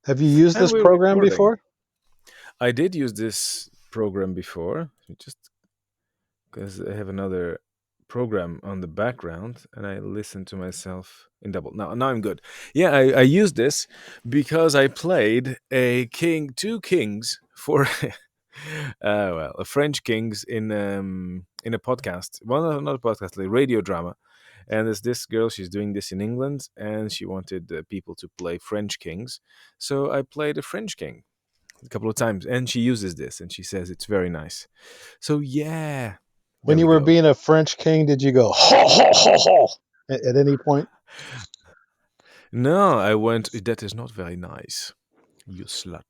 Have you used And this we're program recording. before? I did use this program before, just because I have another program on the background, and I listen to myself in double. Now I'm good. Yeah, I used this because I played two kings for, well, a French kings in a podcast. Well, not a podcast, like radio drama. And there's this girl, she's doing this in England, and she wanted people to play French kings. So I played a French king a couple of times, and she uses this, and she says it's very nice. So yeah, When there you we were go. being a French king, did you go ho ho ho ho at any point? No, I went. That is not very nice, you slut.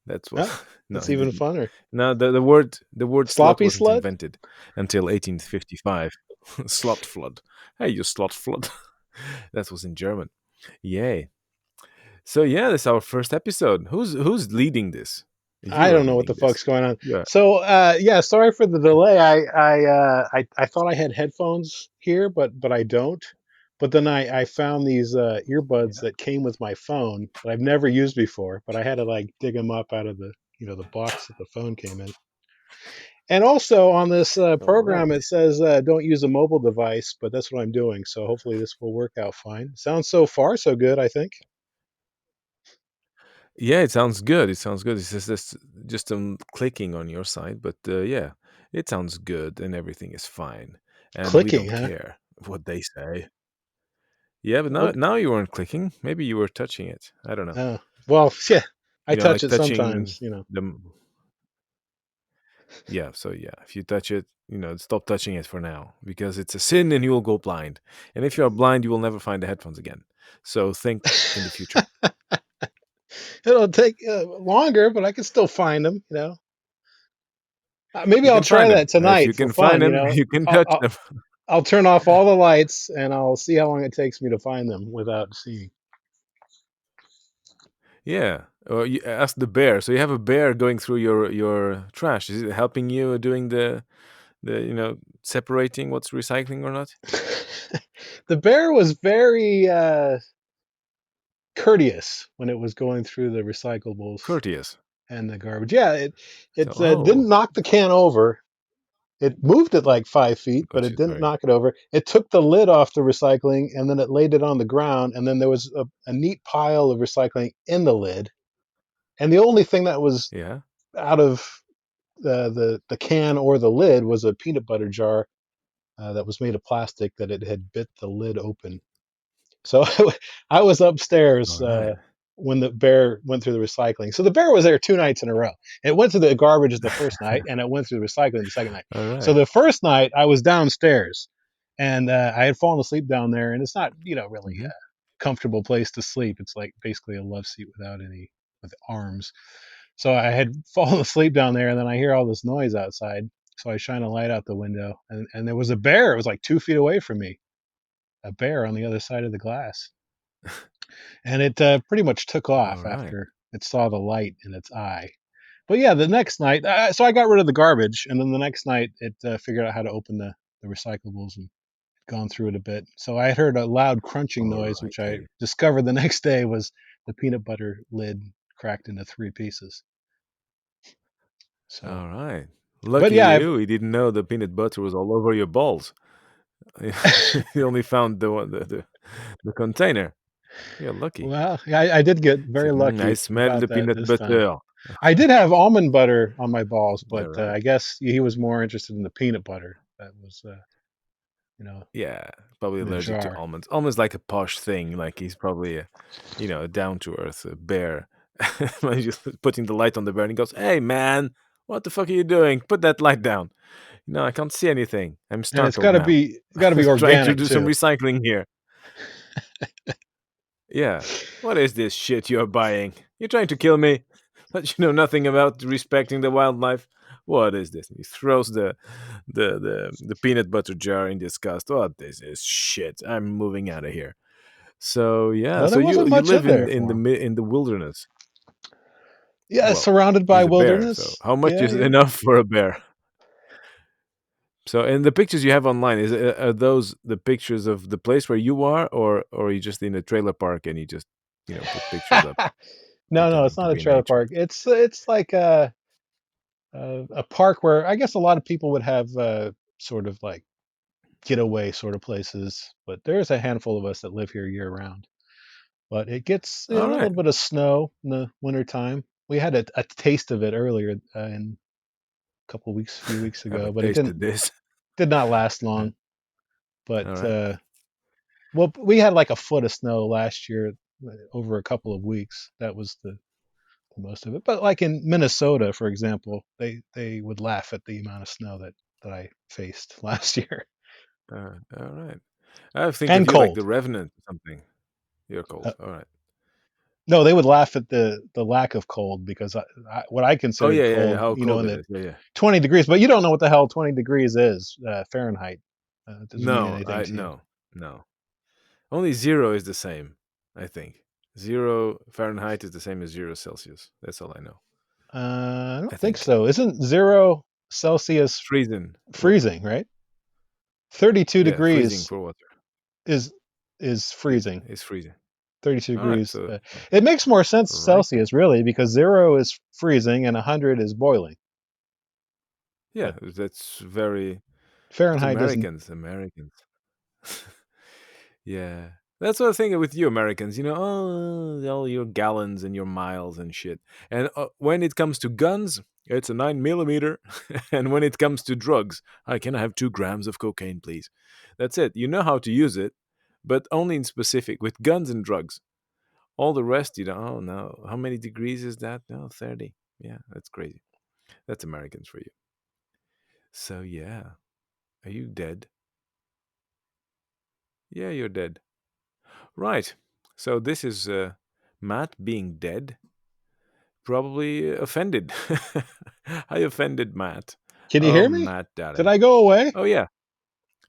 That's what. Oh, No, that's I even didn't. funner. No, the word slut Sloppy wasn't slut. invented until 1855. Slut flood. Hey, you slut flood. That was in German. Yay. So yeah, this is our first episode. Who's leading this? I You are don't know what the leading fuck's this. going on. Yeah. So, yeah, sorry for the delay. I thought I had headphones here, but I don't. But then I found these earbuds Yeah. that came with my phone that I've never used before. But I had to like dig them up out of the the box that the phone came in. And also on this All right. program, it says don't use a mobile device, but that's what I'm doing. So hopefully this will work out fine. Sounds so far so good, I think. Yeah, it sounds good. It sounds good. It's just clicking on your side, but yeah, it sounds good and everything is fine, and we Clicking, don't huh? care what they say. Yeah, but now What? now you weren't clicking. Maybe you were touching it. I don't know. Well, yeah, I touch Like it touching sometimes. the. Yeah, so yeah, if you touch it, stop touching it for now because it's a sin and you will go blind. And if you are blind, you will never find the headphones again. So think in the future. It'll take longer, but I can still find them. Maybe You I'll can try find them. that If tonight you for can find fun. them, you can I'll, touch I'll them. I'll turn off all the lights and I'll see how long it takes me to find them without seeing. Yeah. Or you ask the bear. So you have a bear going through your trash. Is it helping you doing the separating what's recycling or not? The bear was very courteous when it was going through the recyclables Courteous. and the garbage. Yeah, So it didn't knock the can over. It moved it like 5 feet, but got it you. didn't Sorry. knock it over. It took the lid off the recycling and then it laid it on the ground. And then there was a neat pile of recycling in the lid. And the only thing that was Yeah. out of the can or the lid was a peanut butter jar that was made of plastic that it had bit the lid open. So I was upstairs All right. when the bear went through the recycling. So the bear was there 2 nights in a row. It went through the garbage the first night, and it went through the recycling the second night. All So right. the first night I was downstairs, and I had fallen asleep down there, and it's not really Mhm. a comfortable place to sleep. It's like basically a love seat without any with arms. So I had fallen asleep down there, and then I hear all this noise outside. So I shine a light out the window, and there was a bear. It was like 2 feet away from me, a bear on the other side of the glass. And it pretty much took All off right. after it saw the light in its eye. But yeah, the next night, so I got rid of the garbage, and then the next night it figured out how to open the recyclables and gone through it a bit. So I had heard a loud crunching All noise, which I righty. discovered the next day was the peanut butter lid cracked into 3 pieces. So, All right. but Lucky yeah, you. He didn't know the peanut butter was all over your balls. He only found the one the container. You're lucky. well, yeah, I did get So, very I lucky smell about the that peanut this time. butter. I did have almond butter on my balls, All but right. I guess he was more interested in the peanut butter that was, you know, Yeah, probably in a allergic to jar. almonds. Almost like a posh thing. Like he's probably a down to earth bear. When he's just putting the light on the bear, and he goes, "Hey, man, what the fuck are you doing? Put that light down." No, I can't see anything. I'm And it's startled now. got to be Trying to organic do some too. recycling here. Yeah. What is this shit you're buying? You're trying to kill me, but you know nothing about respecting the wildlife. What is this? He throws the peanut butter jar in disgust. What this is shit. I'm moving out of here. So yeah, Well, so there you wasn't you much live in in there in for the him. in the wilderness. Yeah, Well, surrounded by he's a bear. So wilderness. how much Yeah, is yeah. enough for a bear? So, and the pictures you have online are those the pictures of the place where you are, or are you just in a trailer park and you just put pictures up? No, no, it's pretending to not a be in trailer nature. park. It's like a park where I guess a lot of people would have sort of like getaway sort of places, but there's a handful of us that live here year round. But it gets a All little right. bit of snow in the wintertime. We had a taste of it earlier in a couple weeks, few weeks ago, Haven't but it tasted this. did not last long. But All right. well, we had like a foot of snow last year over a couple of weeks. That was the most of it. But like in Minnesota, for example, they would laugh at the amount of snow that I faced last year. All right. I think of And you like the cold. Revenant or something. You're Uh, cold. All right. no, they would laugh at the lack of cold because what I Oh considered yeah, yeah, yeah. cold, How you know, cold in it the is. Yeah, yeah. 20 degrees, but you don't know what the hell 20 degrees is Fahrenheit. It doesn't mean No, anything I to you. no, no. Only zero is the same. I think 0 Fahrenheit is the same as 0 Celsius. That's all I know. I I don't think think so. Isn't 0 Celsius freezing. freezing, right? 32 Yeah, freezing degrees for water is is freezing. is freezing. 32 All right. degrees. So It makes more sense right. Celsius really because 0 is freezing and 100 is boiling. Yeah, But that's very. It's Fahrenheit doesn't. Americans. Americans. Yeah. That's what I think with you Americans, oh, all your gallons and your miles and shit. And when it comes to guns, it's a 9 millimeter. And when it comes to drugs, I can I have 2 grams of cocaine, please. That's it. You know how to use it, but only in specific with guns and drugs. All the rest, oh no. How many degrees is that? No, 30. Yeah, that's crazy. That's Americans for you. So, yeah. Are you dead? Yeah, you're dead. Right. So this is Matt being dead, probably offended. I offended Matt. Can you Oh, hear me? Matt Did Darren. I go away? Oh yeah,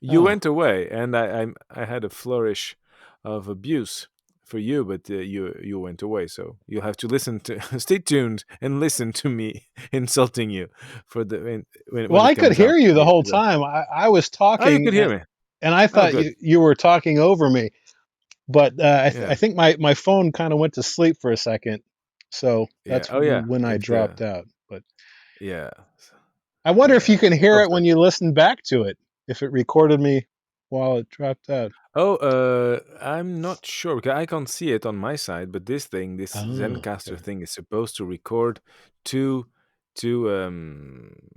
you Oh, went away, and I had a flourish of abuse for you, but you went away. So you'll have to listen to stay tuned and listen to me insulting you for the well, when it I could comes hear out you the here. whole time. I was Oh, you talking could hear me. and I Oh, thought good. you were talking over me, but I Yeah, think my phone kind of went to sleep for a second, so yeah. that's Oh yeah. when I It dropped out. But yeah, I wonder if yeah. you can hear Oh, it when you listen back to it, if it recorded me while it dropped out. oh, I'm not sure because I can't see it on my side. But this Oh, Zencaster okay. thing, is supposed to record two two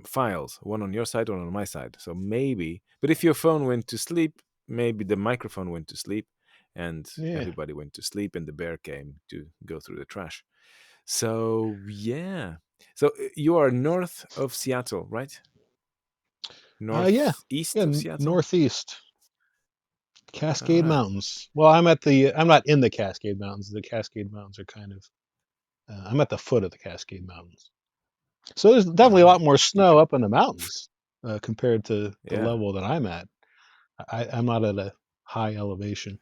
files, one on your side, one on my side. So maybe, but if your phone went to sleep, maybe the microphone went to sleep, and Yeah. everybody went to sleep, and the bear came to go through the trash. So yeah, so you are north of Seattle, right? Yeah. Northeast Yeah, of Seattle. northeast. All Cascade right. Mountains. Well, I'm not in the Cascade Mountains. The Cascade Mountains are kind of I'm at the foot of the Cascade Mountains. So there's All definitely a lot right. more You snow can. up in the mountains compared to the Yeah. level that I'm at. I'm not at a high elevation.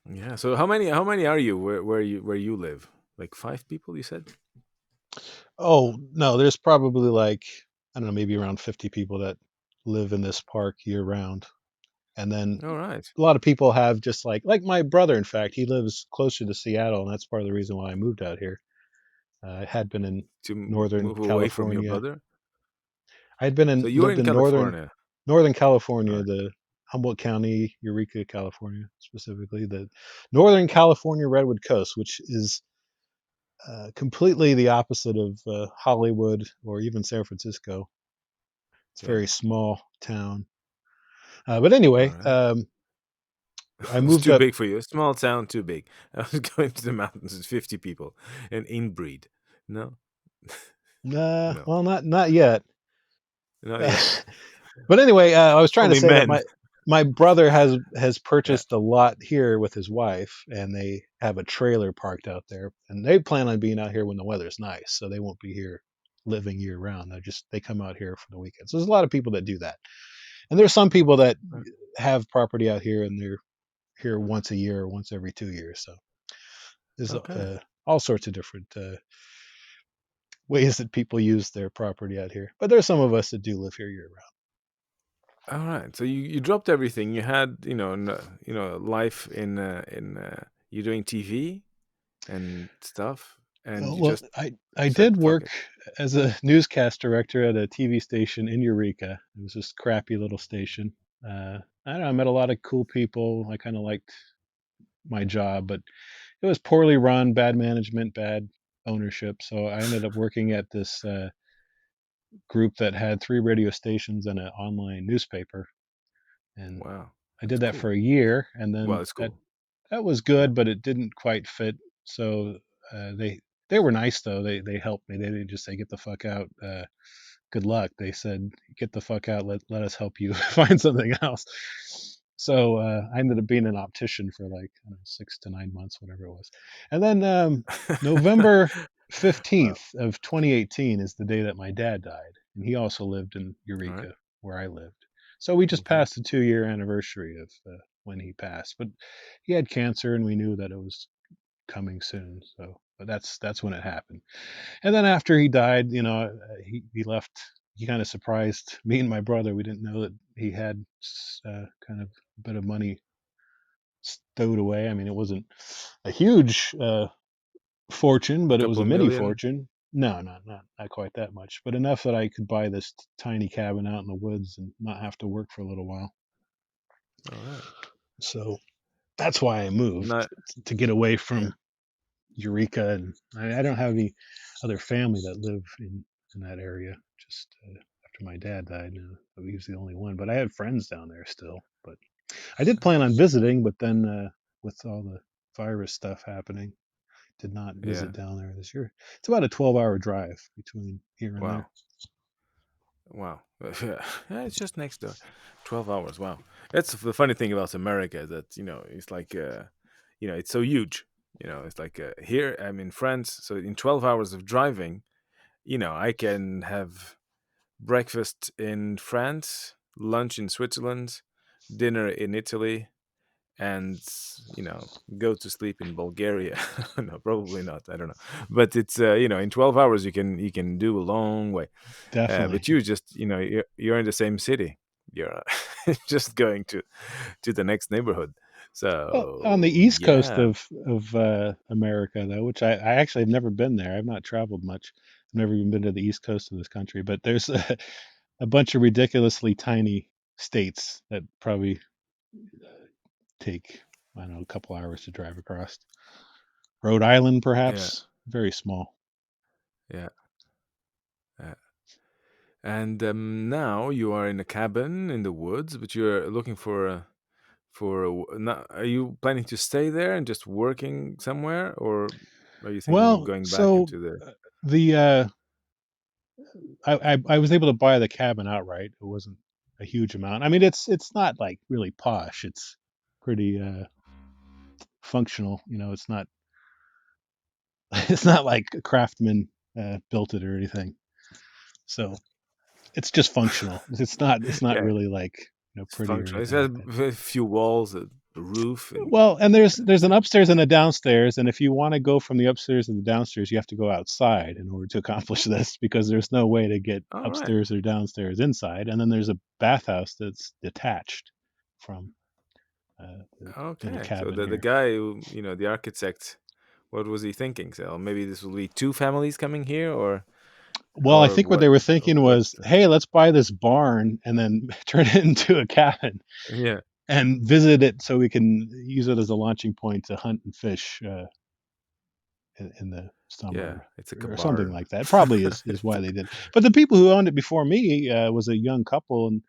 Yeah. So how many are you where you live? Like 5 people, you said? Oh, no, there's probably like, I don't know, maybe around 50 people that live in this park year round. And then All right. a lot of people have just like my brother, in fact, he lives closer to Seattle, and that's part of the reason why I moved out here. I had been in To Northern move away from your California. brother. I had been So in you're lived in in California. Northern All California, right. the Humboldt County, Eureka, California, specifically the Northern California Redwood Coast, which is completely the opposite of Hollywood or even San Francisco. It's a Yeah. very small town. But All anyway, right. I It's moved too up. big for you. A small town, too big. I was going to the mountains with 50 people and inbreed. No, no, Well, not yet. not yet. But anyway, I was trying to Only say that men. my brother has Yeah. purchased a lot here with his wife, and they have a trailer parked out there, and they plan on being out here when the weather's nice, so they won't be here living year round. They come out here for the weekend. So there's a lot of people that do that, and there's some people that have property out here, and they're here once a year or once every 2 years. So there's Okay. all sorts of different ways that people use their property out here. But there's some of us that do live here year round. All right. So you dropped everything. You had life in you're doing TV. and stuff, and Oh, you well, just I said, did "Fuck work it." as a newscast director at a TV station in Eureka. It was this crappy little station. I don't know. I met a lot of cool people. I kind of liked my job, but it was poorly run, bad management, bad ownership. So I ended up working at this group that had three radio stations and an online newspaper, and Wow, I that's did that for cool. a year, and Well, then it's that cool. that was Yeah. good, but it didn't quite fit. So they were nice though. They helped me. They didn't just say get the fuck out. Good luck. They said get the fuck out. Let us help you find something else. So I ended up being an optician for like I don't know, 6 to 9 months, whatever it was, and then November Wow. 15th of 2018 is the day that my dad died, and he also lived in All right. Eureka where I lived. So we just Okay. passed the 2 year anniversary of when he passed, but he had cancer, and we knew that it was coming soon. So, but that's when it happened. And then after he died, he left. He kind of surprised me and my brother. We didn't know that he had kind of a bit of money stowed away. I mean, it wasn't a huge fortune, A but it was couple a of mini million. fortune. No, not quite that much, but enough that I could buy this tiny cabin out in the woods and not have to work for a little while. All right. So that's why I moved Not. to get away Yeah. from Eureka, and I don't have any other family that live in that area. Just after my dad died, he was the only one. But I had friends down there still. But I did plan on visiting, but then with all the virus stuff happening, did not Yeah. visit down there this year. It's about a 12-hour drive between here and there. Wow. Wow. Yeah. Yeah, it's just next door. 12 hours. Wow. That's the funny thing about America, that, it's like, it's so huge. It's like, here I'm in France. So in 12 hours of driving, I can have breakfast in France, lunch in Switzerland, dinner in Italy, and, go to sleep in Bulgaria. No, probably not. I don't know. But it's, in 12 hours you can do a long way. Definitely. But you just, you're in the same city. You're just going to the next neighborhood. Well, on the So east coast yeah, of America, though, which I actually have never been there. I've not traveled much. I've never even been to the east coast of this country. But there's a bunch of ridiculously tiny states that probably take, I don't know, a couple hours to drive across. Rhode Island, yeah, perhaps, very small. yeah. Yeah. And now you are in a cabin in the woods, but you're looking are you planning to stay there and just working somewhere, or are you thinking of Well, going back so into the? the I was able to buy the cabin outright. It wasn't a huge amount. I mean, it's not like really posh. It's pretty functional. It's not it's not like a craftsman built it or anything. So it's just functional. It's not Yeah, really like it's pretty or functional. It anything has like that. a few walls, a roof, and Well, and there's an upstairs and a downstairs, and if you want to go from the upstairs to the downstairs, you have to go outside in order to accomplish this because there's no way to get all right. upstairs or downstairs inside. And then there's a bathhouse that's detached from the little Okay, so cabin the here. guy who, the architect, what was he thinking? So maybe this will be two families coming here, Well, I or think what what? they were thinking What? was, hey, let's buy this barn and then turn it into a cabin Yeah, and visit it so we can use it as a launching point to hunt and fish in the yeah. summer It's like a or something barn. like that. Probably is It's why they like, did. But the people who owned it before me was a young couple, and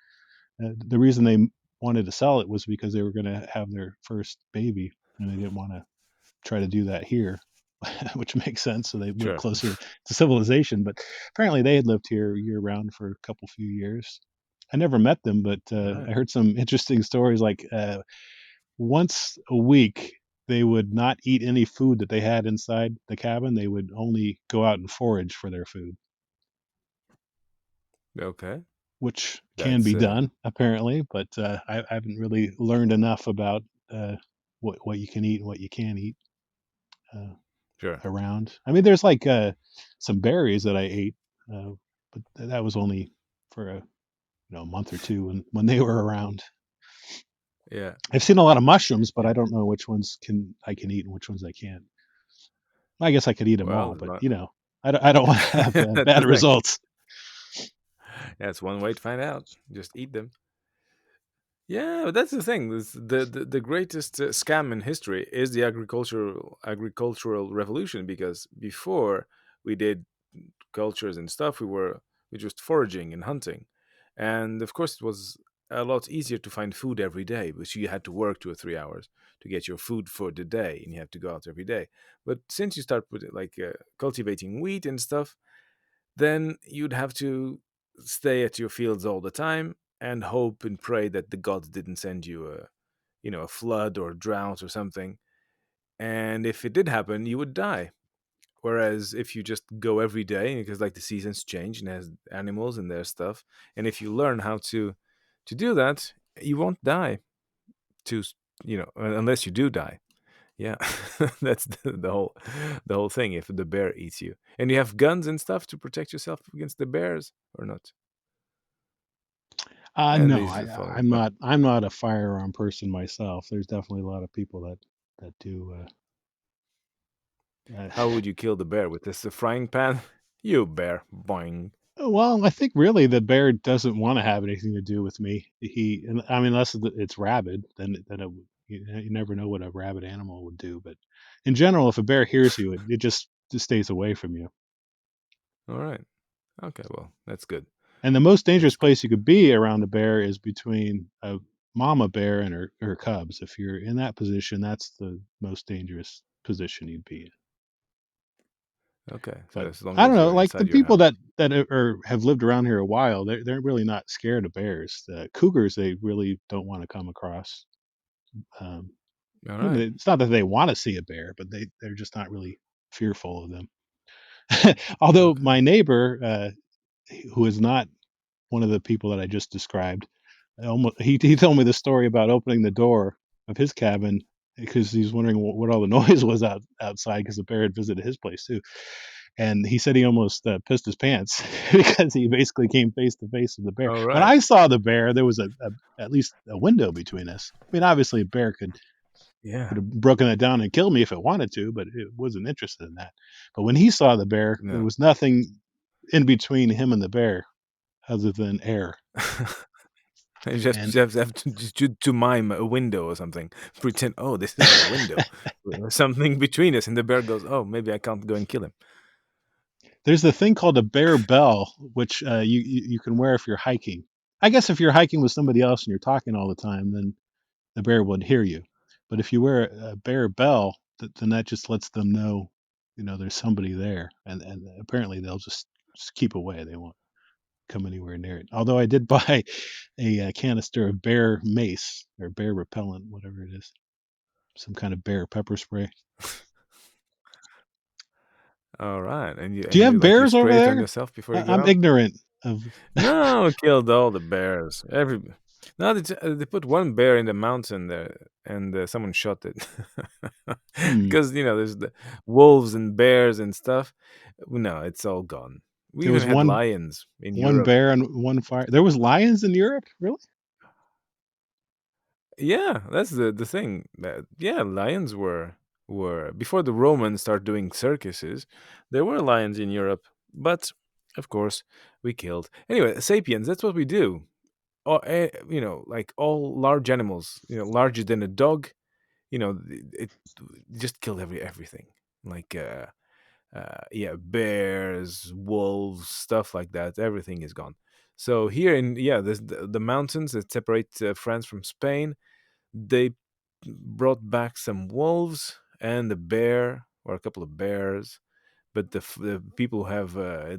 the reason they wanted to sell it was because they were going to have their first baby, and they didn't want to try to do that here, which makes sense. So they went sure. closer to civilization. But apparently, they had lived here year round for a couple few years. I never met them, but All right. I heard some interesting stories. Like once a week, they would not eat any food that they had inside the cabin. They would only go out and forage for their food, Okay. which can That's be done apparently. But I haven't really learned enough about uh, what you can eat and what you can't eat uh, sure. around. I mean, there's like some berries that I ate, uh, but that was only for a month or two when they were around. Yeah. I've seen a lot of mushrooms, but Yeah. I don't know which ones I can eat and which ones I can't. I guess I could eat them Well, all, but I don't want to have that's the bad thing. results. That's one way to find out. Just eat them. Yeah, but that's the thing. The greatest scam in history is the agricultural revolution, because before we did cultures and stuff, we just foraging and hunting, and of course it was a lot easier to find food every day, but you had to work 2 or 3 hours to get your food for the day, and you have to go out every day. But since you start putting cultivating wheat and stuff, then you'd have to stay at your fields all the time and hope and pray that the gods didn't send you a flood or drought or something. And if it did happen, you would die. Whereas if you just go every day, because like the seasons change and has animals and their stuff, and if you learn how to do that, you won't die. To unless you do die. Yeah, that's the whole thing. If the bear eats you, and you have guns and stuff to protect yourself against the bears, or not, at No, least follow. I'm Well, not a firearm person myself. There's definitely a lot of people that do. how would you kill the bear with this frying pan? You bear, boing. Well, I think really the bear doesn't want to have anything to do with me. I mean, unless it's rabid, then it would, you never know what a rabid animal would do. But in general, if a bear hears you, it just stays away from you. All right. Okay. Well, that's good. And the most dangerous That's good. place you could be around a bear is between a mama bear and her cubs. If you're in that position, that's the most dangerous position you'd be in. Okay. So But as long I don't as know, you're like the inside your people house. that have lived around here a while, they're really not scared of bears. Cougars, they really don't want to come across. Um, All right. it's not that they want to see a bear, but they're just not really fearful of them. Although Okay. my neighbor, who is not one of the people that I just described, he told me the story about opening the door of his cabin because he's wondering what all the noise was outside because the bear had visited his place too. And he said he almost pissed his pants because he basically came face to face with the bear. All When right. I saw the bear, there was at least a window between us. I mean, obviously, a bear Yeah. could have broken it down and killed me if it wanted to, but it wasn't interested in that. But when he saw the bear, there No. was nothing in between him and the bear other than air. You just And have to mime a window or something. Pretend, oh, this is a window. Something between us, and the bear goes, oh, maybe I can't go and kill him. there's a thing called a bear bell, which you can wear if you're hiking. I guess if you're hiking with somebody else and you're talking all the time, then the bear would hear you. But if you wear a bear bell, then that just lets them know, there's somebody there, and apparently they'll just keep away. They won't come anywhere near it. Although I did buy a canister of bear mace or bear repellent, whatever it is, some kind of bear pepper spray. All right, Do you have you bears over spray it on there? yourself before you go I'm out. ignorant of. No, killed all the bears. No, they put one bear in the mountain there, and someone shot it Hmm. because there's the wolves and bears and stuff. No, it's all gone. We There even was had lions in one Europe. bear and one fire. There was lions in Europe, really? Yeah, that's the thing. Yeah, lions were before the Romans started doing circuses. There were lions in Europe, but of course we killed. Anyway, sapiens. That's what we do. Like all large animals, larger than a dog. It just killed everything. Like yeah, bears, wolves, stuff like that. Everything is gone. So here in there's the mountains that separate France from Spain. They brought back some wolves and a bear or a couple of bears, but the people who have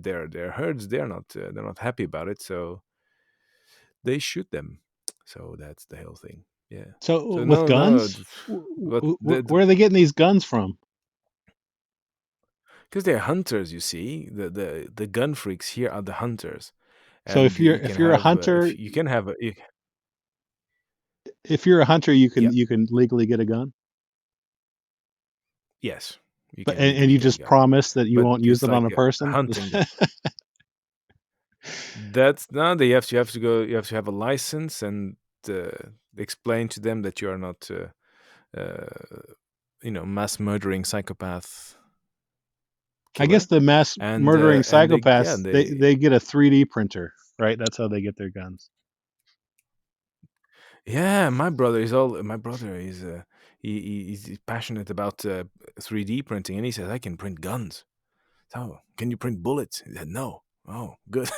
their herds, they're not happy about it, so they shoot them. So that's the whole thing. Yeah. So So with no, guns, but where are they getting these guns from? because they're hunters, you see, the gun freaks here are the hunters, So and you can if you're a have hunter, if you can have a you yeah, can legally get a gun, yes, you but can and legally you get a just gun, promise that you but won't use it's it on like a person. hunting them. That's no, they have to you have to go. You have to have a license and explain to them that you are not, mass murdering psychopath. I guess killer, the mass murdering and they yeah psychopaths they they get a 3D printer, right? That's how they get their guns. yeah. My brother is he's passionate about 3D printing, and he says I can print guns. So, can you print bullets? He said, no. Oh, good.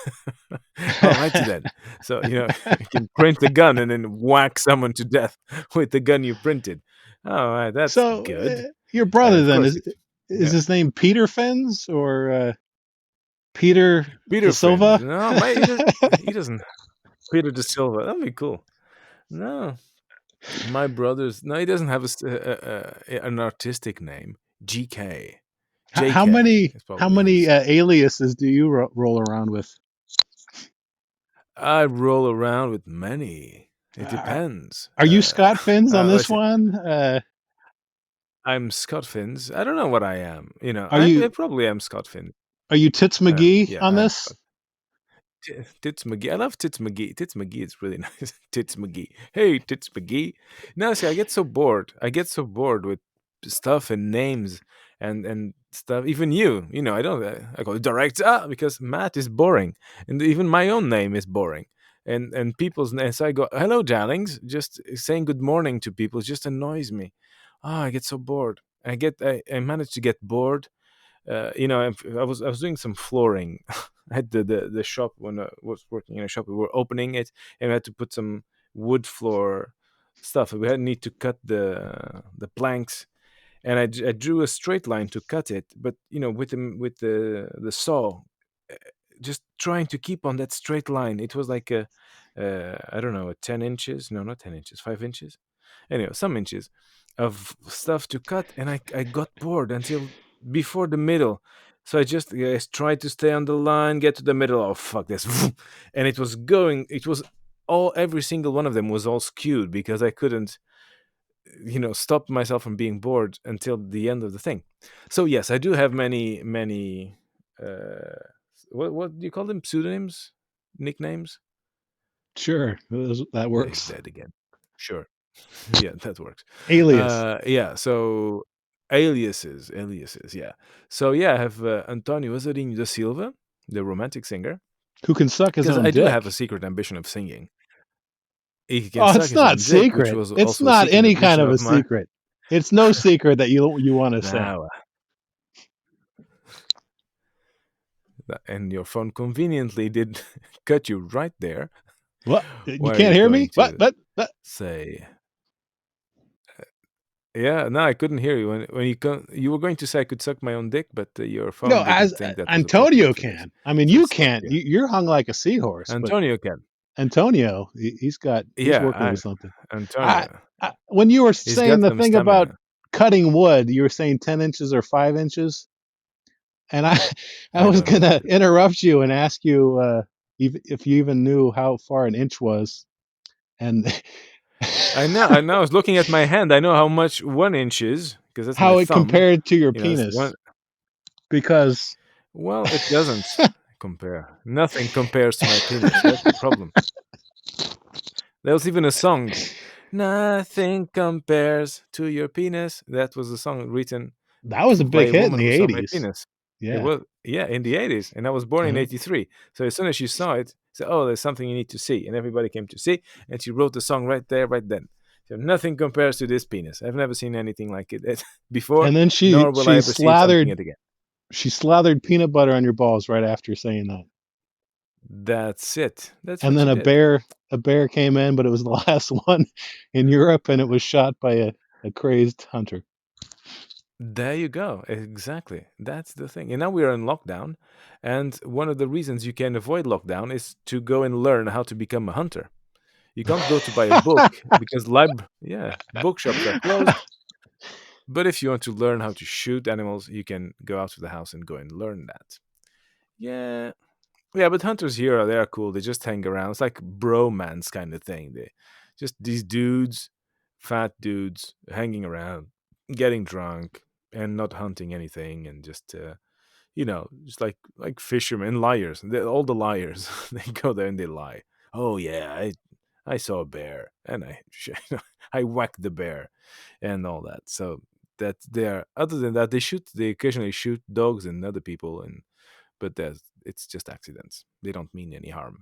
All righty then. So, you can print a gun and then whack someone to death with the gun you printed. All right, that's So good. your brother Of then course, is yeah, his name Peter Fens or Peter Peter da Friends. Silva? No, he doesn't. Peter de Silva. That'd be cool. No, my brother's. No, he doesn't have an artistic name. GK. How JK many is probably aliases do you roll around with? I roll around with many. It Uh, depends. are you Scott Fins on Let's this see. one? I'm Scott Fins. I don't know what I am. Are I you probably am Scott Fin. are you Tits McGee Yeah, on I'm this? Scott. Tits McGee. I love Tits McGee. Tits McGee is really nice. Tits McGee. Hey, Tits McGee. No, see, I get so bored. I get so bored with stuff and names and stuff. Even I don't. I call it director because Matt is boring, and even my own name is boring. And people's names. So I go, hello, darlings. Just saying good morning to people just annoys me. I get so bored. I manage to get bored. I was doing some flooring at the shop when I was working in a shop. We were opening it, and we had to put some wood floor stuff. We had need to cut the planks, and I drew a straight line to cut it. But with the saw, uh, just trying to keep on that straight line. It was like a I don't know, a 10 inches. No, not 10 inches, 5 inches. Anyway, some inches of stuff to cut, and I got bored until before the middle. So I just tried to stay on the line, get to the middle. Oh fuck this! And it was going. It was all every single one of them was all skewed because I couldn't, stop myself from being bored until the end of the thing. So yes, I do have many. Uh, what do you call them? Pseudonyms, nicknames. Sure, that Yeah, he's works. dead again. Sure. Yeah, that works. Alias. Yeah, so aliases, yeah. So yeah, I have Antonio Azarinho da Silva, the romantic singer, Who can suck his because own I do have a dick? secret ambition of singing. He can Oh, suck it's his not own dick, which secret. was It's also a not secret any kind ambition of a of mine. secret. It's no secret that you want to say. Now, and your phone conveniently did cut you right there. What? You Where can't you're hear going me? What? to What? say, yeah, no, I couldn't hear you when you were going to say I could suck my own dick, but your No, phone didn't as think that was Antonio appropriate for this, can. I mean, so it you stopped can't. you. You're hung like a seahorse, but Antonio can. Antonio, he's Yeah, working with something. I, Antonio. when you were He's saying got the some thing about stamina. cutting wood, you were saying 10 inches or 5 inches, and I I was don't know gonna either. interrupt you and ask you if you even knew how far an inch was, and I know. I was looking at my hand. I know how much 1 inch is because that's my how it thumb. compared to your It's one. penis, because Well, it doesn't compare. Nothing compares to my penis. That's the problem. There was even a song. Nothing compares to your penis. That was a song written that was a by big a hit in woman the who saw my 80s. penis. It Yeah. was, yeah, in the 80s, and I was born in Uh-huh. 83. So as soon as she saw it, she said, "Oh, there's something you need to see," and everybody came to see, and she wrote the song right there, right then. So nothing compares to this penis. I've never seen anything like it before, And then nor will I ever see something it again. she slathered peanut butter on your balls right after saying that. That's it. That's And what then she did. a bear came in, but it was the last one in Europe, and it was shot by a crazed hunter. There you go. Exactly. That's the thing. And now we are in lockdown, and one of the reasons you can avoid lockdown is to go and learn how to become a hunter. You can't go to buy a book because yeah, bookshops are closed. But if you want to learn how to shoot animals, you can go out of the house and go and learn that. Yeah. Yeah, but hunters here they are cool. They just hang around. It's like bromance kind of thing. They just these dudes, fat dudes, hanging around, getting drunk, and not hunting anything, and just just like fishermen, liars. All the liars, they go there and they lie. Oh yeah, I saw a bear and I I whacked the bear and all that. So that they are. Other than that, they occasionally shoot dogs and other people, and but that's it's just accidents. They don't mean any harm.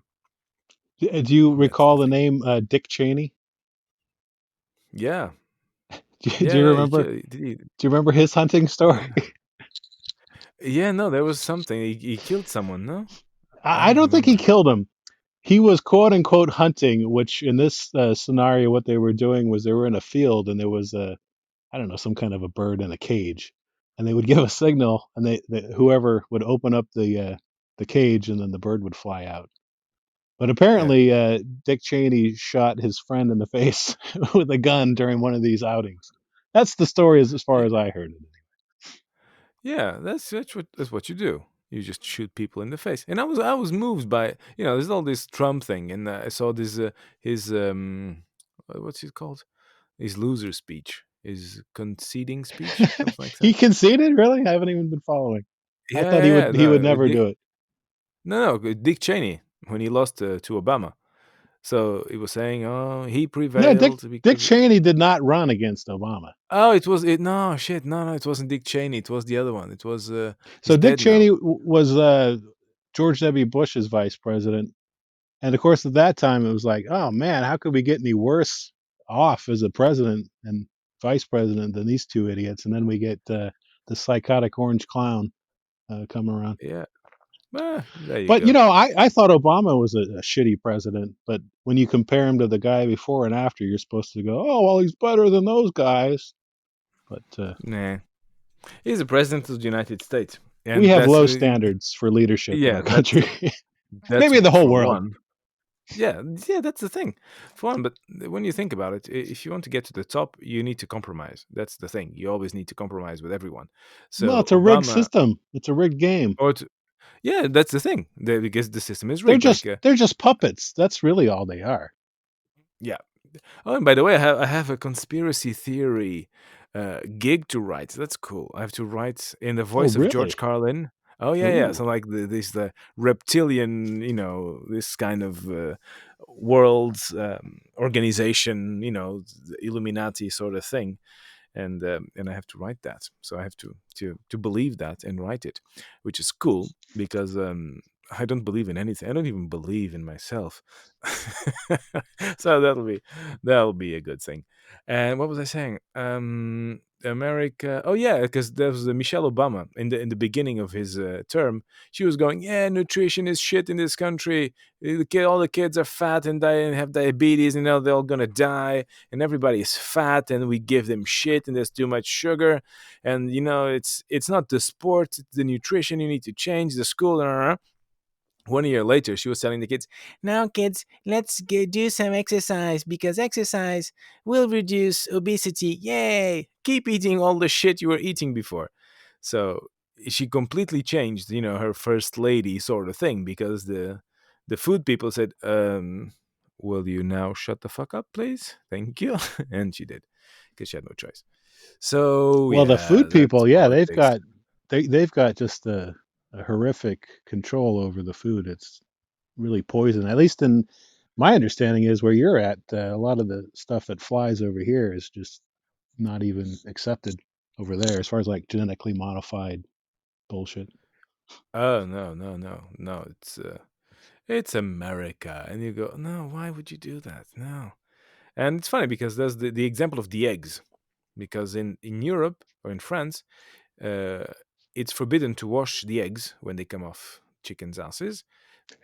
Do you That's the recall the thing. name Dick Cheney? Yeah, Do yeah, you yeah. remember? Do you remember his hunting story? Yeah, no, there was something. He killed someone. No, I I don't don't think he remember. killed him. He was quote unquote hunting, which in this scenario, what they were doing was they were in a field and there was a, I don't know, some kind of a bird in a cage, and they would give a signal, and whoever would open up the cage, and then the bird would fly out. But Yeah, apparently, Dick Cheney shot his friend in the face with a gun during one of these outings. That's the story as far yeah, as I heard it. yeah. That's what you do. You just shoot people in the face. And I was moved by there's all this Trump thing, and I saw this his what's it called? His loser speech, his conceding speech, something like He that. conceded, really? I haven't even been following. I Yeah, thought yeah, yeah. he would No, never do it. Dick Cheney when he lost to Obama. So he was saying, "Oh, he No, prevailed Dick because." Cheney did not run against Obama. Oh, it was it. No, shit. No, no, it wasn't Dick Cheney. It was the other one. It was. So He's Dick dead now. Cheney was George W. Bush's vice president, and of course at that time it was like, oh man, how could we get any worse off as a president and vice president than these two idiots? And then we get the psychotic orange clown coming around. Yeah. There you But go. I thought Obama was a shitty president. But when you compare him to the guy before and after, you're supposed to go, oh well, he's better than those guys. But Nah, he's the president of the United States, we and have that's low standards for leadership in yeah. our country. That's Maybe in the whole for world. one. Yeah, yeah. That's the thing, for one. But when you think about it, if you want to get to the top, you need to compromise. That's the thing. You always need to compromise with everyone. Well, So it's a rigged Obama, system. It's a rigged game. or to, yeah, that's the thing. Because the system is rigged. Like, They're just puppets. That's really all they are. yeah. Oh, and by the way, I have a conspiracy theory gig to write. That's cool. I have to write in the Oh, voice of George really? Carlin. Oh yeah, yeah. Ooh. So like the reptilian, this kind of world organization, the Illuminati sort of thing, and I have to write that. So I have to believe that and write it, which is cool because I don't believe in anything. I don't even believe in myself. So that'll be a good thing. And what was I saying? America. Oh yeah, because there was Michelle Obama in the beginning of his term. She was going, "Yeah, nutrition is shit in this country. All the kids are fat and die and have diabetes, and now they're all gonna die." And everybody is fat and we give them shit and there's too much sugar, and it's not the sport, it's the nutrition. You need to change the school. 1 year later she was telling the kids, "Now kids, let's do some exercise because exercise will reduce obesity. Yay, keep eating all the shit you were eating before." So she completely changed, her first lady sort of thing, because the food people said, "Will you now shut the fuck up, please? Thank you." And she did, because she had no choice. So Well, the yeah, food that's people, yeah, politics. they've got just a horrific control over the food. It's really poison. At least in my understanding is where you're at. A lot of the stuff that flies over here is just not even accepted over there, as far as like genetically modified bullshit. Oh no, no, no, no! It's America, and you go, no, why would you do that? No. And it's funny because there's the example of the eggs, because in Europe or in France, uh, it's forbidden to wash the eggs when they come off chickens' asses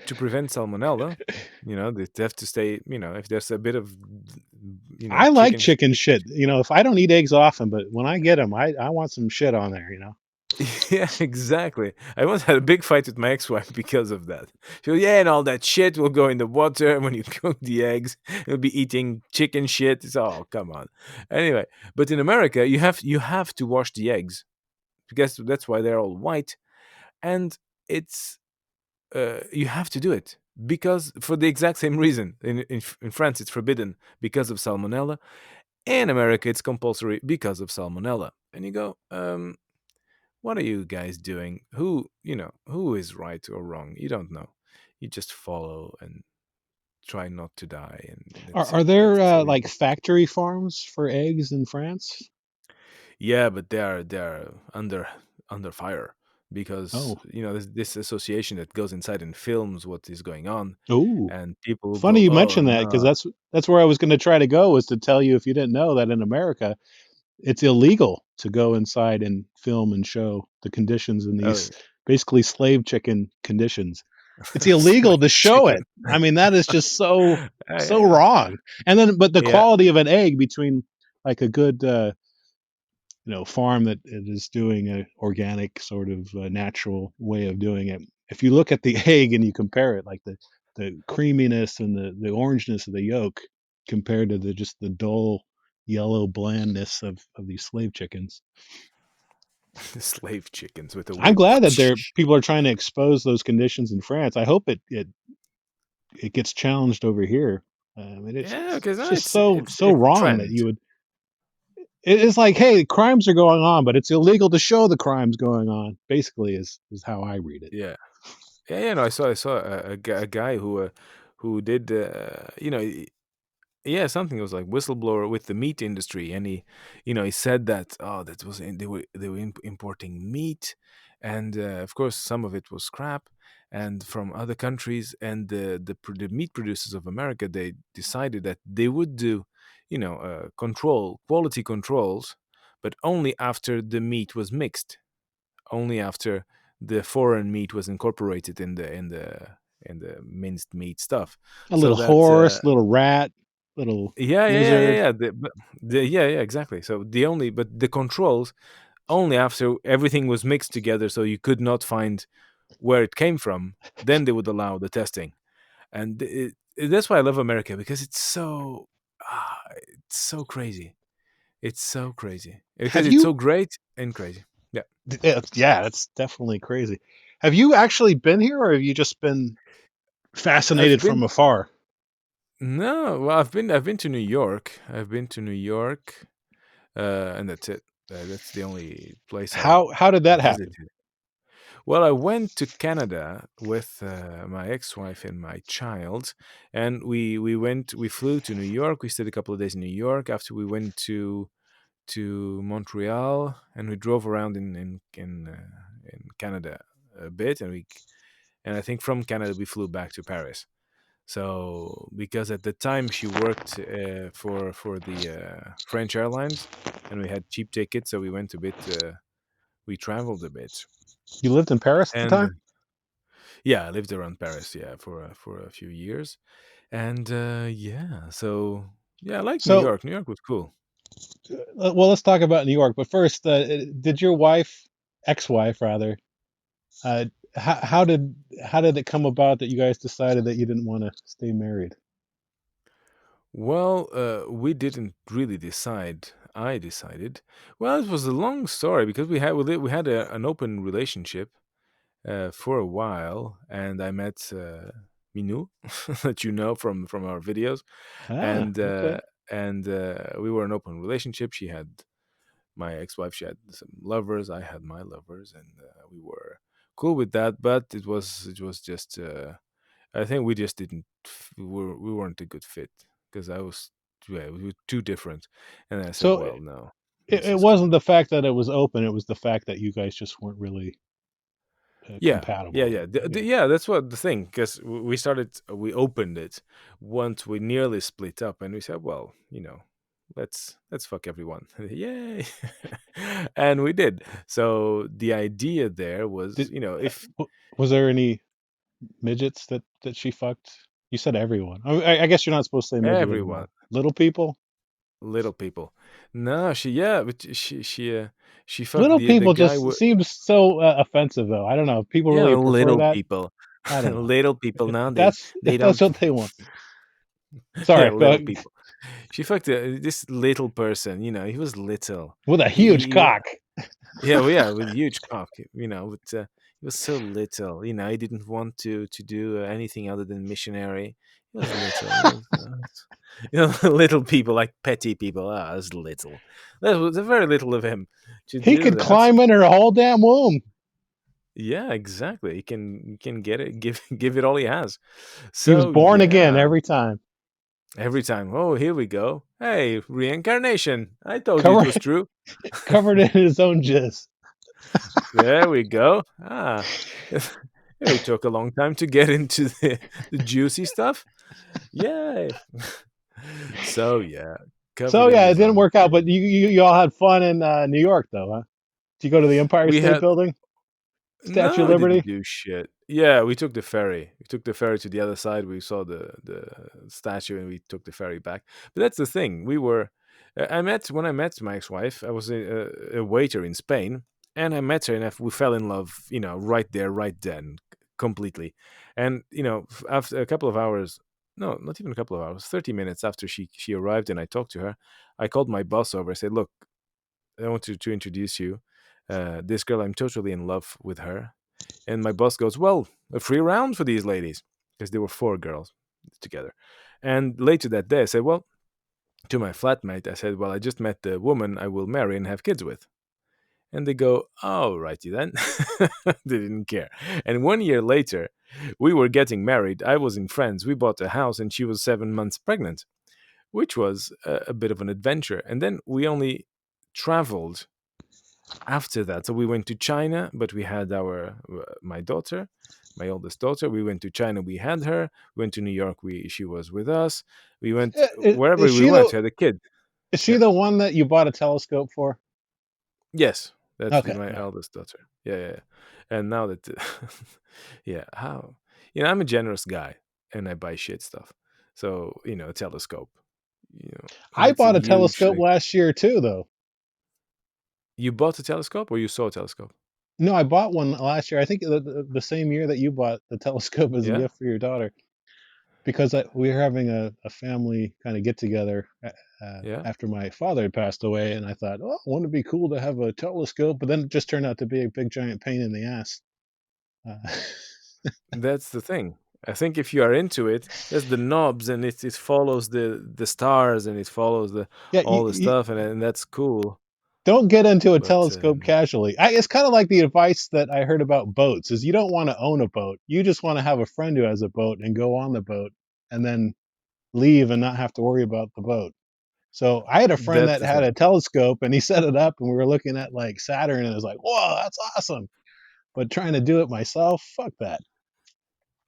to prevent salmonella. They have to stay. If there's a bit of I like chicken. chicken shit. If I don't eat eggs often, but when I get them, I want some shit on there. Yeah, exactly. I once had a big fight with my ex-wife because of that. She goes, "Yeah, and all that shit will go in the water, and when you cook the eggs, you'll be eating chicken shit." It's, oh, come on. Anyway, but in America, you have to wash the eggs because that's why they're all white, and it's you have to do it because for the exact same reason. In France, it's forbidden because of salmonella. In America, it's compulsory because of salmonella. And you go, what are you guys doing? Who is right or wrong? You don't know. You just follow and try not to die, and Are that's are it. there That's all you like do. factory farms for eggs in France? Yeah, but they are under fire because Oh, there's this association that goes inside and films what is going on, ooh, and people will funny go, you "Oh mentioned that because no, that's where I was going to try to go was to tell you if you didn't know that in America it's illegal to go inside and film and show the conditions in oh, these basically slave chicken conditions. It's illegal slave to show chicken." it. I mean, that is just so Yeah, wrong. And then, but the yeah, quality of an egg between like a good, farm that it is doing a organic sort of natural way of doing it. If you look at the egg and you compare it, like the creaminess and the orangeness of the yolk compared to the just the dull yellow blandness of these slave chickens. slave chickens with a I'm whip. glad that there people are trying to expose those conditions in France. I hope it gets challenged over here. I mean, Yeah, because it's no, just it's so it's so it's a wrong that trend. you would. It's like, hey, crimes are going on, but it's illegal to show the crimes going on. Basically, is how I read it. Yeah, yeah, yeah. No, I saw a guy who did yeah, something. It was like whistleblower with the meat industry, and he said that, oh, that was they were importing meat, and of course some of it was scrap and from other countries, and the meat producers of America, they decided that they would do quality controls, but only after the meat was mixed, only after the foreign meat was incorporated in the minced meat stuff, A so little that horse, little rat, little yeah, yeah, yeah, yeah, lizard. yeah. Yeah, yeah, exactly. So but the controls only after everything was mixed together, so you could not find where it came from. Then they would allow the testing, and that's why I love America, because it's so crazy. It's so crazy because Have it's so you? great and crazy. Yeah, Yeah, that's definitely crazy. Have you actually been here, or have you just been I've fascinated from been afar? no, well, I've been to New York. I've been to New York, and that's it. That's the only place I How did that happen? visited. Well, I went to Canada with my ex-wife and my child, and we flew to New York. We stayed a couple of days in New York. After we went to Montreal, and we drove around in Canada a bit, and I think from Canada we flew back to Paris. So because at the time she worked for the French airlines, and we had cheap tickets, so we went a bit. We traveled a bit, You lived in Paris at the and time? yeah, I lived around Paris, yeah, for a few years, and yeah, so yeah, I like New So, York. New York was cool. well, let's talk about New York. But first, did your wife, ex-wife rather, uh, how did it come about that you guys decided that you didn't want to stay married? Well, we didn't really decide. I decided. Well, it was a long story because we had an open relationship for a while, and I met Minou that you know from our videos, Ah, and okay. we were an open relationship. She had my ex-wife, she had some lovers, I had my lovers, and we were cool with that. But it was just I think we just didn't we weren't a good fit, because I was yeah, we were too different, and I said, So well, no, it, this it is good. wasn't the fact that it was open; it was the fact that you guys just weren't really Yeah, yeah, compatible. yeah, Okay. yeah. That's what the thing, because we opened it once we nearly split up, and we said, well, let's fuck everyone, yay, and we did. So the idea there was, Did if was there any midgets that she fucked? You said everyone. I guess you're not supposed to say midget everyone, anymore. Little people. little people, no, yeah, but she fucked Little the people guy just with, seems so offensive, though. I don't know. People yeah, really prefer little that. people, I don't know. little people. If Now that's they if that's don't. what they want. Yeah, Sorry, go little ahead. people. She fucked this little person. He was little. With a He, huge he, wa- cock. yeah, well, yeah, with huge cock. But he was so little. He didn't want to do anything other than missionary. He was little. Little people, like petty people. Ah, it's little. That was very little of him to He do could that. climb in her whole damn womb. Yeah, exactly. He can get it, give give it all he has. He was So born again yeah, every time. Every time. Oh, here we go. Hey, reincarnation. I told you it was Covered true. covered in his own jizz. There we go. It took a long time to get into the juicy stuff. Yay. So, yeah, So covered in yeah, it his didn't own work out. jizz. But you all had fun in New York, though, huh? Did you go to the Empire We State had Building, Statue of No, we didn't Liberty? do shit. Yeah, we took the ferry. We took the ferry to the other side. We saw the statue, and we took the ferry back. But that's the thing. I met when I met my ex-wife. I was a waiter in Spain, and I met her, and we fell in love. Right there, right then, completely. And after a couple of hours, no, not even a couple of hours, 30 minutes after she arrived, and I talked to her, I called my boss over. I said, "Look, I want to introduce you. This girl, I'm totally in love with her." And my boss goes, "Well, a free round for these ladies," because there were four girls together. And later that day, I said, "Well," to my flatmate, I said, "Well, I just met the woman I will marry and have kids with." And they go, "Oh, righty then." They didn't care. And 1 year later, we were getting married. I was in France. We bought a house, and she was 7 months pregnant, which was a bit of an adventure. And then we only traveled after that. So we went to China, but we had my daughter, my oldest daughter. We went to China, we had her. We went to New York, we she was with us. We went Is wherever we she went. the We had a kid. is she Yeah. the one that you bought a telescope for? Yes, that's Okay, my yeah. eldest daughter. Yeah, yeah. Yeah. And now that, yeah, how I'm a generous guy, and I buy shit stuff. So a telescope. I That's a bought a huge telescope thing. last year too, though. You bought a telescope, or you saw a telescope? No, I bought one last year. I think the same year that you bought the telescope as a Yeah, gift for your daughter, because we were having a family kind of get together yeah. after my father had passed away, and I thought, oh, wouldn't it be cool to have a telescope? But then it just turned out to be a big giant pain in the ass. Uh, That's the thing. I think if you are into it, there's the knobs, and it follows the stars, and it follows the yeah, all the stuff, and that's cool. don't get into a But telescope casually. It's kind of like the advice that I heard about boats: is you don't want to own a boat, you just want to have a friend who has a boat and go on the boat, and then leave and not have to worry about the boat. So I had a friend that's that the had thing. a telescope and he set it up and we were looking at like Saturn and I was like, whoa, that's awesome. But trying to do it myself, fuck that.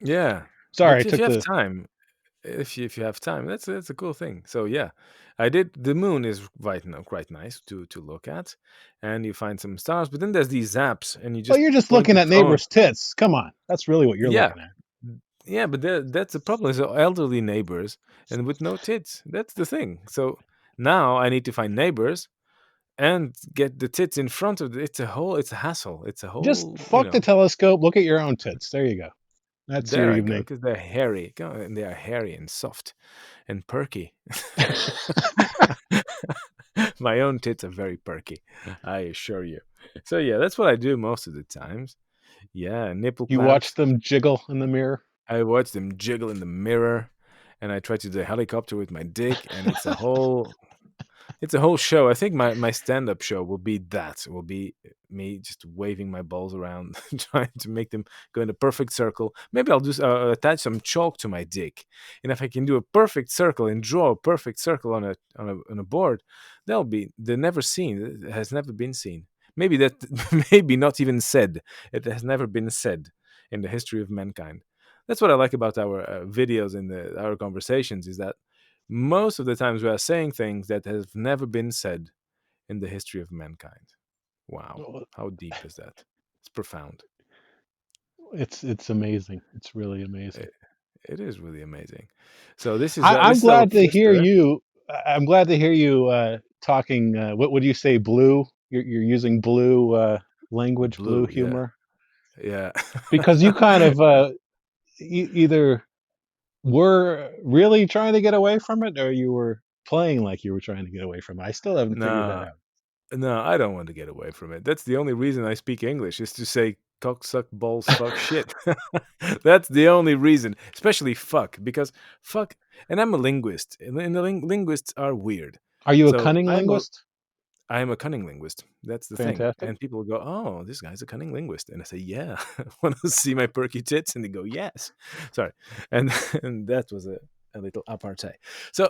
Yeah, Sorry, I but if took you have the. time, if you have time, that's a cool thing. So yeah, I did. The moon is right now quite nice to look at, and you find some stars. But then there's these apps, and you Well, just you're just point looking the at phone. neighbors' tits. Come on, that's really what you're Yeah, looking at. yeah, but that's the problem. Is elderly neighbors and with no tits. That's the thing. So now I need to find neighbors and get the tits in front of it's a hassle. It's a Just whole, fuck the telescope. Look at your own tits. There you go. That's your there I go, evening. because they're hairy. And they are hairy and soft and perky. My own tits are very perky, I assure you. So yeah, that's what I do most of the times. Yeah, nipple You watch clamps. them jiggle in the mirror. I watch them jiggle in the mirror, and I try to do a helicopter with my dick, and it's a whole show. I think my stand up show will be that. Will be me just waving my balls around, trying to make them go in a perfect circle. Maybe I'll just attach some chalk to my dick, and if I can do a perfect circle and draw a perfect circle on a board, that'll be the never seen. It has never been seen. Maybe that, maybe not even said. It has never been said in the history of mankind. That's what I like about our videos and our conversations, is that most of the times we are saying things that have never been said in the history of mankind. Wow. How deep is that? It's profound. It's amazing. It's really amazing. It, it is really amazing. So this is I'm this is our glad to hear sister. you. I'm glad to hear you talking. What would you say, blue? You're using blue language, blue Blue, yeah. humor, Yeah. because you kind of either were really trying to get away from it, or you were playing like you were trying to get away from it. I still haven't figured that No, out. no, I don't want to get away from it. That's the only reason I speak English, is to say cock, suck, balls, fuck, shit. That's the only reason, especially fuck, because fuck, and I'm a linguist, and the linguists are weird. Are you a So cunning linguist? I am a cunning linguist. That's the thing. Fantastic. And people go, "Oh, this guy's a cunning linguist." And I say, "Yeah." Want to see my perky tits? And they go, "Yes." Sorry. And and that was it. a little apartheid. So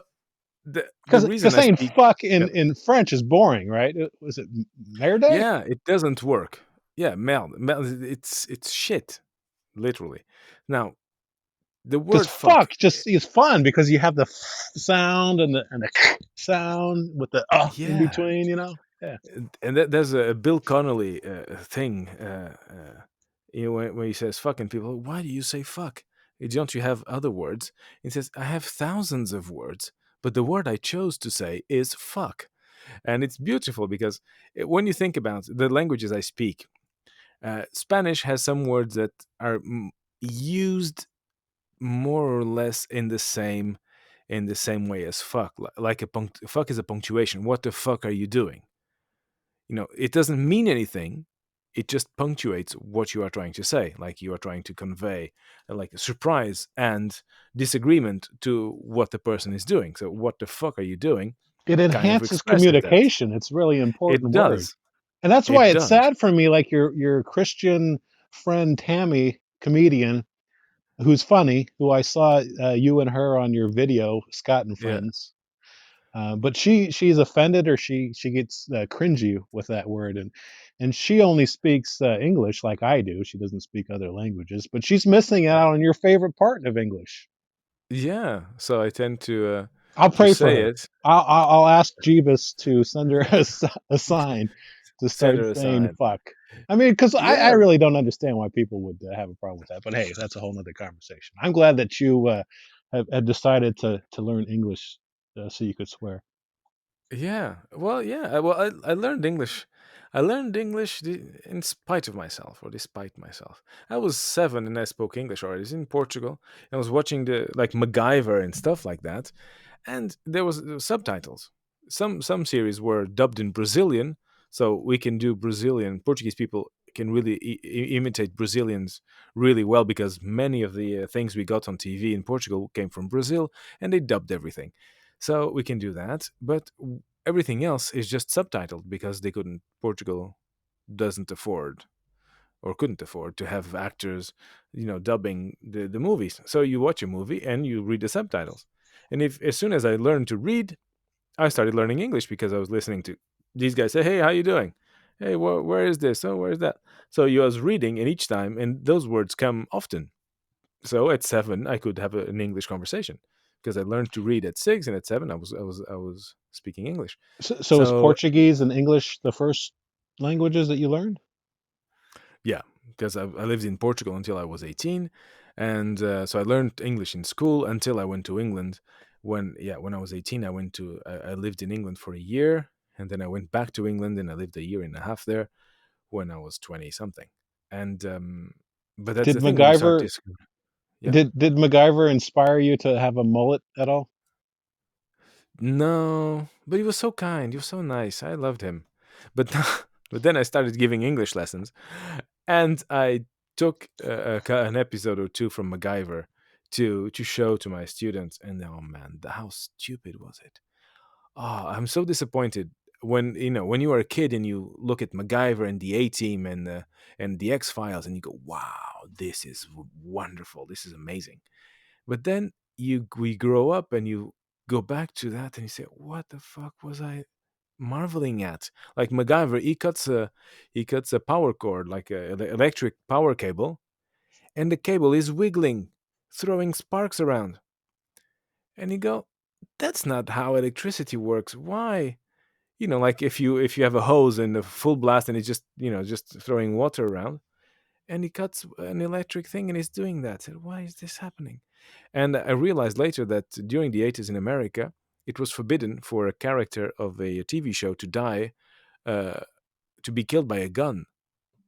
the reason Because I saying speak, fuck yeah, in French is boring, right? Was it merde? yeah, it doesn't work. Yeah, merde, it's shit, literally. Now the Because word fuck, fuck just is fun because you have the sound and the sound with the in yeah, between, you know? Yeah. and there's a Bill Connolly thing. When he says fuck, and people, why do you say fuck? Don't you have other words? He says, I have thousands of words, but the word I chose to say is fuck. And it's beautiful because when you think about the languages I speak, Spanish has some words that are used more or less in the same way as fuck. Like fuck is a punctuation. What the fuck are you doing? It doesn't mean anything. It just punctuates what you are trying to say, like you are trying to convey like a surprise and disagreement to what the person is doing. So what the fuck are you doing It kind of enhances expresses that. communication. It's really important It word. does. And that's why It it's does. sad for me, like your Christian friend Tammy, comedian, who's funny, who I saw you and her on your video, Scott and Yeah. Friends. But she's offended, or she gets cringy with that word, and she only speaks English like I do. She doesn't speak other languages, but she's missing out on your favorite part of English. Yeah. So I tend I'll to pray for say her. it, I'll ask Jeebus to send her a sign to send start her a saying sign. fuck. I mean, because I Yeah. really don't understand why people would have a problem with that. But hey, that's a whole nother conversation. I'm glad that you have decided to learn English so you could swear. Yeah. Well, yeah. Well, I learned English. I learned English in spite of myself, or despite myself. I was 7 and I spoke English already. I was in Portugal. I was watching the like MacGyver and stuff like that, and there was subtitles. Some series were dubbed in Brazilian, so we can do Brazilian. Portuguese people can really imitate Brazilians really well because many of the things we got on TV in Portugal came from Brazil, and they dubbed everything. So we can do that, but everything else is just subtitled because they couldn't. Portugal doesn't afford or couldn't afford to have actors, dubbing the movies. So you watch a movie and you read the subtitles. And if as soon as I learned to read, I started learning English because I was listening to these guys say, "Hey, how you doing? Hey, where is this? Oh, where is that?" So you was reading, and each time, and those words come often. So at 7, I could have an English conversation because I learned to read at 6, and at 7, I was speaking English. So is So Portuguese and English the first languages that you learned? yeah, because I lived in Portugal until I was 18, and so I learned English in school until I went to England. When I was 18, I lived in England for a year, and then I went back to England and I lived a year and a half there when I was 20 something. And but that's Did the thing when you start MacGyver to yeah. did MacGyver inspire you to have a mullet at all? No, but he was so kind. He was so nice. I loved him. But but then I started giving English lessons, and I took an episode or two from MacGyver to show to my students. And oh man, how stupid was it? Oh, I'm so disappointed when when you are a kid and you look at MacGyver and the A Team and the X Files, and you go, "Wow, this is wonderful. This is amazing." But then we grow up and you go back to that and you say, "What the fuck was I marveling at?" Like MacGyver, he cuts a power cord, like a electric power cable, and the cable is wiggling, throwing sparks around. And you go, "That's not how electricity works. Why?" Like if you have a hose and a full blast and it's just throwing water around, and he cuts an electric thing and he's doing that. I said, why is this happening? And I realized later that during the 80s in America, it was forbidden for a character of a TV show to die, uh, to be killed by a gun.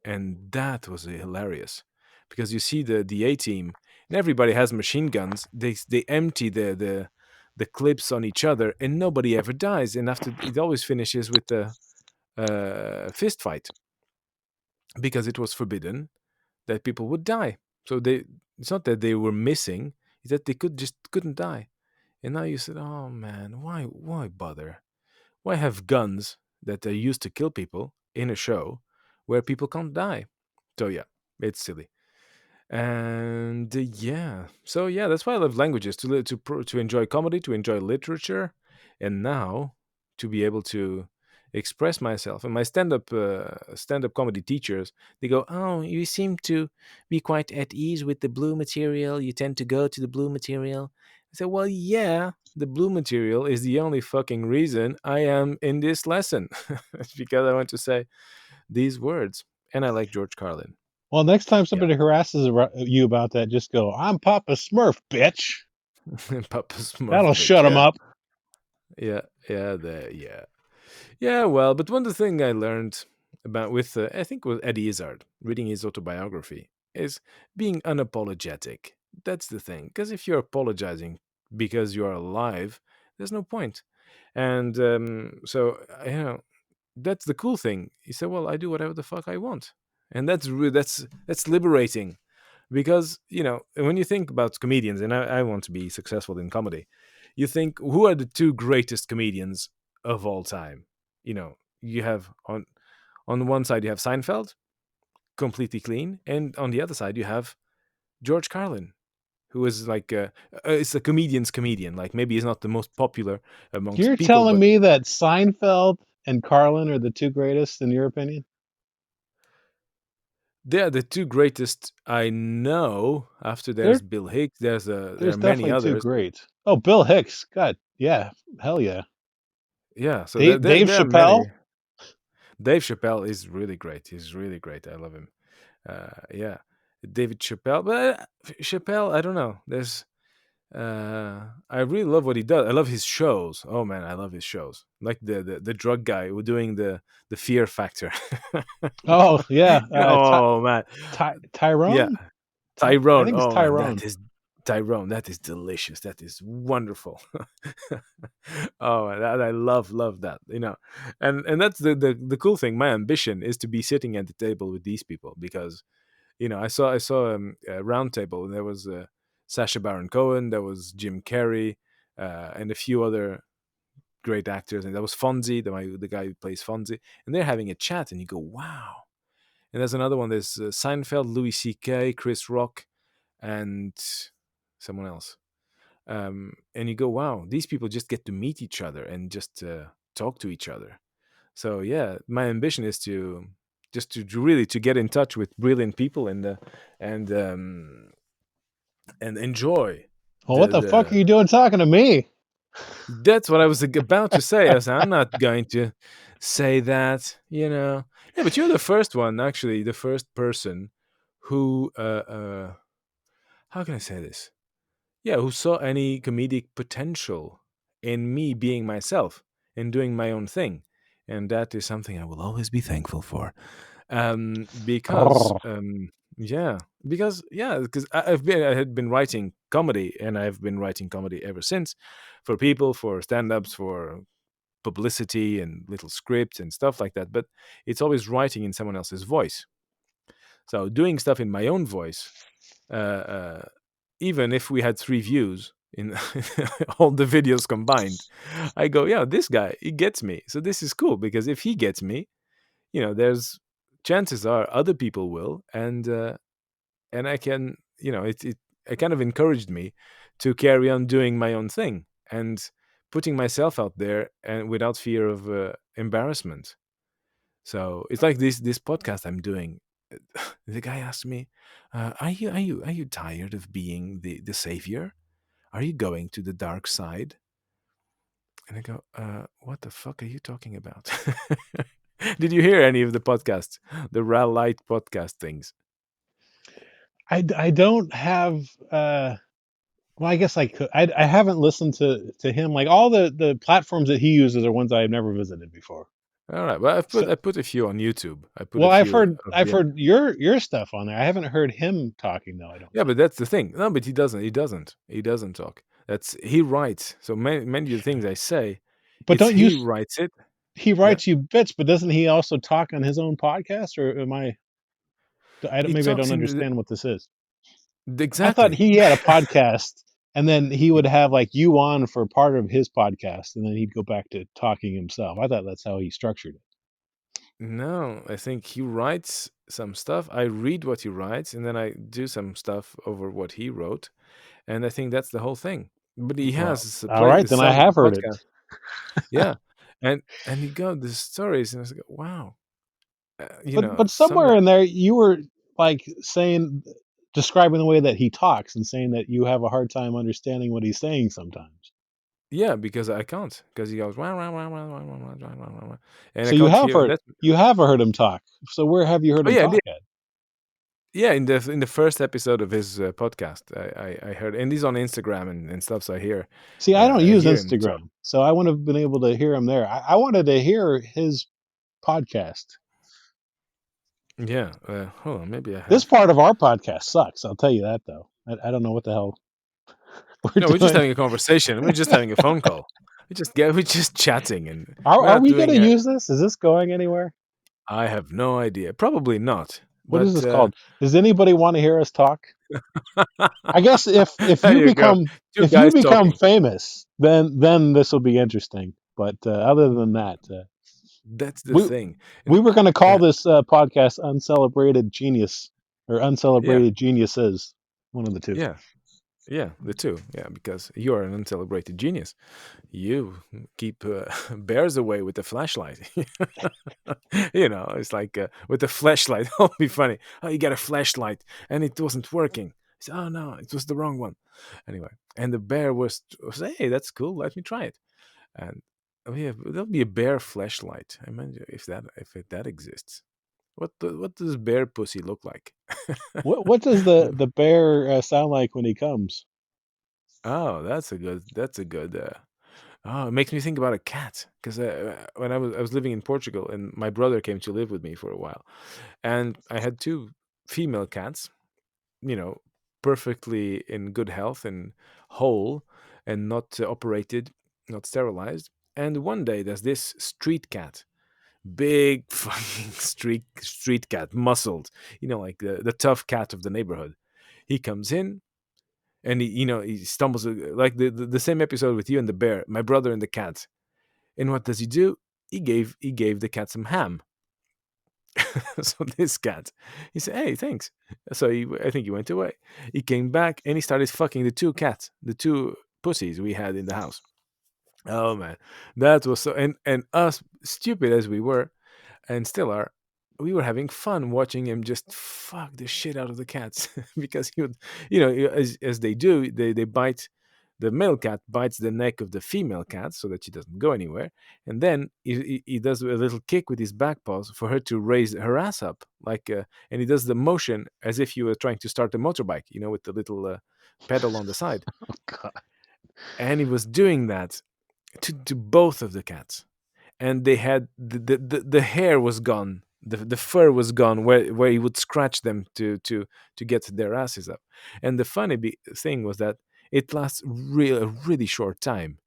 And that was hilarious because you see the A team and everybody has machine guns. They empty the clips on each other and nobody ever dies. And after it always finishes with a fist fight because it was forbidden that people would die. So it's not that they were missing, it's that they couldn't die. And now you said, "Oh man, why bother? Why have guns that are used to kill people in a show where people can't die?" So yeah, it's silly. And yeah, so yeah, that's why I love languages, to enjoy comedy, to enjoy literature, and now to be able to express myself. And my stand up comedy teachers, they go, "Oh, you seem to be quite at ease with the blue material. You tend to go to the blue material." I said, "Well, yeah, the blue material is the only fucking reason I am in this lesson. It's because I want to say these words, and I like George Carlin." Well, next time Yeah. somebody harasses you about that, just go, "I'm Papa Smurf, bitch." Papa Smurf, That'll bitch. shut them Yeah, up. yeah, yeah. Yeah, well, but one of the thing I learned about with I think with Eddie Izzard, reading his autobiography, is being unapologetic. That's the thing. Because if you're apologizing because you're alive, there's no point. And that's the cool thing. He said, "Well, I do whatever the fuck I want," and that's liberating. Because when you think about comedians, and I want to be successful in comedy, you think, who are the two greatest comedians of all time? You have on one side you have Seinfeld, completely clean, and on the other side you have George Carlin, who is like it's a comedian's comedian. Like, maybe he's not the most popular You're amongst people, telling but me that Seinfeld and Carlin are the two greatest in your opinion? they are the two greatest I know. After There, there's Bill Hicks, there there's are many definitely two others. greats. Oh, Bill Hicks. God, yeah, hell yeah. Yeah, so Dave, Dave there are many. Chappelle. Dave Chappelle is really great. He's really great. I love him. Yeah, David Chappelle. But Chappelle, I don't know. I really love what he does. I love his shows. Oh man, I love his shows. Like the drug guy who doing the Fear Factor. Oh yeah, Oh man, yeah, Tyrone. I Tyrone. think it's Oh man, Tyrone. that is Tyrone. That is delicious. That is wonderful. Oh, man, I love that. And that's the cool thing. My ambition is to be sitting at the table with these people, because I saw a round table, and there was Sacha Baron Cohen, there was Jim Carrey, and a few other great actors, and that was Fonzie, the guy who plays Fonzie, and they're having a chat, and you go, wow. And there's another one. There's Seinfeld, Louis C.K., Chris Rock, and someone else. And you go, wow, these people just get to meet each other and just talk to each other. So yeah, my ambition is to just to really to get in touch with brilliant people, and um, and enjoy Well, what the fuck are the. you doing talking to me? That's what I was about to say. I said, I'm not going to say that, Yeah, but you're the first one, actually, the first person who, how can I say this? Yeah, who saw any comedic potential in me being myself and doing my own thing. And that is something I will always be thankful for. Because Brrr. because I had been writing comedy, and I've been writing comedy ever since, for people, for stand-ups, for publicity and little scripts and stuff like that. But it's always writing in someone else's voice. So doing stuff in my own voice, uh, uh, even if we had 3 views in all the videos combined, I go, yeah, this guy, he gets me. So this is cool, because if he gets me, there's chances are other people will, and I can, it kind of encouraged me to carry on doing my own thing and putting myself out there, and without fear of embarrassment. So it's like this podcast I'm doing. The guy asked me, "Are you tired of being the savior? Are you going to the dark side?" And I go, "What the fuck are you talking about?" Did you hear any of the podcasts, the Raw Light podcast things? I don't have. Well, I guess I could. I haven't listened to him. Like all the platforms that he uses are ones I've never visited before. All right. Well, So, I put a few on YouTube. I put a well, few of I've the. heard your stuff on there. I haven't heard him talking though. I don't Yeah, think. but that's the thing. No, but he doesn't. He doesn't. He doesn't talk. He writes. So many of the things I say, But don't you? he writes it. He Yeah, writes you bits, but doesn't he also talk on his own podcast? Or am I? he Maybe I don't talks understand what this is. I thought exactly. he had a podcast, and then he would have like you on for part of his podcast, and then he'd go back to talking himself. I thought that's how he structured it. No, I think he writes some stuff. I read what he writes, and then I do some stuff over what he wrote, and I think that's the whole thing. But he Well, has all right, then I some have heard it. podcast, yeah, and he got the stories, and I was like, wow, But some somewhere in there, you were like saying, describing the way that he talks and saying that you have a hard time understanding what he's saying sometimes. yeah, because I can't, because he goes wah, wah, wah, wah, wah, wah, wah, wah, wah, wah, wah, and I So can't hear that. you have heard him talk. So where have you heard Oh him yeah, I talk did. at? Yeah, in the first episode of his podcast, I heard, and he's on Instagram and stuff. So See, I don't I use hear him talk. Instagram, so I wouldn't have been able to hear him there. I wanted to hear his podcast. Yeah, hold on, maybe I This have. part of our podcast sucks. I'll tell you that though. I don't know what the hell we're No, we're just doing. having a conversation. We're just having a phone call. We're just chatting, and we're Are not we going to doing a. use this? Is this going anywhere? I have no idea. Probably not. What is But this called? Does anybody want to hear us talk? I guess there you go. Two if you guys become talking. famous, then this will be interesting. But other than that, That's the we thing. we And were going to call uh, this podcast "Uncelebrated Genius" or yeah, "Uncelebrated Geniuses," one of the two. yeah, yeah. The two. Yeah, because you are an uncelebrated genius. You keep bears away with the flashlight. It's like with the flashlight. It'll be funny. Oh, you got a flashlight and it wasn't working. Said, oh no, it was the wrong one. Anyway, and the bear was hey, that's cool. Let me try it. And oh yeah, there'll be a bear flashlight. I mean, if that exists. What does bear pussy look like? What does the bear sound like when he comes? Oh, that's a good. Oh, it makes me think about a cat because when I was living in Portugal and my brother came to live with me for a while, and I had two female cats, you know, perfectly in good health and whole, and not operated, not sterilized. And one day there's this street cat, big fucking street cat, muscled, like the tough cat of the neighborhood. He comes in and he stumbles like the same episode with you and the bear, my brother and the cat. And what does he do? He gave the cat some ham. So this cat, he said, "Hey, thanks." So I think he went away. He came back and he started fucking the two cats, the two pussies we had in the house. Oh man, that was so. And us, stupid as we were, and still are, we were having fun watching him just fuck the shit out of the cats because he would, as they do, they bite. The male cat bites the neck of the female cat so that she doesn't go anywhere, and then he does a little kick with his back paws for her to raise her ass up, and he does the motion as if you were trying to start a motorbike, with the little pedal on the side, Oh God. and he was doing that to both of the cats, and they had the hair was gone, the fur was gone where he would scratch them to get their asses up. And the funny thing was that it lasts a really short time,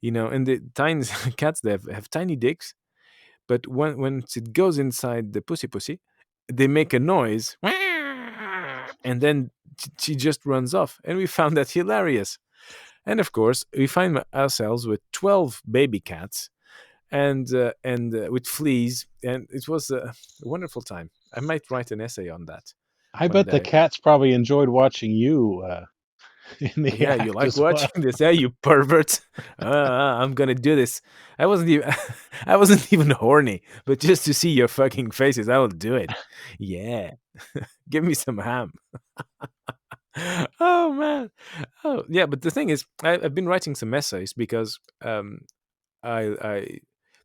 and the tiny cats, they have tiny dicks, but when it goes inside the pussy, they make a noise and then she just runs off, and we found that hilarious. And of course we find ourselves with 12 baby cats and with fleas, and it was a wonderful time. I might write an essay on that I one bet the day. cats probably enjoyed watching you in the Yeah, you act like as well. watching this? Yeah, you pervert. I'm gonna do this. I wasn't even I wasn't even horny, but just to see your fucking faces, I will do it. Yeah, give me some ham. Oh man. Oh yeah, but the thing is, I've been writing some essays because I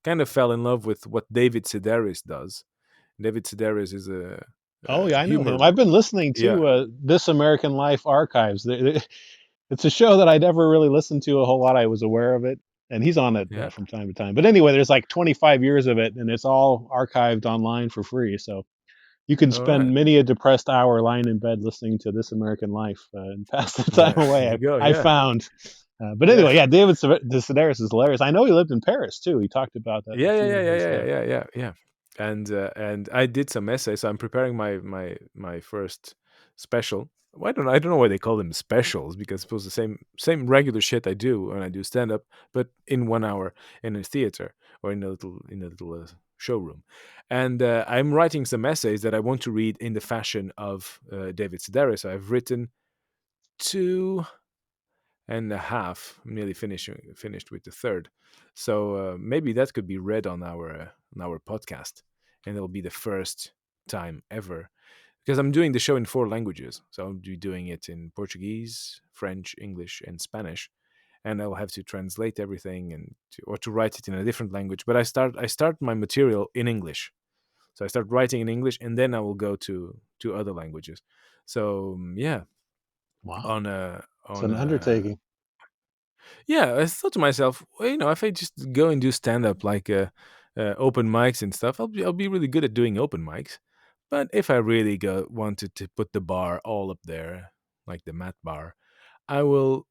kind of fell in love with what David Sedaris does. David Sedaris is Oh yeah, a I know humor. him. I've been listening Yeah. to This American Life Archives. It's a show that I never really listened to a whole lot. I was aware of it, and he's on it Yeah. from time to time. But anyway, there's like 25 years of it, and it's all archived online for free. So you can All right. spend many a depressed hour lying in bed listening to This American Life and pass the time Yeah. away. There you go. I Yeah. found. But Yeah. anyway, yeah, David Sedaris is hilarious. I know he lived in Paris too. He talked about that in a Yeah. Yeah. few Yeah. of Yeah. his. Yeah. Yeah. Yeah. Yeah. And I did some essays. So I'm preparing my first special. Well, I don't know why they call them specials, because it was the same regular shit I do when I do stand up, but in 1 hour in a theater or in a little showroom, and I'm writing some essays that I want to read in the fashion of David Sedaris. So I've written 2.5. I'm nearly finished with the third. So maybe that could be read on our podcast, and it'll be the first time ever because I'm doing the show in 4 languages. So I'll be doing it in Portuguese, French, English, and Spanish, and I'll have to translate everything or to write it in a different language. But I start my material in English, so I start writing in English, and then I will go to other languages. So yeah, Wow, on a it's on an a undertaking. yeah, I thought to myself, well, if I just go and do stand up like open mics and stuff, I'll be really good at doing open mics. But if I really wanted to put the bar all up there, like the mat bar, I will,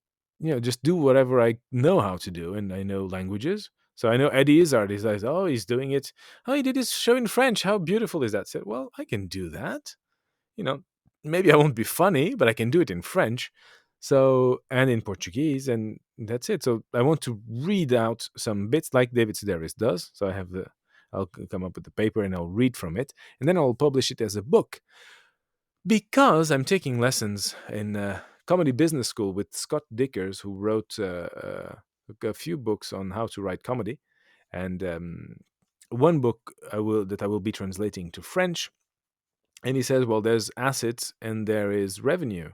just do whatever I know how to do, and I know languages. So I know Eddie Izzard. He's like, oh, he's doing it. Oh, he did his show in French. How beautiful is that? I said, well, I can do that. you know, Maybe I won't be funny, but I can do it in French. So, and in Portuguese, and that's it. So I want to read out some bits like David Sedaris does. So I'll come up with the paper and I'll read from it, and then I'll publish it as a book because I'm taking lessons in comedy business school with Scott Dickers, who wrote a few books on how to write comedy, and one book I will be translating to French. And he says, well, there's assets and there is revenue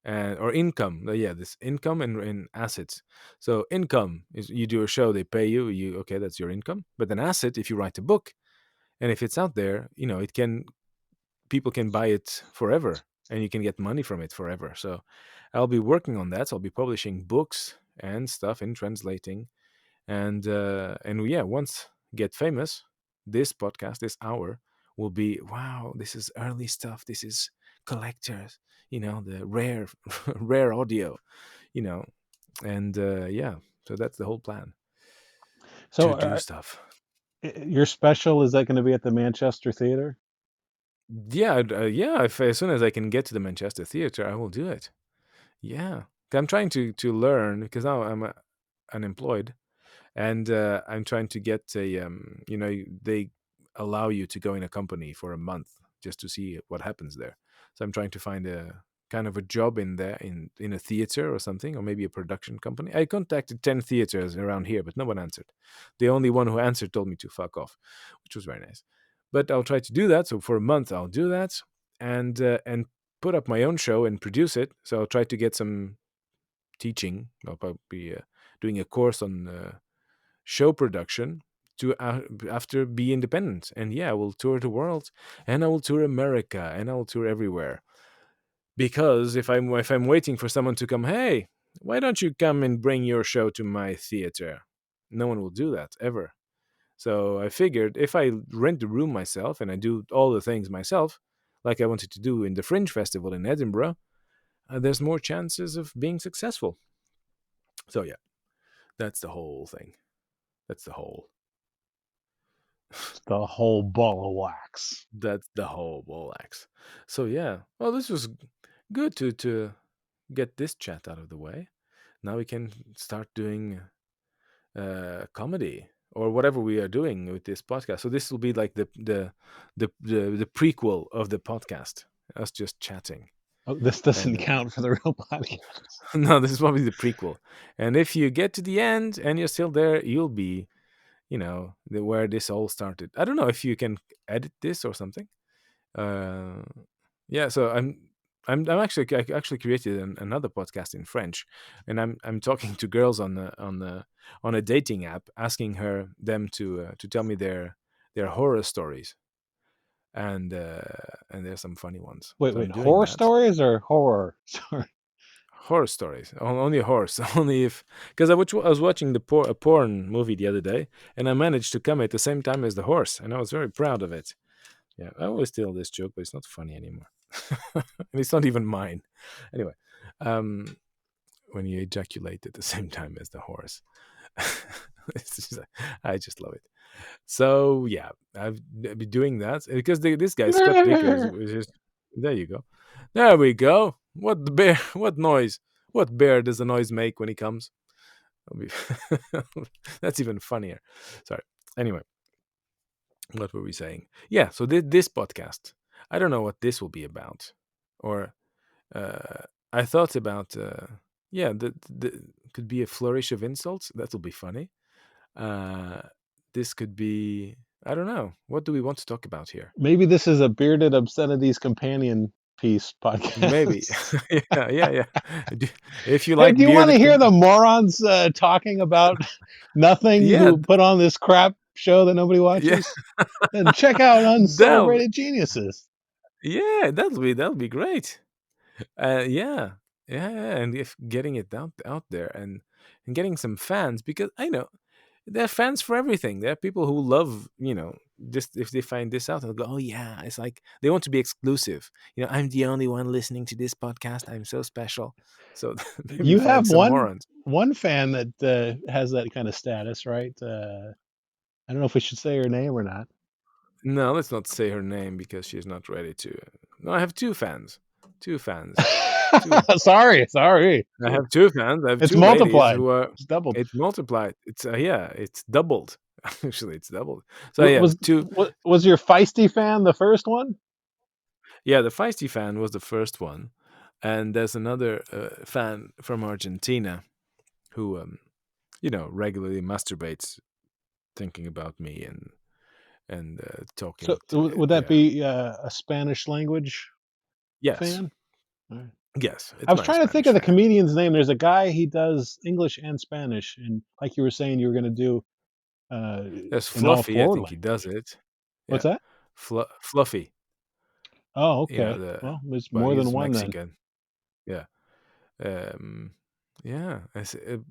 and or income. Yeah, this income and assets. So income is you do a show, they pay you. You okay, that's your income. But an asset, if you write a book and if it's out there, it can people can buy it forever and you can get money from it forever. So I'll be working on that. So I'll be publishing books and stuff and translating and yeah, once get famous, this podcast, this hour, will be wow. This is early stuff. This is collectors. The rare, rare audio. You know, and yeah. So that's the whole plan So, to do stuff. your special, is that going to be at the Manchester Theater? Yeah, yeah. If as soon as I can get to the Manchester Theatre, I will do it. Yeah, I'm trying to learn because now I'm unemployed and I'm trying to get they allow you to go in a company for a month just to see what happens there. So I'm trying to find a kind of a job in there in a theater or something, or maybe a production company. I contacted 10 theaters around here, but no one answered. The only one who answered told me to fuck off, which was very nice. But I'll try to do that. So for a month I'll do that and put up my own show and produce it. So I'll try to get some teaching. I'll probably be doing a course on show production to after be independent. And yeah, I will tour the world, and I will tour America, and I will tour everywhere. Because if I'm waiting for someone to come, hey, why don't you come and bring your show to my theater? No one will do that ever. So I figured if I rent the room myself and I do all the things myself, like I wanted to do in the Fringe Festival in Edinburgh, there's more chances of being successful. So yeah, that's the whole thing. That's the whole. It's the whole ball of wax. That's the whole ball axe. So yeah, well, this was good to get this chat out of the way. Now we can start doing comedy or whatever we are doing with this podcast. So this will be like the prequel of the podcast. Us just chatting. Oh, this doesn't And count for the real podcast. no, this is probably the prequel. And if you get to the end and you're still there, you'll be, where this all started. I don't know if you can edit this or something. Uh, yeah, so I'm I actually created another podcast in French, and I'm talking to girls on a dating app, asking them to tell me their horror stories, and there's some funny ones. Wait, So wait, I'm doing horror that. stories or horror? Sorry. Horror stories, only horrors, only if because I was watching a porn movie the other day, and I managed to come at the same time as the horse, and I was very proud of it. Yeah, I always tell this joke, but it's not funny anymore. And it's not even mine. Anyway, um, when you ejaculate at the same time as the horse, I just love it. So yeah, I've been doing that because this guy Scott Dickers was just there. You go, there we go. What the bear? What noise? What bear does the noise make when he comes? That'll be- That's even funnier. Sorry. Anyway, What were we saying? Yeah, so this podcast, I don't know what this will be about. Or I thought about, yeah, the could be a flourish of insults. That'll be funny. Uh, this could be, I don't know. What do we want to talk about here? Maybe this is a bearded obscenities companion piece Maybe. podcast. Yeah, yeah, yeah. Do- If you Hey, like do you want to bearded, hear the morons talking about nothing yeah, who put on this crap show that nobody yeah, watches? Then check out that'll, Uncelebrated Geniuses. yeah, that'll be great. Yeah, yeah, yeah, and if getting it out there, and getting some fans, because I know there are fans for everything. There are people who love, just if they find this out, they'll go, "Oh yeah," it's like they want to be exclusive. I'm the only one listening to this podcast. I'm so special. So maybe You find have some one morons. one fan that has that kind of status, right? I don't know if we should say her name or not. No, let's not say her name because she's not ready to. No, I have two fans. Two fans. Two. Sorry, sorry. I have two fans. I have It's two ladies multiplied. who are. It's doubled. It's multiplied. It's yeah. It's doubled. Actually, it's doubled. So yeah, Was two. was your feisty fan the first one? Yeah, the feisty fan was the first one, and there's another fan from Argentina who, regularly masturbates thinking about me and So talking to. would that Yeah. be a Spanish language Yes. fan? All right. Yes. I It's was my trying to think Spanish of the fan. comedian's name. There's a guy, he does English and Spanish, and like you were saying, you were going to do uh, There's in all Fluffy. I four think he does languages. it. What's Yeah. that? Fluffy. Oh, You know okay. the. Well, there's Well, more than he's one then. Mexican. Yeah. Um, yeah,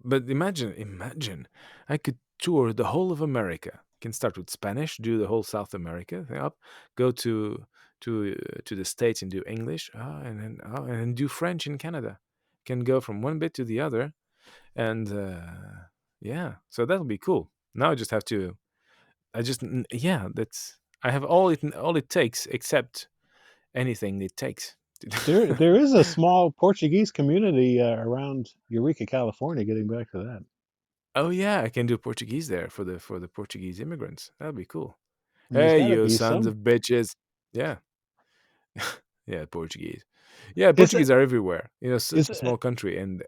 but imagine, I could tour the whole of America. Can start with Spanish, do the whole South America thing up, go to the States and do English, and then do French in Canada. Can go from one bit to the other, and yeah, so that'll be cool. Now I just have to, yeah, that's I have all it takes except anything it takes. There is a small Portuguese community around Eureka, California. Getting back to that, Oh yeah, I can do Portuguese there for the Portuguese immigrants. That'd be cool. and there's Hey, got to you be sons some. of bitches. Yeah, yeah, Portuguese. Yeah, Is it? Portuguese are everywhere. Is Such a it? small country, and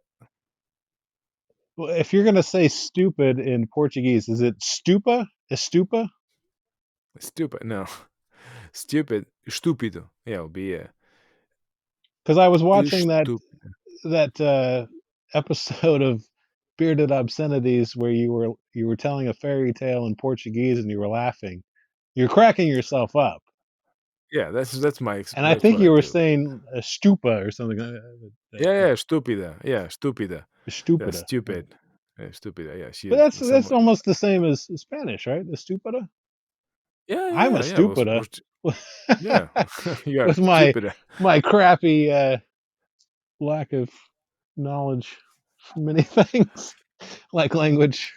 Well, if you're going to say stupid in Portuguese, is it stupa? Estupa? stupid. No, stupid, estúpido. Yeah, it'll be Because I was watching estúpido. that episode of Bearded Obscenities where you were telling a fairy tale in Portuguese and you were laughing. You're cracking yourself up, Yeah, that's my and I that's think what I you were do. saying stupa or something. Yeah, yeah, estúpida. Yeah, estúpida. Stupida. Right. Stupid. Estúpida. Yeah, she But is that's somewhat. almost the same as Spanish, right? The stupida. Yeah, I'm a yeah, yeah. Well, stupida. yeah, you are With my stupid. my crappy lack of knowledge of many things like language,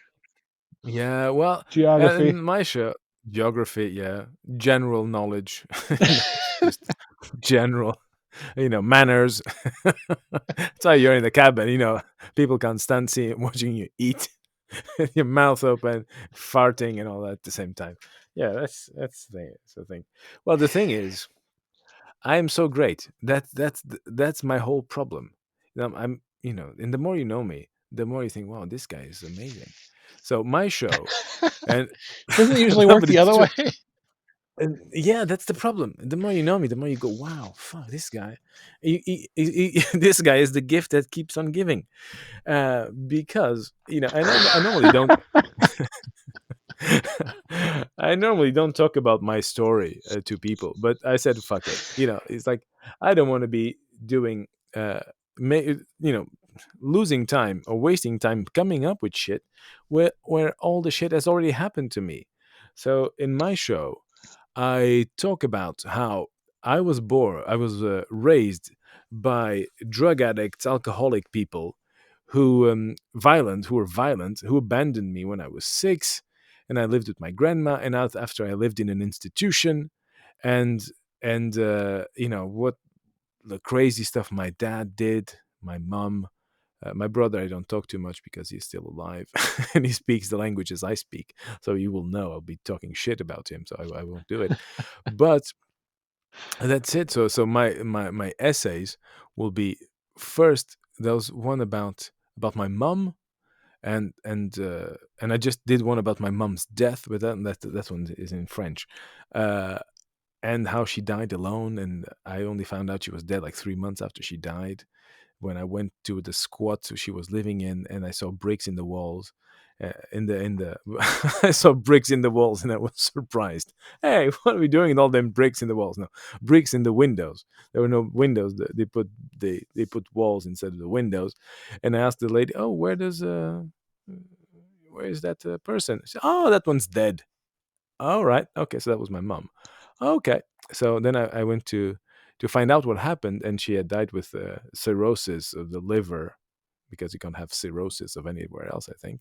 Yeah, well, geography. in my show, geography, yeah, general knowledge, just general, manners. That's why you're in the cabin. People can't stand seeing watching you eat, your mouth open, farting, and all that at the same time. Yeah, that's the thing. That's the thing. Well, the thing is, I am so great. That's my whole problem. And the more you know me, the more you think, wow, this guy is amazing. So my show, and Doesn't it usually work nobody, the other way? and yeah, that's the problem. The more you know me, the more you go, wow, fuck, this guy, this guy is the gift that keeps on giving. Because I normally don't. I normally don't talk about my story to people, but I said, "Fuck it." It's like I don't want to be doing, uh, ma- you know, losing time or wasting time coming up with shit where all the shit has already happened to me. So in my show, I talk about how I was raised by drug addicts, alcoholic people who were violent, who abandoned me when I was 6, and I lived with my grandma. And after I lived in an institution, and what the crazy stuff my dad did, my mom. My brother, I don't talk too much because he's still alive and he speaks the languages I speak. So you will know I'll be talking shit about him. So I won't do it. But that's it. So my essays will be first. There was one about my mom, and I just did one about my mom's death, but that one is in French, uh, and how she died alone, and I only found out she was dead like 3 months after she died, when I went to the squat she was living in, and I saw bricks in the walls. In the I saw bricks in the walls, and I was surprised. Hey, what are we doing with all them bricks in the walls? No, bricks in the windows. There were no windows. They put walls instead of the windows. And I asked the lady, "Oh, where is that person?" She said, "Oh, that one's dead." All right. Okay. So that was my mom. Okay. So then I went to find out what happened, and she had died with cirrhosis of the liver, because you can't have cirrhosis of anywhere else, I think.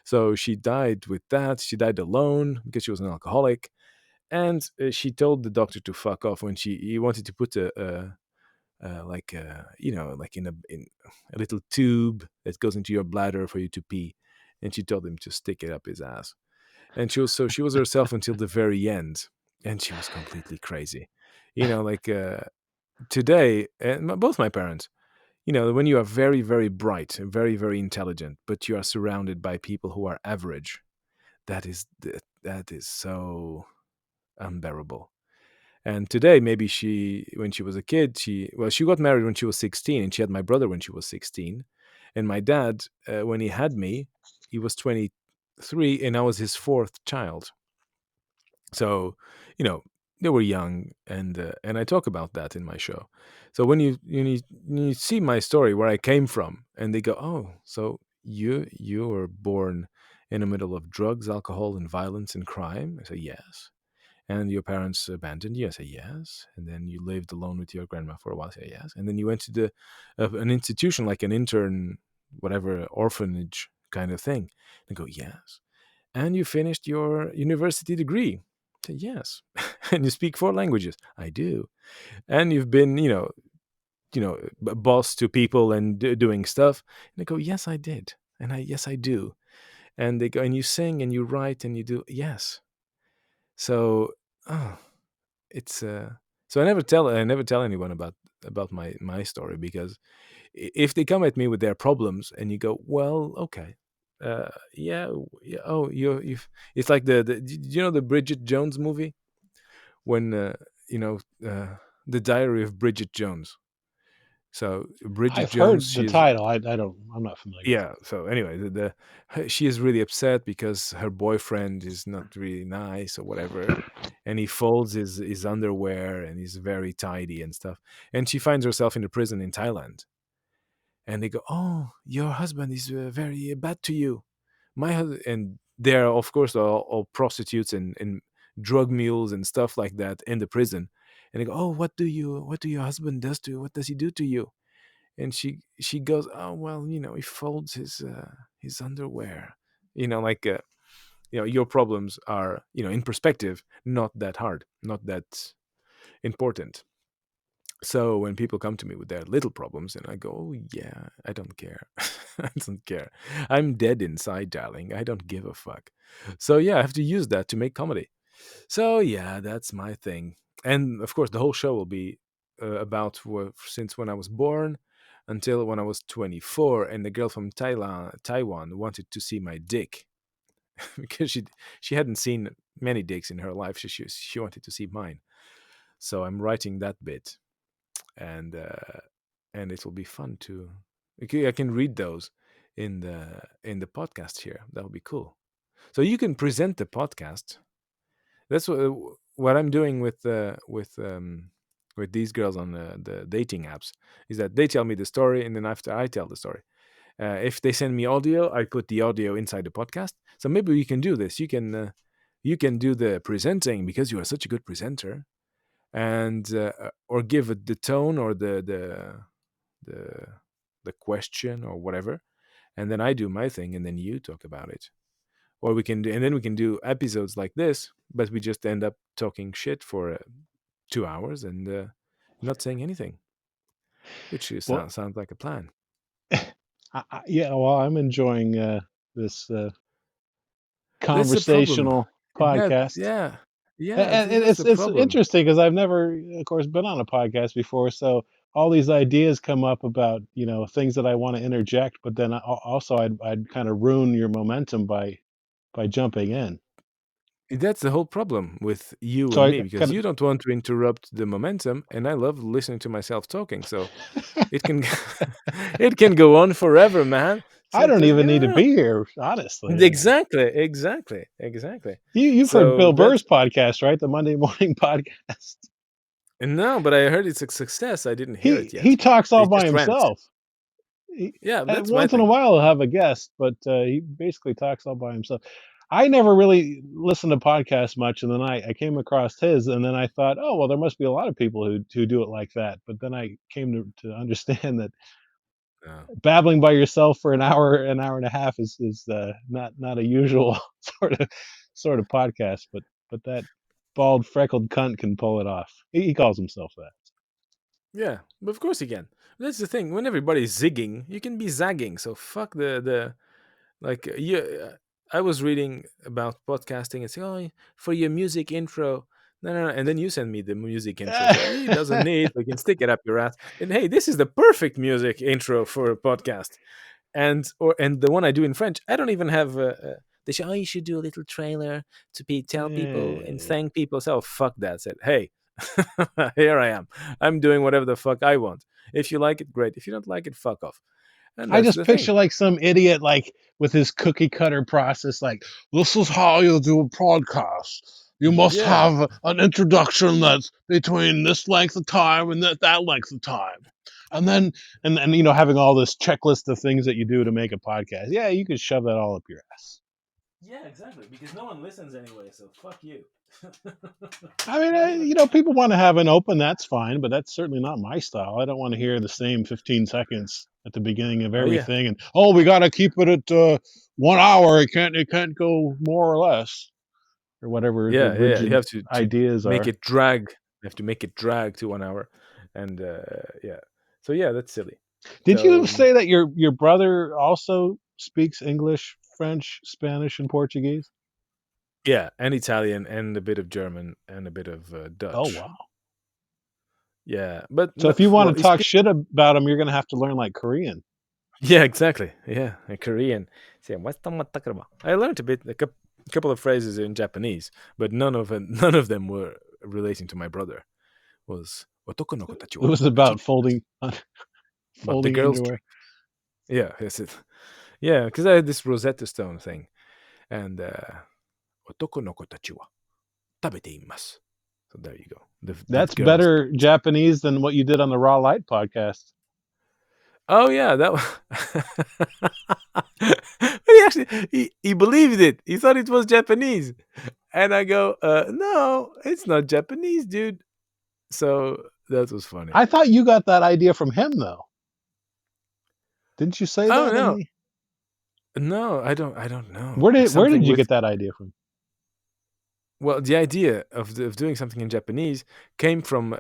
So she died with that. She died alone because she was an alcoholic, and she told the doctor to fuck off when he wanted to put like like in a little tube that goes into your bladder for you to pee, and she told him to stick it up his ass. And she was herself until the very end, and she was completely crazy. Like today, and both my parents, when you are very, very bright and very, very intelligent, but you are surrounded by people who are average, that is so unbearable. And today, maybe when she was a kid, she got married when she was 16, and she had my brother when she was 16, and my dad, when he had me, he was 23, and I was his fourth child. So, you know, they were young, and I talk about that in my show. So when you see my story, where I came from, and they go, "Oh, so you were born in the middle of drugs, alcohol, and violence and crime?" I say, "Yes." "And your parents abandoned you?" I say, "Yes." "And then you lived alone with your grandma for a while?" I say, "Yes." "And then you went to an institution, like an intern, whatever, orphanage kind of thing?" They go, "Yes." "And you finished your university degree?" I said, "Yes." "And you speak four languages?" "I do." "And you've been, boss to people and doing stuff?" And I go, "Yes, I did." And yes, I do. And they go, "And you sing and you write and you do?" "Yes." So, oh, it's so I never tell anyone about my story, because if they come at me with their problems, and you go, "Well, okay, yeah, yeah, oh, you've," it's like the Bridget Jones movie, when you know uh, the Diary of Bridget Jones. So Bridget I've Jones, heard the she's, title. I'm not familiar. yeah. So anyway, she is really upset because her boyfriend is not really nice or whatever, and he folds his underwear, and he's very tidy and stuff. And she finds herself in a prison in Thailand, and they go, "Oh, your husband is very bad to you." And they're, of course, all prostitutes and drug mules and stuff like that in the prison. And they go, "Oh, what do your husband does to you? What does he do to you?" And she goes, "Oh, well, he folds his underwear." Like, your problems are, in perspective, not that hard, not that important. So when people come to me with their little problems, and I go, "Oh, yeah, I don't care." I don't care. I'm dead inside, darling. I don't give a fuck. So yeah, I have to use that to make comedy. So yeah, that's my thing. And of course, the whole show will be about since when I was born until when I was 24, and the girl from Taiwan wanted to see my dick because she hadn't seen many dicks in her life. She wanted to see mine. So I'm writing that bit, and it will be fun to. Okay, I can read those in the podcast here. That would be cool. So you can present the podcast. That's what I'm doing with these girls on the dating apps, is that they tell me the story, and then after I tell the story. If they send me audio, I put the audio inside the podcast. So maybe we can do this. You can do the presenting, because you are such a good presenter, and or give it the tone, or the the question or whatever, and then I do my thing, and then you talk about it. Or we can do episodes like this, but we just end up talking shit for 2 hours, and not saying anything, which Well, sounds like a plan. Yeah, well, I'm enjoying this That's the problem. conversational That podcast. yeah, yeah. And That's the it's problem. interesting because I've never, of course, been on a podcast before, so all these ideas come up about things that I want to interject, but then also I'd kind of ruin your momentum by jumping in. That's the whole problem with you So and I me because kind you don't want to interrupt the momentum, and I love listening to myself talking. So it can it can go on forever, man. I So don't just even need to yeah, be here, honestly. exactly. You've heard So Bill that's Burr's podcast, right? The Monday morning podcast. no, but I heard it's a success. I didn't hear it He yet. talks all He by just rants. himself. He, Yeah, that's my once in a thing. while he'll have a guest, but he basically talks all by himself. I never really listened to podcasts much, and then I came across his, and then I thought, oh well, there must be a lot of people who do it like that. But then I came to understand that No. babbling by yourself for an hour and a half is not a usual sort of podcast. But that bald freckled cunt can pull it off. He calls himself that. Yeah, but of course you can. That's the thing. When everybody's zigging, you can be zagging. So fuck the like you. I was reading about podcasting and saying, "Oh, for your music intro." No, and then you send me the music intro. So he doesn't need. We can stick it up your ass. And hey, this is the perfect music intro for a podcast. And the one I do in French, I don't even have. They say, "Oh, you should do a little trailer to tell people and Eh. thank people." So fuck that. I said, "Hey, here I am. I'm doing whatever the fuck I want. If you like it, great. If you don't like it, fuck off." And I that's just the thing. picture like some idiot like with his cookie cutter process, like this is how you do a podcast. You must Yeah, have an introduction that's between this length of time and that length of time. And then and having all this checklist of things that you do to make a podcast. Yeah, you could shove that all up your ass. yeah, exactly. Because no one listens anyway. So fuck you. I mean, Not even. people want to have an open. That's fine, but that's certainly not my style. I don't want to hear the same 15 seconds at the beginning of Oh yeah, everything, and oh, we got to keep it at 1 hour. It can't go more or less, or whatever the yeah. You rigid have to ideas make are. it drag. You have to make it drag to 1 hour, and yeah. So yeah, that's silly. Did you So say that your brother also speaks English, French, Spanish, and Portuguese? yeah, and Italian, and a bit of German, and a bit of Oh Dutch. wow! Yeah, but So no, if you want well, to he talk speaks. shit about him, you're going to have to learn like Korean. Yeah, exactly. Yeah, in Korean. Say, "What's the talking about?" I learned a bit, couple of phrases in Japanese, but none of them were relating to my brother. Was "Otoko no kotachi It wa was about kachimasu," folding about the folding girls' underwear. trick. Yeah, yes, it. Yeah, because I had this Rosetta Stone thing, and "Otoko no kotachi wa tabete imasu." So there you go. The That's girls better speak. Japanese than what you did on the Raw Light podcast. Oh yeah, that was. But he actually he believed it. He thought it was Japanese, and I go, "No, it's not Japanese, dude." So that was funny. I thought you got that idea from him, though. Didn't you say Oh that in no, the? no, I don't know. Where Something did you with get that idea from? well, the idea of doing something in Japanese came from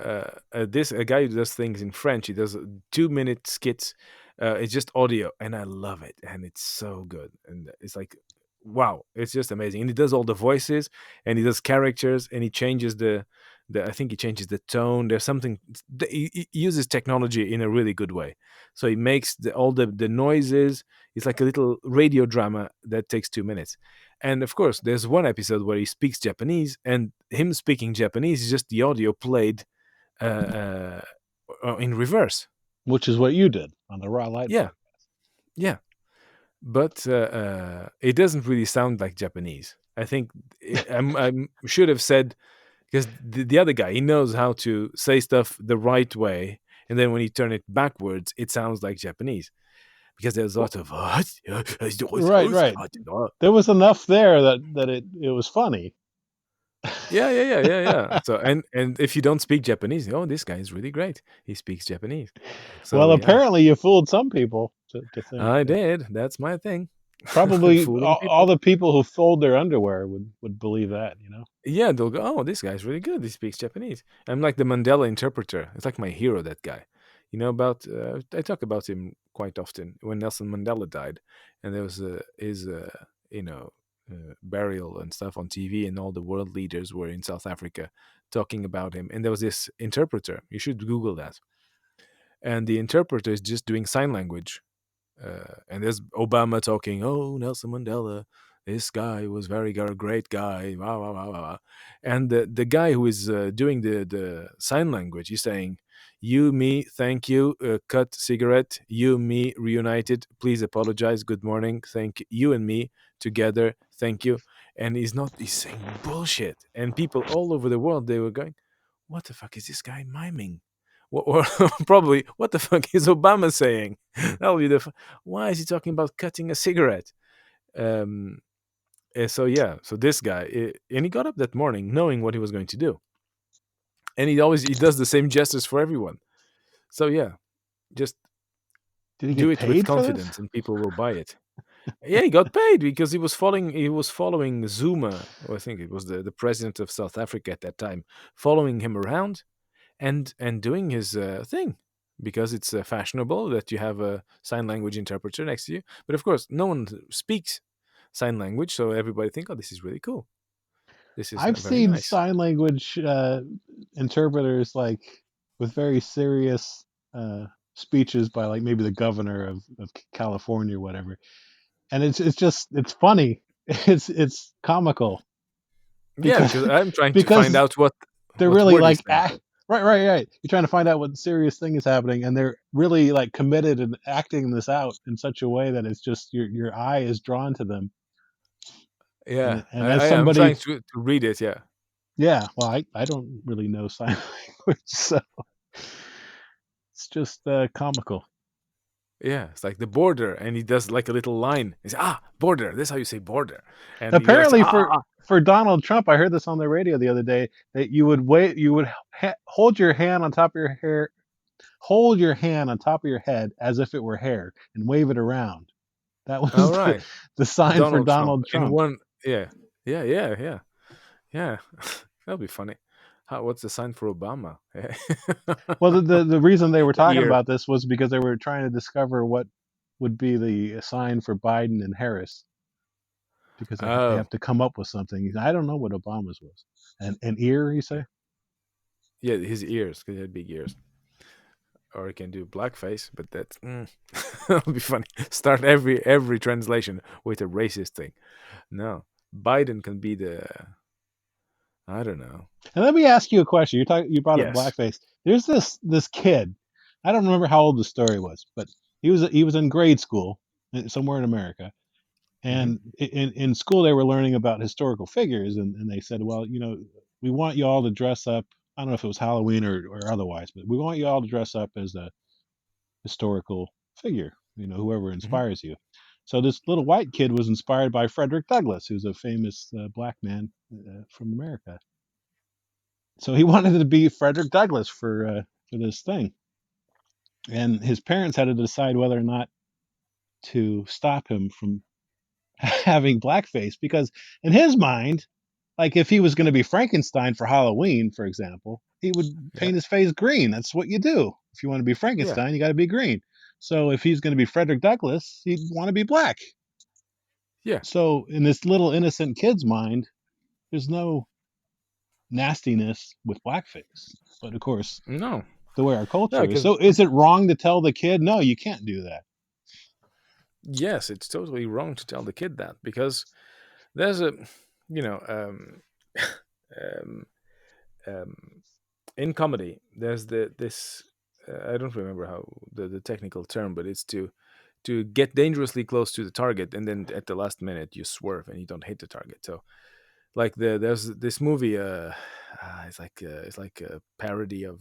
this a guy who does things in French. He does 2 minute skits. It's just audio, and I love it, and it's so good. And it's like, wow, it's just amazing. And he does all the voices, and he does characters, and he changes the. I think he changes the tone. There's something he uses technology in a really good way. So he makes all the noises. It's like a little radio drama that takes 2 minutes. And of course, there's one episode where he speaks Japanese, and him speaking Japanese is just the audio played uh, in reverse. Which is what you did on the Raw Light Yeah, podcast. yeah. But it doesn't really sound like Japanese. I think I should have said because the other guy he knows how to say stuff the right way, and then when you turn it backwards, it sounds like Japanese because there's a Well, lot of right. There was enough there that it was funny. Yeah. So and if you don't speak Japanese, oh, this guy is really great. He speaks Japanese. So Well, yeah, apparently you fooled some people to think I did. That's my thing. probably Fooling all people. the people who fold their underwear would believe that, you know. Yeah, they'll go, oh, this guy's really good. He speaks Japanese. I'm like the Mandela interpreter. It's like my hero, that guy. You know about I talk about him quite often when Nelson Mandela died, and there was his you know burial and stuff on TV, and all the world leaders were in South Africa talking about him, and there was this interpreter. You should Google that. And the interpreter is just doing sign language, and there's Obama talking, "Oh, Nelson Mandela, this guy was great guy." Wow, wow, wow, wow. And the guy who is doing the sign language, he's saying, "You, me, thank you, cut cigarette. You, me, reunited. Please apologize. Good morning. Thank you and me together. Thank you." And he's not. He's saying bullshit. And people all over the world, they were going, "What the fuck is this guy miming?" Or probably, what the fuck is Obama saying? That'll be why is he talking about cutting a cigarette? Um, so yeah, so this guy, and he got up that morning knowing what he was going to do, and he does the same gestures for everyone. So yeah, just Did he do get it with paid for this? confidence, and people will buy it. Yeah, he got paid because he was following Zuma, or I think it was the president of South Africa at that time, following him around and doing his thing, because it's fashionable that you have a sign language interpreter next to you. But of course, no one speaks sign language, so everybody think, "Oh, this is really cool. This is I've very seen nice." sign language interpreters like with very serious speeches by like maybe the governor of California or whatever, and it's funny. It's comical Yeah, because because I'm trying to find because out what they're what really word he's like saying. right. You're trying to find out what serious thing is happening, and they're really like committed and acting this out in such a way that it's just your eye is drawn to them. Yeah, And I, as I am trying somebody, to read it. Yeah, yeah, well, I don't really know sign language, so it's just comical. yeah, it's like the border, and he does like a little line. He's, border. This is how you say border, and he goes, Apparently, for Donald Trump, I heard this on the radio the other day that you would hold your hand on top of your hair, hold your hand on top of your head as if it were hair, and wave it around. That was all right, the sign for Donald Trump Donald in Trump. one. Yeah, yeah, yeah, yeah. Yeah, that'll be funny. What's the sign for Obama? Well, the reason they were The talking ear. about this was because they were trying to discover what would be the sign for Biden and Harris because they Oh, have to come up with something. I don't know what Obama's was. An ear, you yeah, say? yeah, his ears, because he had big ears. Or he can do blackface, but that's that'll be funny. Start every translation with a racist thing. No, Biden can be the, I don't know. And let me ask you a question. You brought up Yes. blackface. There's this kid. I don't remember how old the story was, but he was in grade school somewhere in America. Hmm. And in school they were learning about historical figures, and they said, well, we want you all to dress up. I don't know if it was Halloween or otherwise, but we want you all to dress up as a historical figure, whoever Hmm. inspires you. So this little white kid was inspired by Frederick Douglass, who's a famous black man from America. So he wanted to be Frederick Douglass for this thing, and his parents had to decide whether or not to stop him from having blackface because in his mind, like if he was going to be Frankenstein for Halloween, for example, he would Yeah. paint his face green. That's what you do. If you want to be Yeah. Frankenstein, you got to be green. So if he's going to be Frederick Douglass, he'd want to be black. Yeah. So in this little innocent kid's mind, there's no nastiness with blackface. But of course, No. the way our No, culture is. because So is it wrong to tell the kid, no, you can't do that? yes, it's totally wrong to tell the kid that, because there's a, you know, um, um, in comedy, there's this. I don't remember how the technical term, but it's to get dangerously close to the target, and then at the last minute you swerve and you don't hit the target. So like there's this movie. It's like a parody of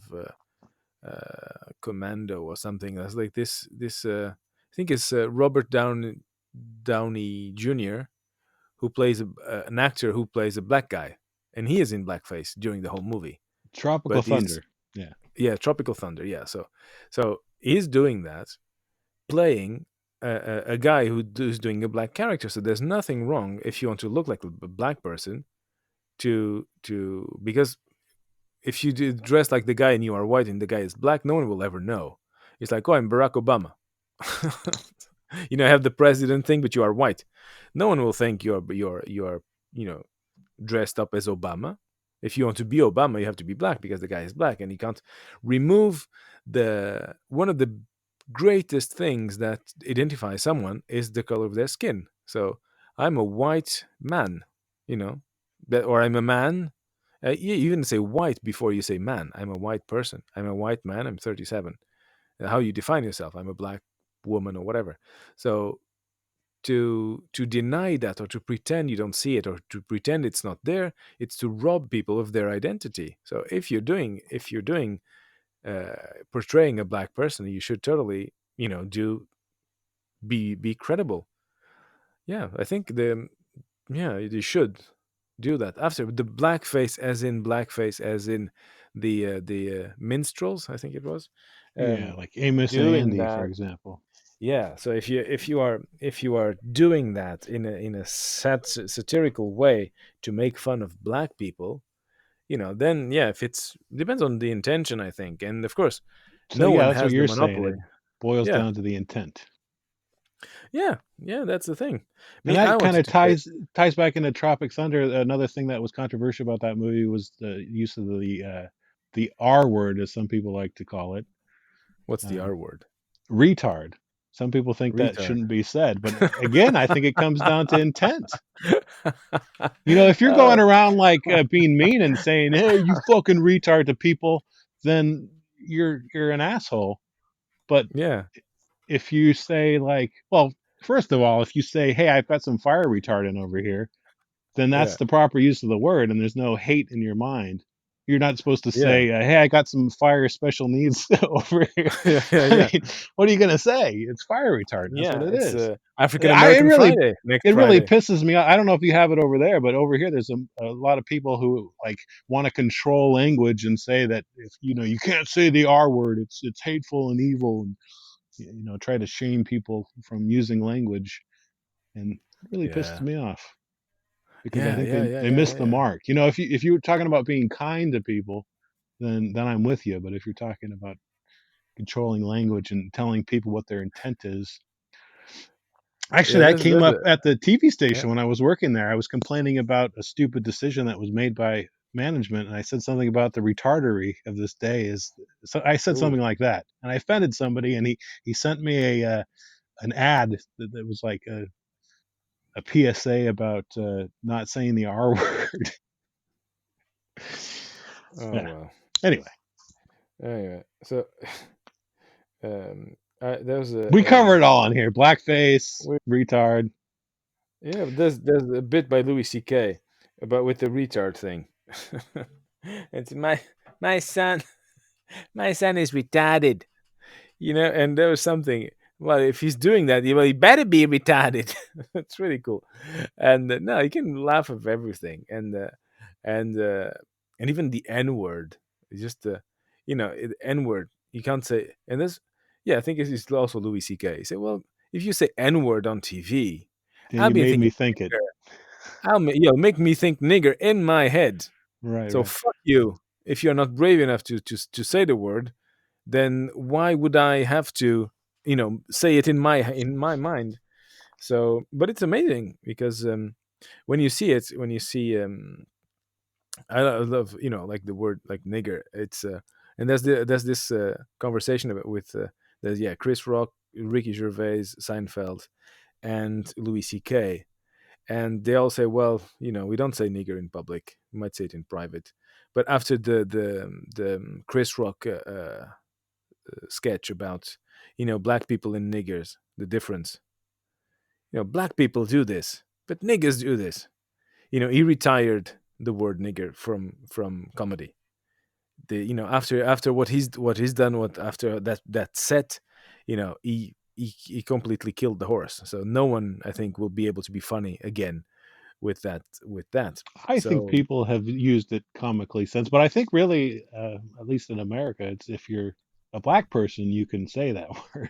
Commando or something. That's like this. I think it's Robert Downey Jr., who plays an actor who plays a black guy, and he is in blackface during the whole movie. Tropical But he's, Thunder. Yeah. yeah, Tropical Thunder. Yeah, so he's doing that, playing a guy who's doing a black character. So there's nothing wrong if you want to look like a black person because if you do dress like the guy and you are white and the guy is black, no one will ever know. It's like, oh, I'm Barack Obama. Have the president thing, but you are white. No one will think you're dressed up as Obama. If you want to be Obama, you have to be black because the guy is black, and you can't remove the one of the greatest things that identifies someone is the color of their skin. So I'm a white man, you know, or I'm a man. You even say white before you say man. I'm a white person. I'm a white man. I'm 37. How you define yourself? I'm a black woman or whatever. So to deny that, or to pretend you don't see it, or to pretend it's not there, it's to rob people of their identity. So if you're doing portraying a black person, you should totally do be credible. Yeah, I think you should do that after the blackface, as in the minstrels, I think it was, Yeah, um like Amos and doing Andy, for that. example. Yeah, so if you are doing that in a satirical way to make fun of black people, then yeah, if it's depends on the intention, I think, and of course, So no yeah, one that's what has the you're saying. monopoly. It boils Yeah, down to the intent. yeah, yeah. That's the thing. And Me, I that kind wanted of to say, ties back into Tropic Thunder. Another thing that was controversial about that movie was the use of the R word, as some people like to call it, what's the uh, R word? retard. Some people think that Retard. shouldn't be said, but again, I think it comes down to intent. If you're Oh, going around like being mean and saying, "Hey, you fucking retard" to people, then you're an asshole. But yeah, if you say like, well, first of all, if you say, "Hey, I've got some fire retardant over here," then that's yeah, the proper use of the word, and there's no hate in your mind. You're not supposed to yeah, say, "Hey, I got some fire special needs over here." yeah, yeah, I yeah. mean, what are you gonna say? It's fire retardant. That's what Yeah, it it's is. African I it American really Friday next it really Friday. pisses me off. I don't know if you have it over there, but over here there's a lot of people who like want to control language and say that if you can't say the R word, it's hateful and evil, and try to shame people from using language, and it really pisses Yeah, me off because I yeah, think yeah, they yeah, they yeah, miss yeah, the yeah. mark. If you were talking about being kind to people, then I'm with you. But if you're talking about controlling language and telling people what their intent is, actually, Yeah, that that's came that's up a, at the TV yeah. station when I was working there. I was complaining about a stupid decision that was made by management, and I said something about the retardery of this day. So I said Ooh. something like that, and I offended somebody, and he sent me a an ad that was like a PSA about not saying the R word. Oh Yeah. well. Anyway, Anyway, so there was we a cover it all on here: blackface, we, retard. yeah, but there's a bit by Louis C.K. about with the retard thing. It's my son. My son is retarded. And there was something. Well, if he's doing that, he better be retarded. It's really cool. And no, you can laugh of everything, and uh, and even the N word. It's just N word. You can't say, and this. Yeah, I think it's also Louis C.K. He said, "Well, if you say N word on TV, Yeah, I'll you be made me thinking think it. nigger. Make me think nigger in my head. Right, So right. fuck you if you're not brave enough to say the word, then why would I have to, say it in my mind? So, but it's amazing because when you see it, when you see, I love, like the word like nigger. It's and there's this conversation about with there's Chris Rock, Ricky Gervais, Seinfeld, and Louis C.K. And they all say, well, we don't say nigger in public. We might say it in private. But after the Chris Rock sketch about black people and niggers, the difference, black people do this, but niggers do this. He retired the word nigger from comedy. After what he's done, what after that set, he completely killed the horse. So no one, I think, will be able to be funny again with that. I think So people have used it comically since, but I think really, at least in America, it's if you're a black person, you can say that word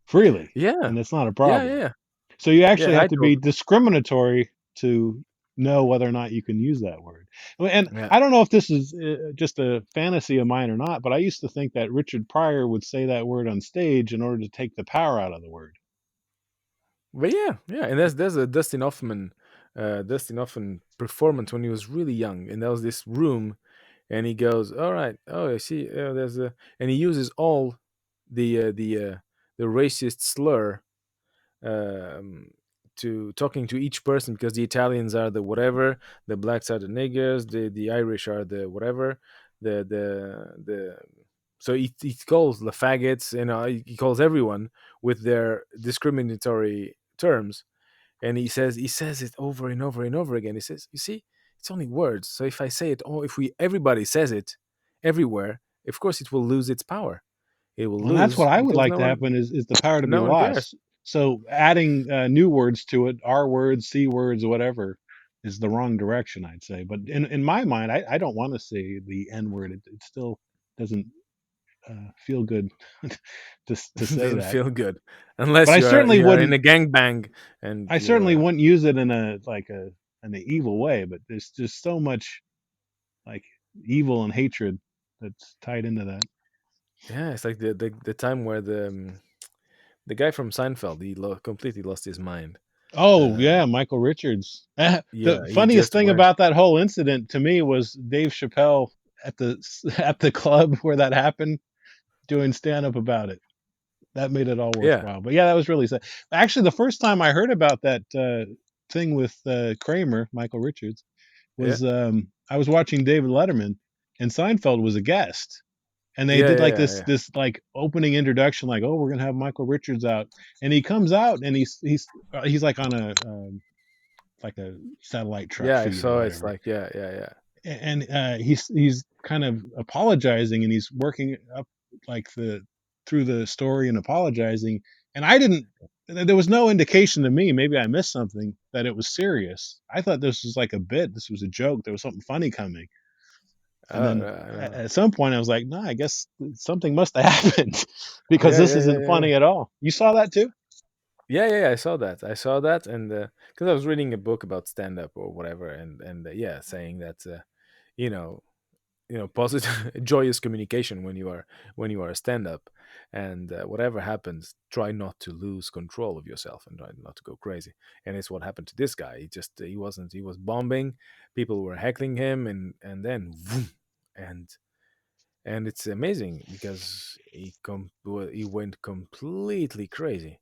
freely, yeah, and it's not a yeah, yeah, problem. yeah, So you actually yeah. I have to be told discriminatory to know whether or not you can use that word. And Yeah. I don't know if this is just a fantasy of mine or not, but I used to think that Richard Pryor would say that word on stage in order to take the power out of the word. But yeah, yeah, and there's a Dustin Hoffman performance when he was really young, and there was this room, and he goes, "All right, oh, I see, there's a," and he uses all the uh, the uh, the racist slur, um, to talking to each person, because the Italians are the whatever, the blacks are the niggers, the Irish are the whatever, the so he calls the faggots, he calls everyone with their discriminatory terms, and he says it over and over and over again. He says, "You see, it's only words. So if I say it, if we everybody says it everywhere, of course it will lose its power. It will And that's lose what I would because like to happen is the power to be no one cares." lost. So adding new words to it, R words, C words, whatever, is the wrong direction, I'd say. But in my mind, I don't want to say the N word. It still doesn't feel good to It say doesn't that. feel good But unless you are in a gangbang and I you certainly wouldn't use it in a like a an evil way. But there's just so much like evil and hatred that's tied into that. yeah, it's like the time where the guy from Seinfeld, completely lost his mind. Oh Uh, yeah, Michael Richards. The yeah, he funniest just thing went. about that whole incident to me was Dave Chappelle at the at the club where that happened, doing stand up about it. That made it all Yeah, worthwhile. But yeah, that was really sad. Actually, the first time I heard about that thing with Kramer, Michael Richards, yeah, was I was watching David Letterman, and Seinfeld was a guest, and they yeah, did yeah, like yeah, this yeah. like opening introduction, like, oh, we're gonna have Michael Richards out, and he comes out and he's like on a like a satellite truck Yeah, I feed or saw it's whatever, like, yeah, yeah, yeah, and he's kind of apologizing, and he's working up like the through the story and apologizing, and I didn't. There was no indication to me. Maybe I missed something that it was serious. I thought this was like a bit. This was a joke. There was something funny coming. And oh, then I know. at some point, I was like, "No, I guess something must have happened because Yeah, this yeah, yeah, isn't yeah, yeah. funny at all." You saw that too? Yeah, yeah, yeah, I saw that. I saw that, and because I was reading a book about stand up or whatever, and yeah, saying that you know, positive, joyous communication when you are a stand up, and whatever happens, try not to lose control of yourself and try not to go crazy. And it's what happened to this guy. He was bombing, people were heckling him, and then vroom, and it's amazing because he went completely crazy.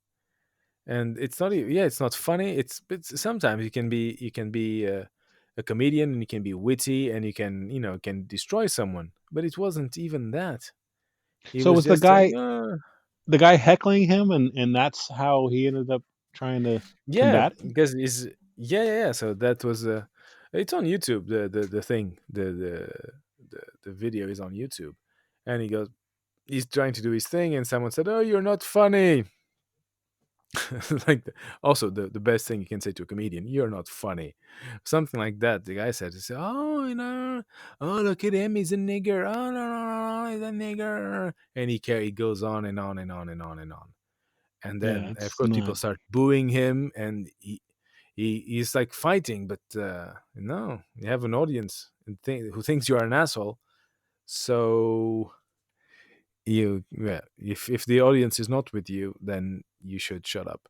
And it's not yeah, it's not funny. It's sometimes you can be a comedian, and you can be witty, and you can can destroy someone, but it wasn't even that. He So was was the just saying, guy heckling him, and that's how he ended up trying to yeah, combat it? because is yeah, yeah, yeah, so that was it's on YouTube, the thing, the video is on YouTube, and he's trying to do his thing, and someone said, "Oh, you're not funny." Like also the best thing you can say to a comedian, "You're not funny," something like that. The guy said, he said, "Oh, oh, look at him, he's a nigger, oh, no, no, no, he's a nigger," and he goes on and on and on and on and on, and Yeah, then of it's course not. people start booing him, and he's like fighting, but no, you have an audience who thinks you are an asshole, so yeah, if the audience is not with you, then you should shut up.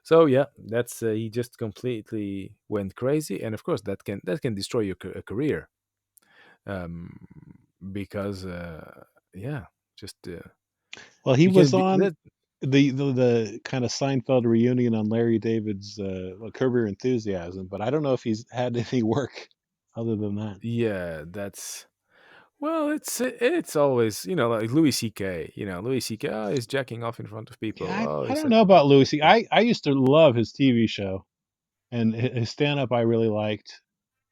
So yeah, that's he just completely went crazy, and of course that can destroy your career, um because yeah, just Well, he you can was be on that. the kind of Seinfeld reunion on Larry David's Curb Your Enthusiasm, but I don't know if he's had any work other than that. Yeah, that's well, it's always like Louis CK, oh, he's jacking off in front of people, Yeah, oh, I he's don't know such a bad about Lucy. I used to love his TV show, and his stand up I really liked.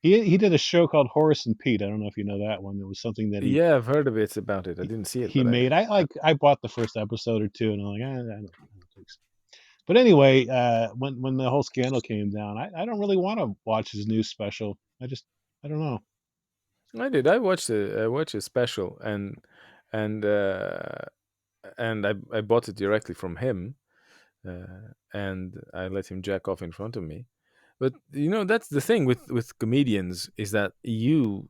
He did a show called Horace and Pete. I don't know if you know that one. It was something that yeah, I've heard of it about it, I he, didn't see it, he but made. I I bought the first episode or two, and I'm like, I don't think so. But anyway, when the whole scandal came down, I don't really want to watch his new special. I don't know. I did. I watched a special, and I bought it directly from him, and I let him jack off in front of me. But that's the thing with comedians, is that you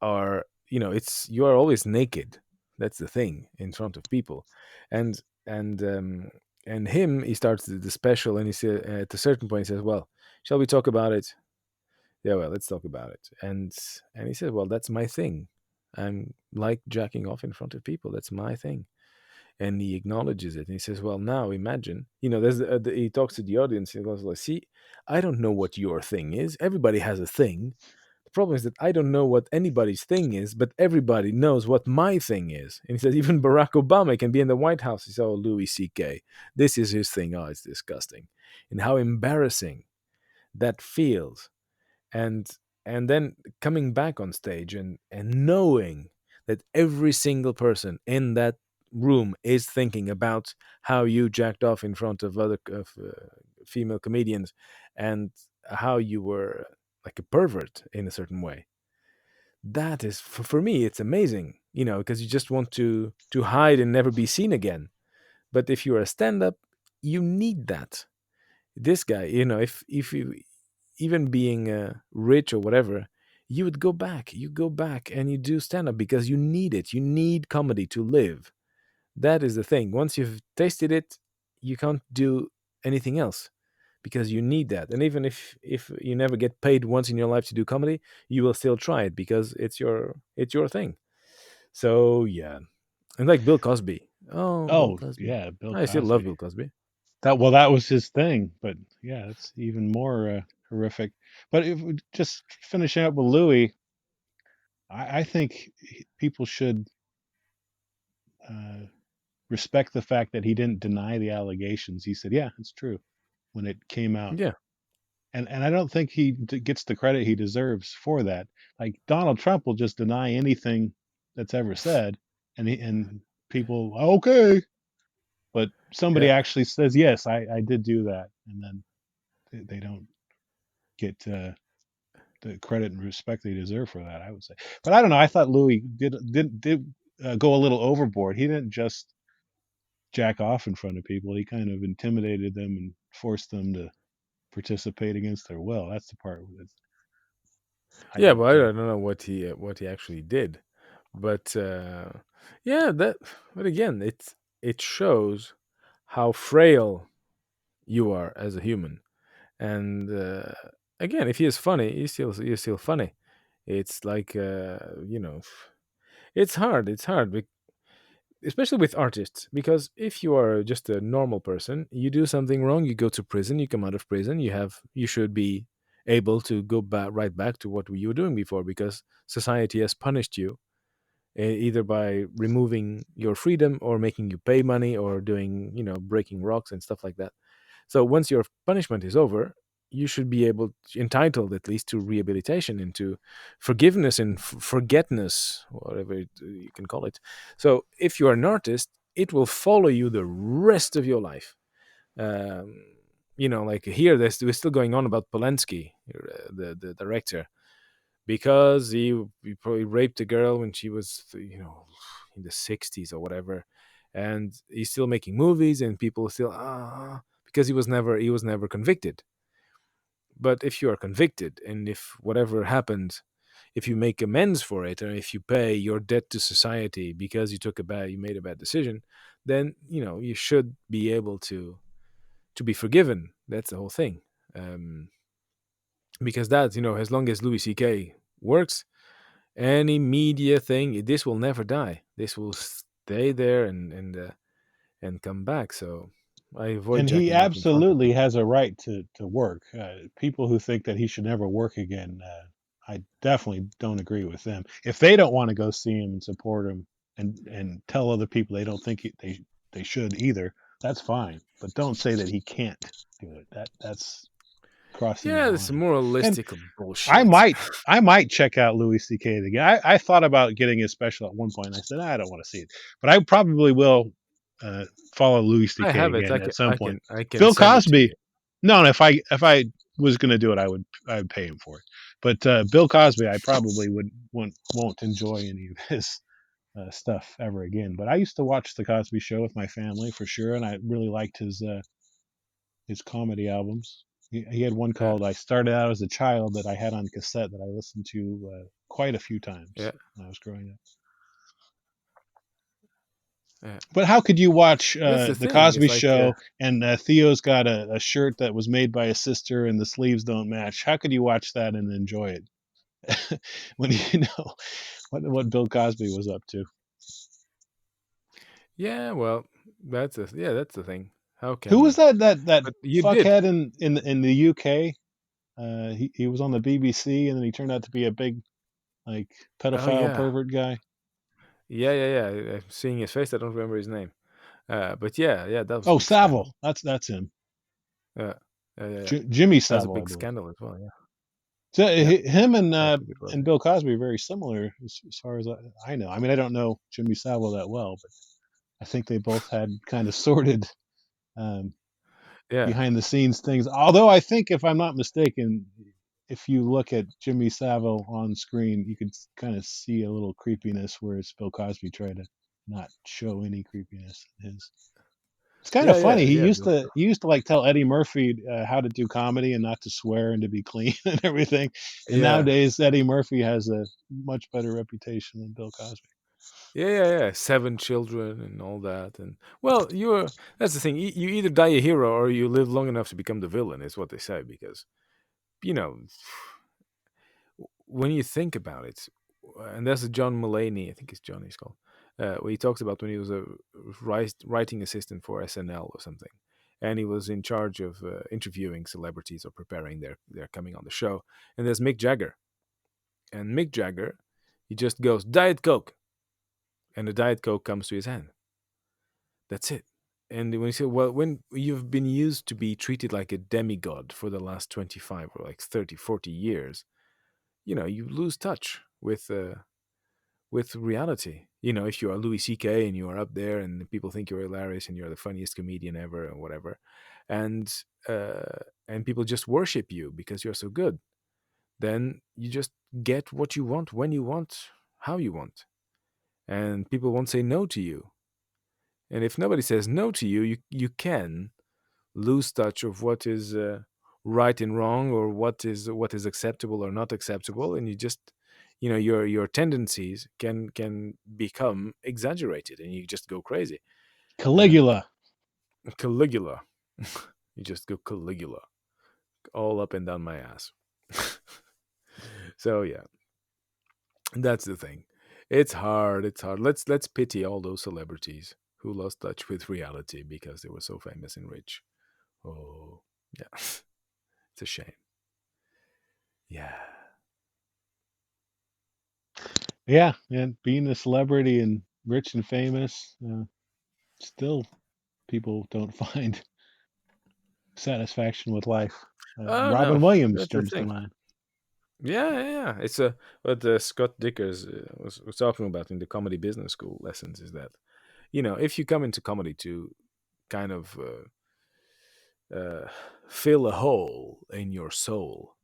are, it's you are always naked. That's the thing in front of people, and and um, and him, he starts the special, and he says at a certain point, he says, "Well, shall we talk about it?" Yeah, well, let's talk about it. And he says, "Well, that's my thing. I'm like jacking off in front of people. That's my thing." And he acknowledges it, and he says, "Well, now imagine, he talks to the audience. He goes like, see, I don't know what your thing is. Everybody has a thing. The problem is that I don't know what anybody's thing is, but everybody knows what my thing is." And he says, even Barack Obama can be in the White House. He says, "Oh, Louis C.K., this is his thing. Oh, it's disgusting." And how embarrassing that feels. And and then coming back on stage, and knowing that every single person in that room is thinking about how you jacked off in front of other female comedians, and how you were like a pervert in a certain way. That is, for me, it's amazing, because you just want to hide and never be seen again. But if you're a stand-up, you need that. This guy, if you, even being rich or whatever, you would go back. You go back and you do stand up because you need it. You need comedy to live. That is the thing. Once you've tasted it, you can't do anything else, because you need that. And even if you never get paid once in your life to do comedy, you will still try it because it's your thing. So yeah, and like Bill Cosby. Oh, Bill Oh Cosby. yeah, Bill I still love Cosby. Bill Cosby. That was his thing, but yeah, it's even more horrific. But if we just finishing up with Louis, I think people should uh, respect the fact that he didn't deny the allegations. He said, "Yeah, it's true," when it came out, Yeah, and I don't think he gets the credit he deserves for that. Like Donald Trump will just deny anything that's ever said, and people okay, but somebody yeah. actually says, "Yes, I did do that," and then they don't get the credit and respect they deserve for that. I would say, but I don't know. I thought Louis did go a little overboard. He didn't just jack off in front of people. He kind of intimidated them and forced them to participate against their will. That's the part that I Yeah, don't. but I don't know what he actually did. But yeah, that. But again, it shows how frail you are as a human. And again, if he is funny, he's still funny. It's like it's hard. It's hard, especially with artists, because if you are just a normal person, you do something wrong, you go to prison, you come out of prison, you should be able to go back right back to what you were doing before, because society has punished you, either by removing your freedom or making you pay money or doing, breaking rocks and stuff like that. So once your punishment is over, you should be entitled at least to rehabilitation and to forgiveness and forgetnness, whatever you can call it. So if you are an artist, it will follow you the rest of your life. Um, like here, we're still going on about Polanski, the director, because he probably raped a girl when she was, in the 60s or whatever, and he's still making movies, and people still because he was never convicted. But if you are convicted, and if whatever happened, if you make amends for it, or if you pay your debt to society because you made a bad decision, then you should be able to be forgiven. That's the whole thing. um, because that, as long as Louis C.K. works, any media thing, this will never die. This will stay there and come back. So I avoid And he jacking off in front of absolutely people. has a right to work. People who think that he should never work again, I definitely don't agree with them. If they don't want to go see him and support him and tell other people they don't think they should either, that's fine. But don't say that he can't do it. That's crossing the Yeah, it's line. And moralistic I bullshit. might I might check out Louis C.K. again. I thought about getting his special at one point. And I said I don't want to see it, but I probably will uh, follow Louis I C.K. have it. again I at can some I point. can I can Bill send it to Cosby, you. no, no, if I was going to do it, I would pay him for it. But Bill Cosby, I probably won't enjoy any of his stuff ever again. But I used to watch the Cosby Show with my family for sure, and I really liked his comedy albums. He had one Yeah, called "I Started Out as a Child" that I had on cassette that I listened to quite a few yeah, times when I was growing up. yeah. But how could you watch That's the the thing. It's Cosby like, Show and Theo's got a shirt that was made by a sister and the sleeves don't match? How could you watch that and enjoy it when you know what Bill Cosby was up to? yeah. Well, that's the thing. How Who can was you? that But you did. fuckhead in the UK? He was on the BBC and then he turned out to be a big like Oh pedophile yeah, pervert guy. yeah, yeah, yeah. Seeing his face, I don't remember his name. But yeah, yeah, that was a Oh, big scandal. Savile. That's him. Yeah, yeah, yeah, yeah. Jimmy That was a Savile, I big believe. scandal as well. Yeah, So yeah. him I think it was. and Bill Cosby are very similar as far as I know. I mean, I don't know Jimmy Savile that well, but I think they both had kind of sordid um, Yeah, behind the scenes things. Although I think, if I'm not mistaken, if you look at Jimmy Savile on screen, you could kind of see a little creepiness, whereas Bill Cosby tried to not show any creepiness in his. It's kind yeah, of funny. yeah, yeah. Bill. He used to like tell Eddie Murphy how to do comedy and not to swear and to be clean and everything. And Yeah, nowadays, Eddie Murphy has a much better reputation than Bill Cosby. yeah, yeah, yeah. 7 children and all that, and well, you're. That's the thing. You either die a hero or you live long enough to become the villain. Is what they say because you know when you think about it, and that's John Mulaney, I think it's John he's called, where he talks about when he was a writing assistant for SNL or something, and he was in charge of interviewing celebrities or preparing their coming on the show. And there's Mick Jagger, and Mick Jagger, he just goes Diet Coke, and the Diet Coke comes to his hand. That's it. And when you say, well, when you've been used to be treated like a demigod for the last 25 or like 30, 40 years, you lose touch with reality. If you are Louis C.K. and you are up there and people think you're hilarious and you're the funniest comedian ever or whatever, and uh, and people just worship you because you're so good, then you just get what you want when you want, how you want, and people won't say no to you. And if nobody says no to you, you can lose touch of what is right and wrong, or what is acceptable or not acceptable, and you just your tendencies can become exaggerated and you just go crazy. And Caligula. Caligula, you just go Caligula all up and down my ass. So yeah, that's the thing. It's hard. Let's pity all those celebrities who lost touch with reality because they were so famous and rich. Oh yeah. It's a shame. Yeah. Yeah, and being a celebrity and rich and famous, still people don't find satisfaction with life. Oh no, Robin Williams that's the comes to thing. mind. Yeah, yeah, yeah. It's what Scott Dickers was talking about in the comedy business school lessons is that if you come into comedy to kind of uh, fill a hole in your soul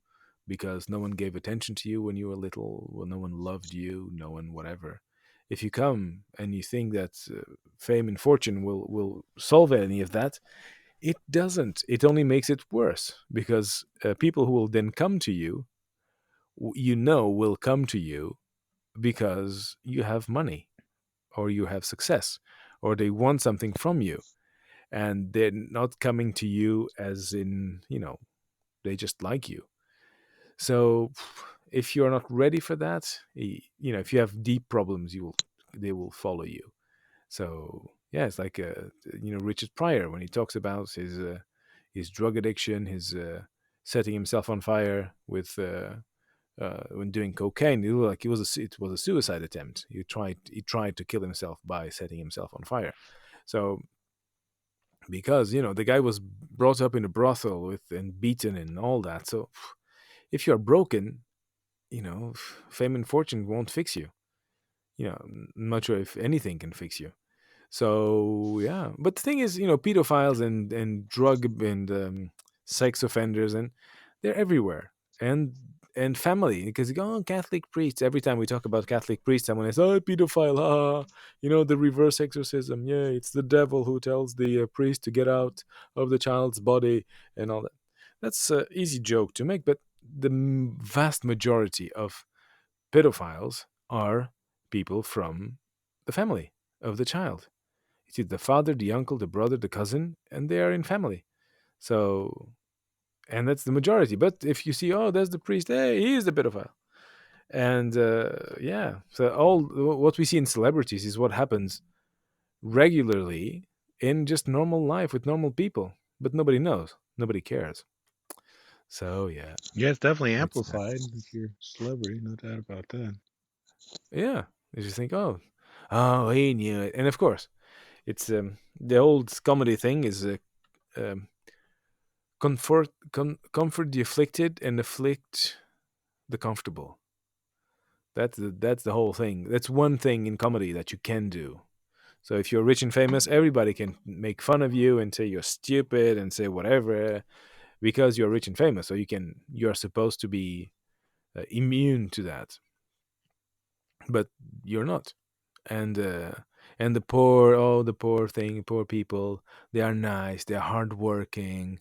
because no one gave attention to you when you were little, well, no one loved you, no one whatever. If you come and you think that fame and fortune will solve any of that, it doesn't. It only makes it worse because people who will then come to you, will come to you because you have money or you have success or they want something from you, and they're not coming to you as in they just like you. So if you're not ready for that, if you have deep problems, they will follow you. So yeah, it's like Richard Pryor when he talks about his drug addiction, his setting himself on fire with when doing cocaine. It looked like it was a suicide attempt. He tried to kill himself by setting himself on fire. So because the guy was brought up in a brothel with and beaten and all that. So if you're broken, fame and fortune won't fix you. I'm not sure if anything can fix you. So yeah, but the thing is, pedophiles and drug and sex offenders, and they're everywhere, and family, because you go, oh, Catholic priests. Every time we talk about Catholic priests, someone is, oh, pedophile, the reverse exorcism. Yeah, it's the devil who tells the priest to get out of the child's body and all that. That's an easy joke to make, but the vast majority of pedophiles are people from the family of the child. It's the father, the uncle, the brother, the cousin, and they are in family. So, and that's the majority. But if you see, oh, there's the priest, hey, he is the pedophile. And yeah, so all what we see in celebrities is what happens regularly in just normal life with normal people, but nobody knows, nobody cares. So yeah, Yeah, it's definitely it's that. amplified if you're a celebrity, no doubt about that. Yeah, you just think, oh, oh, he knew it, and of course, it's the old comedy thing is um, comfort the afflicted and afflict the comfortable. That's the whole thing. That's one thing in comedy that you can do. So if you're rich and famous, everybody can make fun of you and say you're stupid and say whatever because you're rich and famous. So you're supposed to be immune to that, but you're not. And and the poor, oh, the poor thing, poor people, they are nice, they're hardworking,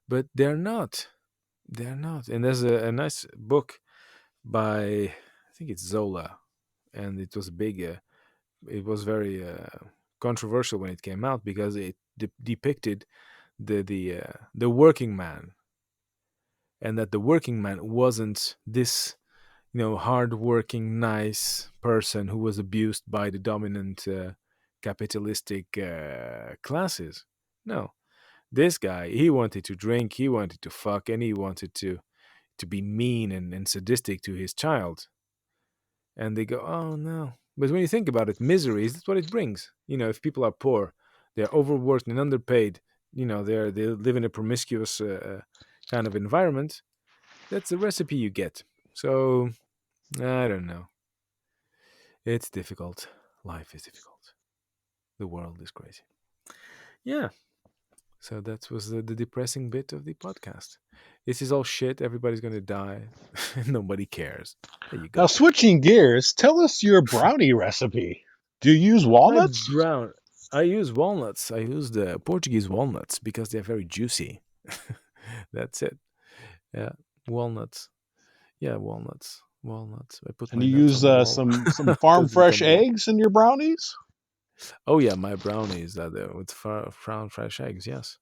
but they're not. They're not. And there's a nice book by I think it's Zola, and it was big. It was very controversial when it came out because it depicted the working man, and that the working man wasn't this hardworking nice person who was abused by the dominant capitalistic classes. No, this guy, he wanted to drink, he wanted to fuck, and he wanted to be mean and sadistic to his child. And they go, oh no. But when you think about it, misery is what it brings. If people are poor, they're overworked and underpaid. They live in a promiscuous kind of environment. That's the recipe you get. So I don't know. It's difficult. Life is difficult. The world is crazy. Yeah. So that was the depressing bit of the podcast. This is all shit. Everybody's gonna die. Nobody cares. There you Now, go. switching gears, tell us your brownie recipe. Do you use My walnuts? brown. I use walnuts. I use the Portuguese walnuts because they're very juicy. That's it. Yeah, walnuts. Yeah, walnuts. Walnuts. I put And my you nuts use on the wall some farm because they fresh become warm. eggs in your brownies? Oh yeah, my brownies are there with brown fresh eggs. Yes,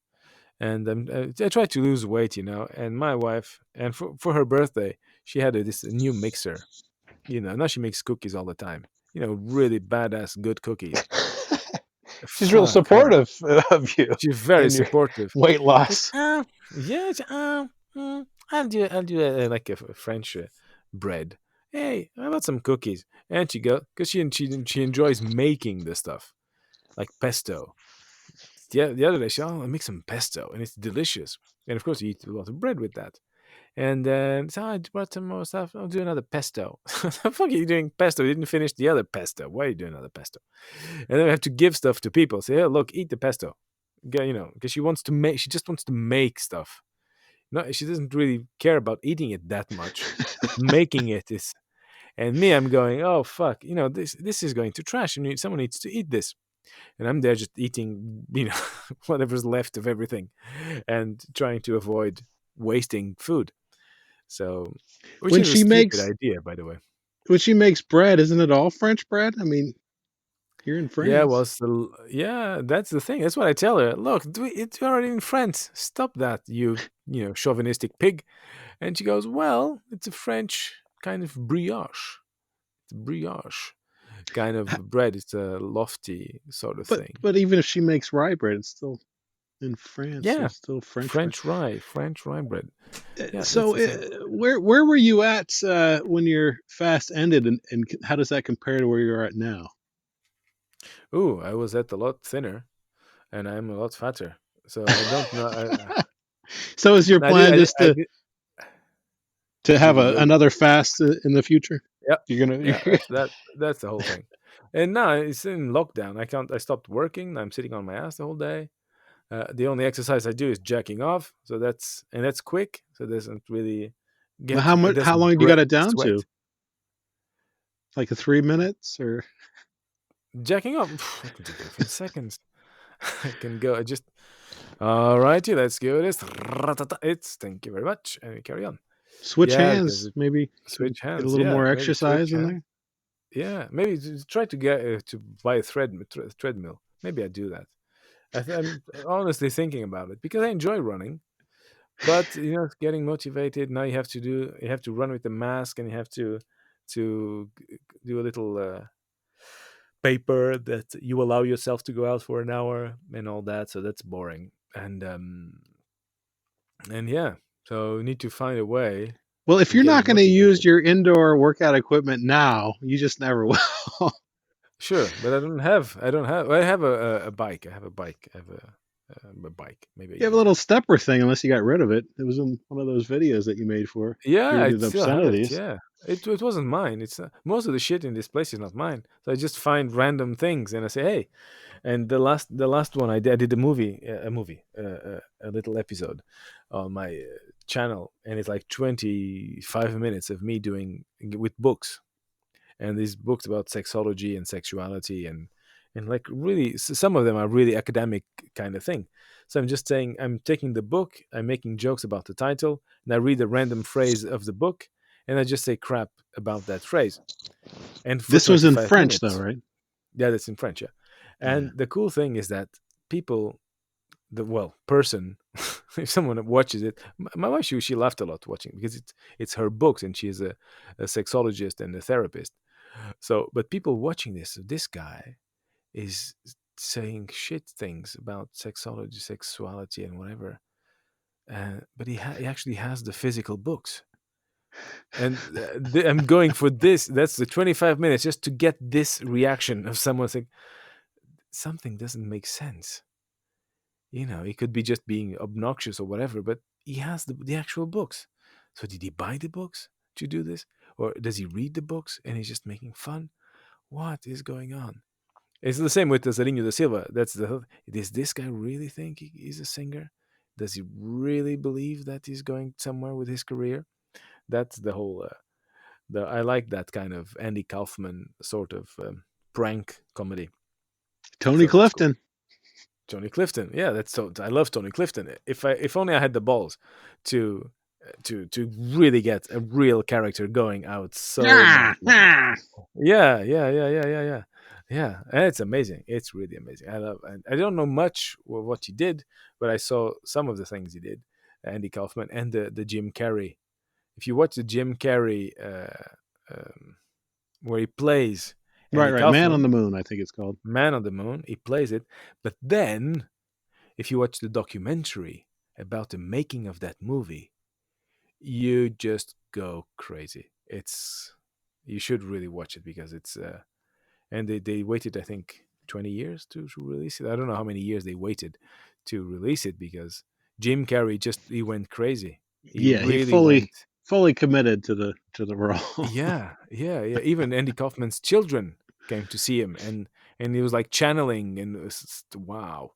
and I try to lose weight, And my wife, and for her birthday, she had this new mixer. Now she makes cookies all the time. Really badass good cookies. She's real Fuck her. supportive of you She's very and your supportive. weight Like, loss. yeah, I'll do like a French bread. Hey, how about some cookies? And she go because she enjoys making the stuff like pesto. Yeah, the other day she, oh, I make some pesto and it's delicious. And of course you eat a lot of bread with that. And then so I brought some more stuff. I'll do another pesto. The fuck are you doing pesto? You didn't finish the other pesto. Why are you doing another pesto? And then we have to give stuff to people. Say, hey, look, eat the pesto. Because she wants to make. She just wants to make stuff. No, she doesn't really care about eating it that much, but making it is. And me, I'm going, oh fuck, this is going to trash, and someone needs to eat this. And I'm there just eating, whatever's left of everything, and trying to avoid wasting food. So, which When is a she stupid makes idea, by the way. when she makes bread, isn't it all French bread? I mean, you're in Yeah, France. yeah, that's the thing. That's what I tell her. Look, it's already in France. Stop that, chauvinistic pig. And she goes, well, it's a French kind of brioche. It's brioche kind Ha- of bread. It's a lofty sort of But thing. but even if she makes rye bread, it's still in France, so Yeah, it's still French bread. French rye bread. Yeah, that's So the thing. where were you at when your fast ended, and how does that compare to where you're at now? Ooh, I was at a lot thinner, and I'm a lot fatter. So I don't know. So is your I did, plan I did, just I did to have to go. another fast in the future? Yeah, You're gonna yeah. That's the whole thing. And now it's in lockdown. I can't. I stopped working. I'm sitting on my ass the whole day. The only exercise I do is jacking off. So that's quick. So it doesn't really get. It how doesn't long do you got it down sweat. to? Like a 3 minutes or? Jacking off. I can do that in seconds. I can go. I just All righty, let's give this. It's thank you very much, and we carry on. Switch Yeah, because hands, maybe switch get a hands. little Yeah, more maybe switch exercise in hands. there. Yeah, maybe try to get to buy a treadmill. Maybe I do that. I'm honestly thinking about it because I enjoy running, but it's getting motivated now. You have to run with the mask, and you have to do a little paper that you allow yourself to go out for an hour and all that. So that's boring. And yeah, so we need to find a way Well, if of you're not getting going to use motivated. your indoor workout equipment now, you just never will. Sure, but I don't have. I have a bike. I have a bike. I have a bike. Maybe I You have a use little that. stepper thing, unless you got rid of it. It was in one of those videos that you made for Yeah, I hearing the still have it. obscenities. Yeah, it wasn't mine. It's most of the shit in this place is not mine. So I just find random things and I say, hey. And the last one I did a little episode on my channel, and it's like 25 minutes of me doing with books, and these books about sexology and sexuality and like really some of them are really academic kind of thing. So I'm just saying, I'm taking the book, I'm making jokes about the title, and I read a random phrase of the book, and I just say crap about that phrase, and for This was in 25 French, though, minutes. right? Yeah, that's in French. Yeah. Yeah. And the cool thing is that people, person, if someone watches it, my wife, she laughed a lot watching, because it's her books, and she is a sexologist and a therapist. So, but people watching this guy is saying shit things about sexology, sexuality, and whatever. But he actually has the physical books, and I'm going for this. That's the 25 minutes just to get this reaction of someone saying something doesn't make sense. He could be just being obnoxious or whatever, but he has the actual books. So did he buy the books to do this, or does he read the books and he's just making fun? What is going on? It's the same with Zarino da Silva. Does this guy really think he's a singer? Does he really believe that he's going somewhere with his career? That's the whole. I like that kind of Andy Kaufman sort of prank comedy. Tony So that's cool. Clifton. Tony Clifton, yeah, that's so. I love Tony Clifton. If only I had the balls to to really get a real character going, I would so Ah, much love it. ah. Yeah, yeah, yeah, yeah, yeah, yeah, yeah. And it's amazing. It's really amazing. I love. And I don't know much of what he did, but I saw some of the things he did. Andy Kaufman and the Jim Carrey. If you watch the Jim Carrey, where he plays Right, Andy right. Man on Kaufman, the Moon, I think it's called. Man on the Moon, he plays it. But then, if you watch the documentary about the making of that movie, you just go crazy. You should really watch it, because it's and they waited, I think, 20 years to release it. I don't know how many years they waited to release it, because Jim Carrey he went crazy. He Yeah, he really fully went. fully committed to the role. Yeah, yeah, yeah. Even Andy Kaufman's children came to see him, and he was like channeling, and it was wow.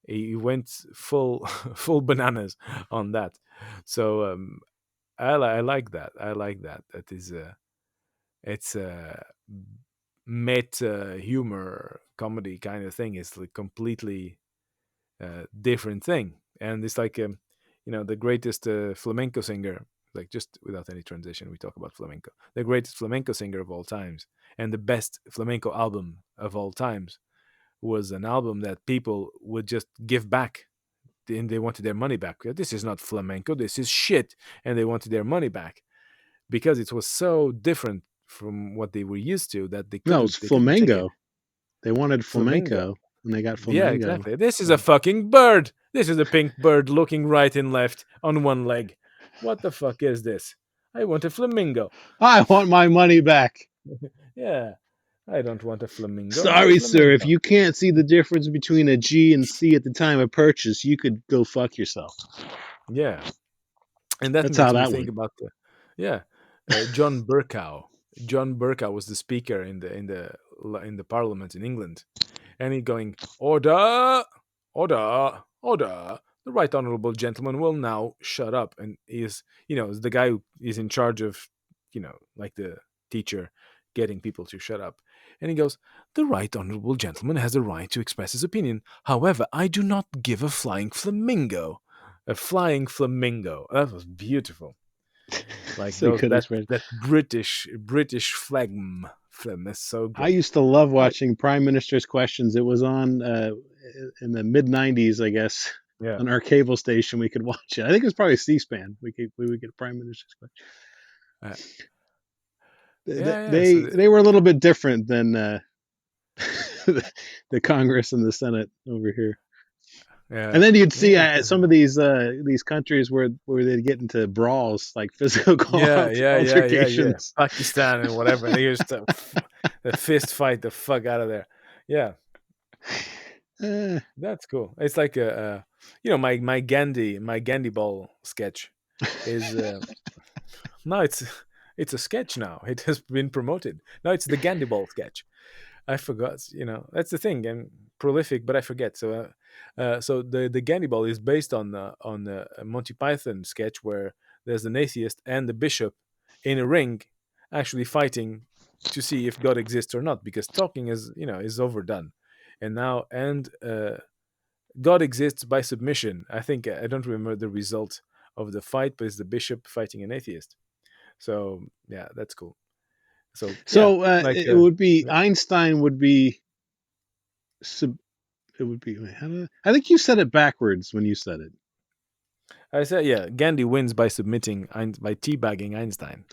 He went full full bananas on that. So I like that. I like that. That is it's a meta humor comedy kind of thing. It's like completely different thing, and it's like the greatest flamenco singer. Like, just without any transition, we talk about flamenco. The greatest flamenco singer of all times, and the best flamenco album of all times, was an album that people would just give back, and they wanted their money back. This is not flamenco. This is shit, and they wanted their money back, because it was so different from what they were used to, that they No, couldn't it's they couldn't take it. flamenco. They wanted Flamingo. flamenco, and they got Yeah, flamengo. exactly. This is a So fucking bird. This is a pink bird looking right and left on one leg. What the fuck is this? I want a flamingo. I want my money back. Yeah. I don't want a flamingo. I want a Sorry, sir. If flamingo. you can't see the difference between a G and C at the time of purchase, you could go fuck yourself. Yeah. And that That's how makes me that think went. about yeah, John Burkow. John Burkow was the speaker in the parliament in England, and he going, order, order, order. The right honourable gentleman will now shut up. And is the guy who is in charge of, like the teacher, getting people to shut up. And he goes, "The right honorable gentleman has the right to express his opinion. However, I do not give a flying flamingo." A flying flamingo. That was beautiful. Like It's a those good expression. that British phlegm is so I good. used to love Oh watching Prime Minister's Questions. It was on in the mid '90s, I guess, yeah, on our cable station. We could watch it. I think it was probably C-SPAN. We would get Prime Minister's Questions. uh, They yeah, yeah. So they, they were a little bit different than the Congress and the Senate over here. And yeah, then you'd see yeah, some of these countries where they'd get into brawls, like physical yeah, yeah, yeah, yeah, yeah. altercations. Pakistan and whatever, and they used to the fist fight the fuck out of there. Yeah, Uh, that's cool. It's like my Gandhi ball sketch is no, it's a sketch now. It has been promoted. No, it's the Gandhi ball sketch. I forgot. That's the thing. I'm prolific, but I forget. So the Gandhi ball is based on a Monty Python sketch where there's an atheist and the bishop in a ring, actually fighting to see if God exists or not, because talking is overdone, and God exists by submission. I think I don't remember the result of the fight, but it's the bishop fighting an atheist. So yeah, that's cool. So yeah, so like it would be yeah. Einstein would be sub, it would be I think you said it backwards when you said it. I said, yeah, Gandhi wins by by teabagging Einstein.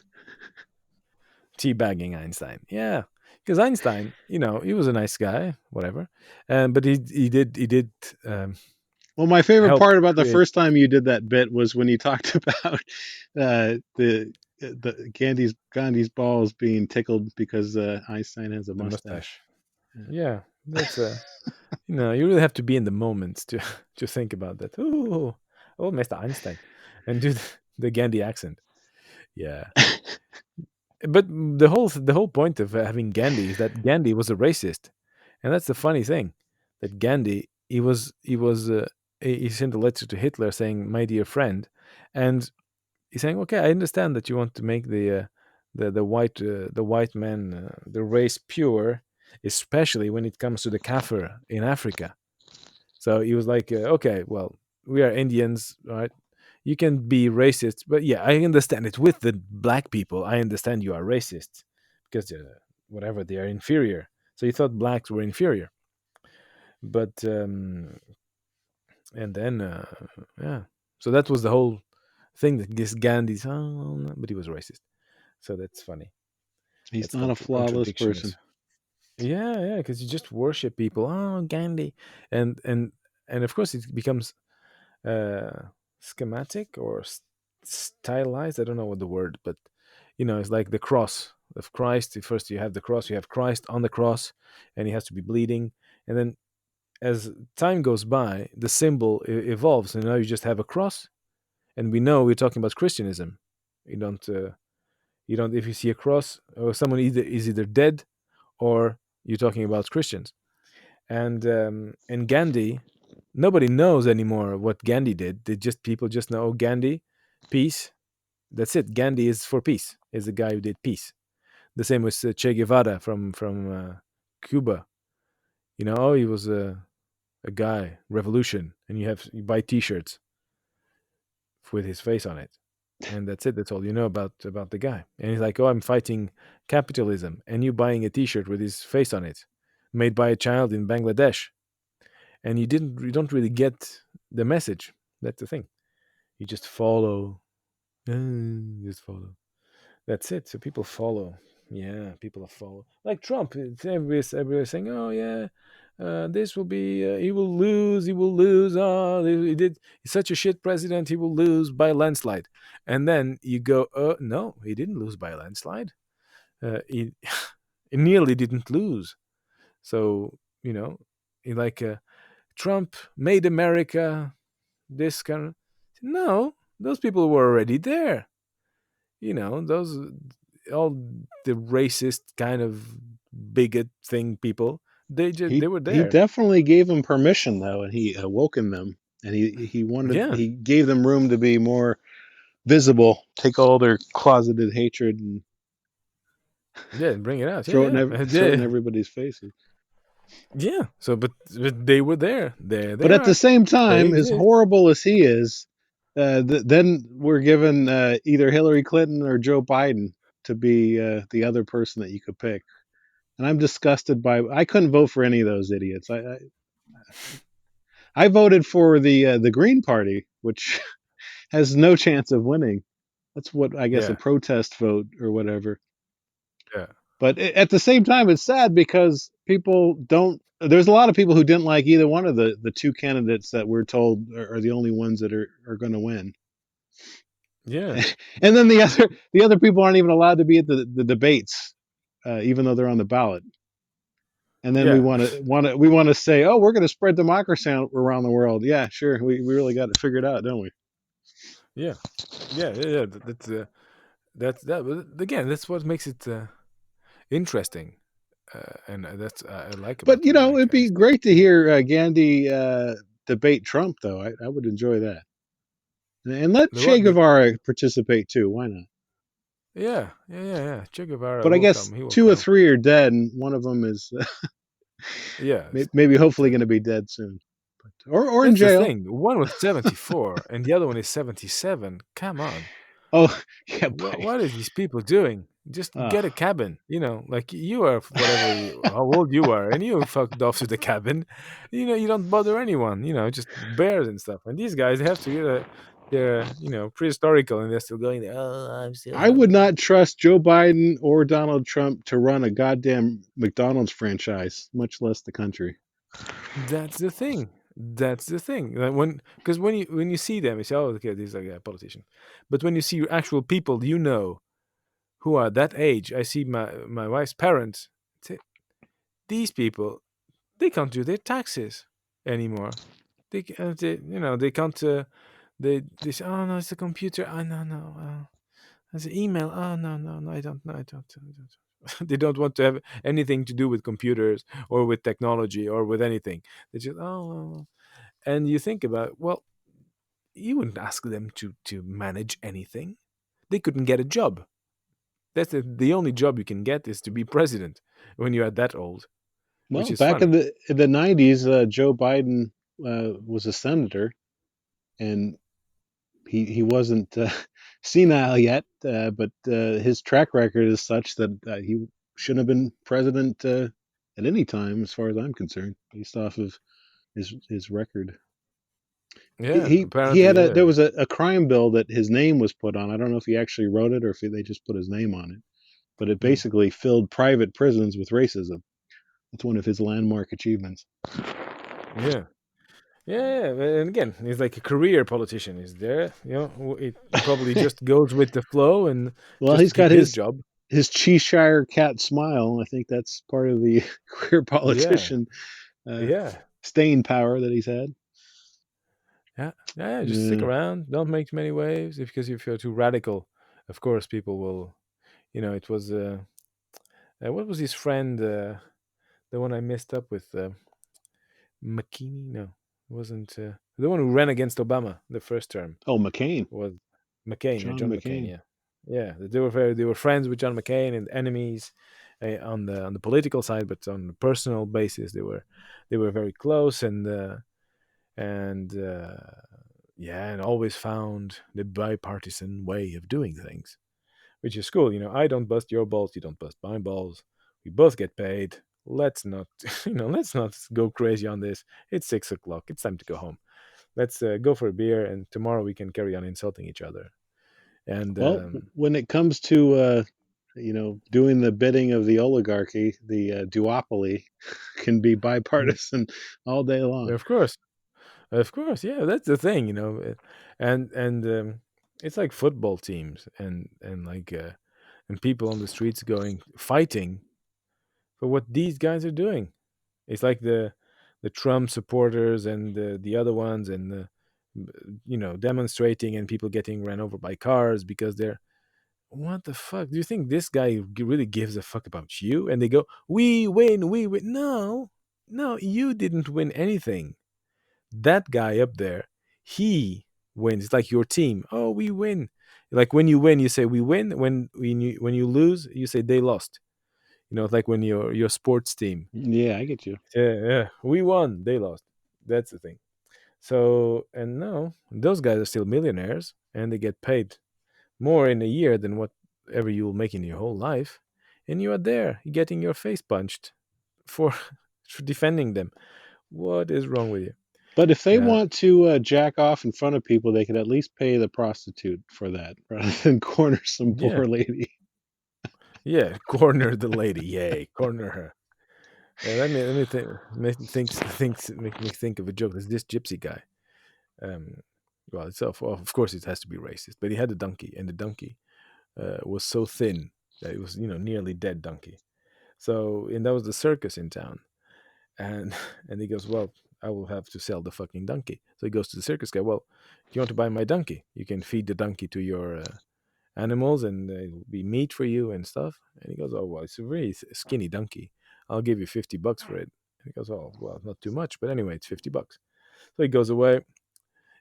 Teabagging Einstein. Yeah, because Einstein, he was a nice guy, whatever, but he did Well, my favorite help part about the create first time you did that bit was when you talked about the Gandhi's balls being tickled because Einstein has a the mustache. mustache. Yeah, that's you really have to be in the moment to to think about that. Oh, Mr. Einstein, and do the Gandhi accent. Yeah, but the whole point of having Gandhi is that Gandhi was a racist, and that's the funny thing, that Gandhi he sent a letter to Hitler saying, "My dear friend," and he's saying, "Okay, I understand that you want to make the white man, the race pure, especially when it comes to the kafir in Africa." So he was like, "Okay, well, we are Indians, right? You can be racist, but yeah, I understand it. With the black people, I understand you are racist because whatever, they are inferior." So he thought blacks were inferior, but and then yeah, so that was the whole thing, that this Gandhi's, oh, no, but he was racist. So that's funny. He's That's not a flawless person. contradictions. Yeah, yeah, because you just worship people. Oh, Gandhi, and and of course it becomes uh, schematic or stylized. I don't know what the word, but it's like the cross of Christ. First, you have the cross. You have Christ on the cross, and he has to be bleeding. And then, as time goes by, the symbol evolves, and now you just have a cross. And we know we're talking about Christianism. You don't. You don't. If you see a cross, or someone is either dead, or you're talking about Christians. And Gandhi, nobody knows anymore what Gandhi did. People just know, oh, Gandhi, peace. That's it. Gandhi is for peace. Is the guy who did peace. The same with Che Guevara from Cuba. Oh, he was a guy, revolution, and you buy T-shirts with his face on it, and that's it. That's all you know about the guy. And he's like, oh, I'm fighting capitalism, and you buying a T-shirt with his face on it, made by a child in Bangladesh, and you don't really get the message. That's the thing. You just follow. Just follow. That's it. So people follow. Yeah, people follow. Like Trump, everybody's saying, "Oh yeah, this will be. He will lose. He will lose. Oh, he did. He's such a shit president. He will lose by a landslide." And then you go, no, he didn't lose by a landslide. He, he nearly didn't lose. So he like Trump made America this kind of. No, those people were already there. Those all the racist kind of bigot thing people. They were He there. definitely gave them permission though, and he awoken them, and Yeah, he gave them room to be more visible, take all their closeted hatred and Yeah, bring it out. throw it in Yeah, yeah. throw it in everybody's faces. Yeah. So, but they were there. There they But at the are. same They time, as exist. horrible as he is, then we're given either Hillary Clinton or Joe Biden to be the other person that you could pick. And I'm disgusted by. I couldn't vote for any of those idiots. I voted for the Green Party, which has no chance of winning. That's what I guess a Yeah, protest vote or whatever. yeah, But at the same time, it's sad because people don't. There's a lot of people who didn't like either one of the two candidates that we're told are the only ones that are going to win. yeah, And then the other people aren't even allowed to be at the debates, even though they're on the ballot. And then we yeah, want to say, oh, we're going to spread democracy around the world. Yeah, sure, we really got it figured out, don't we? yeah, yeah, yeah. Yeah. That's that. But again, that's what makes it interesting, and that's I like about But the it'd be Americans. great to hear Gandhi debate Trump, though. I would enjoy that. And let The Che what? Guevara participate too. Why not? Yeah, yeah, yeah, yeah. Che Guevara But I will guess come. He will two or come. three are dead, and one of them is Yeah, maybe but hopefully going to be dead soon, or in that's the jail. thing. One was 74, and the other one is 77. Come on. Oh yeah, What is these people doing? Just uh, get a cabin, like you are whatever how old you are, and you fucked off to the cabin. You don't bother anyone. Just bears and stuff. And these guys have to get they're prehistorical, and they're still going. Oh, I'm still I would hungry. not trust Joe Biden or Donald Trump to run a goddamn McDonald's franchise, much less the country. That's the thing. That's the thing. Like because when you see them, you say, "Oh, okay, these are politicians." But when you see actual people, who are that age. I see my wife's parents. Say, these people, they can't do their taxes anymore. They can't. They say, "Oh no, it's a computer. Oh no, no, it's an email. Oh no, no, no, I don't know. I don't. I don't." They don't want to have anything to do with computers or with technology or with anything. They just oh, and you think about, well, you wouldn't ask them to manage anything. They couldn't get a job. That's the only job you can get is to be president when you're that old, which Well, is back in funny. the '90s, Joe Biden was a senator, and he wasn't senile yet, but his track record is such that he shouldn't have been president at any time, as far as I'm concerned, based off of his record. He Yeah, he apparently, had yeah. there was a crime bill that his name was put on. I don't know if he actually wrote it or if they just put his name on it, but it Mm. basically filled private prisons with racism. That's one of his landmark achievements. Yeah. Yeah, yeah, and again, he's like a career politician. Is there? It probably just goes with the flow and Well, just he's to got keep his job. his Cheshire cat smile. I think that's part of the career Yeah, politician uh, yeah, staying power that he's had. yeah, yeah. Just stick Yeah. around. Don't make too many waves because if you're too radical, of course, people will. It was what was his friend? The one I messed up with McKinney. No, it wasn't the one who ran against Obama the first term. Oh, McCain, Was McCain, yeah, John John McCain, McCain. yeah, yeah. They were friends with John McCain and enemies on the political side, but on the personal basis, they were very close and yeah, and always found the bipartisan way of doing things, which is cool. I don't bust your balls, you don't bust my balls. We both get paid. Let's not, let's not go crazy on this. It's 6 o'clock. It's time to go home. Let's go for a beer, and tomorrow we can carry on insulting each other. And Well, when it comes to doing the bidding of the oligarchy, the duopoly can be mm, bipartisan all day long. of course, yeah, that's the thing, and it's like football teams and like and people on the streets going fighting for what these guys are doing. It's like the Trump supporters and the other ones and demonstrating and people getting ran over by cars because they're what the fuck? Do you think this guy really gives a fuck about you? And they go, we win, we win. No, no, you didn't win anything. That guy up there, he wins. It's like your team. Oh, we win. Like when you win, you say we win. When you lose, you say they lost. like when your sports team. Yeah, I get you. Yeah, yeah, we won, they lost. That's the thing. So, and now those guys are still millionaires, and they get paid more in a year than whatever you'll make in your whole life, and you are there getting your face punched for, for defending them. What is wrong with you? But if they Yeah, want to jack off in front of people, they could at least pay the prostitute for that, rather than corner some yeah, poor lady. yeah. Corner the lady, yay, corner her. Let me think. Make me think of a joke. There's this gypsy guy. Um, well, itself, well, of course, it has to be racist. But he had a donkey, and the donkey was so thin that it was, nearly dead donkey. So, and that was the circus in town, and and he goes, "Well, I will have to sell the fucking donkey." So he goes to the circus guy. "Well, do you want to buy my donkey? You can feed the donkey to your animals, and it'll be meat for you and stuff." And he goes, "Oh, well, it's a very skinny donkey. I'll give you $50 for it." And he goes, "Oh, well, not too much, but anyway, it's $50." So he goes away.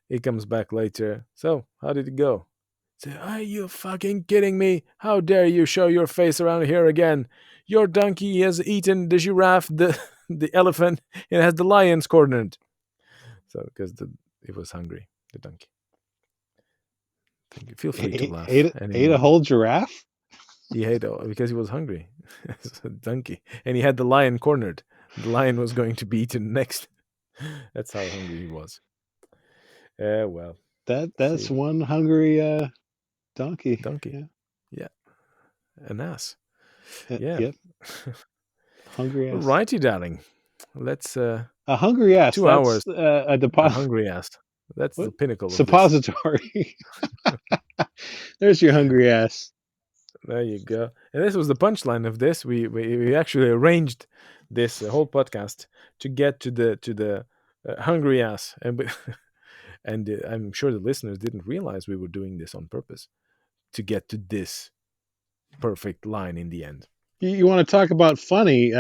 He comes back later. "So, how did it go?" Say, "Are you fucking kidding me? How dare you show your face around here again? Your donkey has eaten the giraffe, the the elephant, and it has the lions cornered." So, because it was hungry, the donkey. Feel free to laugh. Ate a Anyone. whole giraffe? He ate because he was hungry. It's a donkey, and he had the lion cornered. The lion was going to be eaten next. That's how hungry he was. Well, That's see, one hungry donkey. donkey. Yeah. Yeah, an ass. Yeah. Yep. Hungry ass. Righty, darling. Let's A hungry ass. 2 hours. That's a A deposit. hungry ass. That's What? the pinnacle of this. Suppository. There's your hungry ass. There you go. And this was the punchline of this. We actually arranged this whole podcast to get to the hungry ass, and I'm sure the listeners didn't realize we were doing this on purpose to get to this perfect line in the end. You want to talk about funny,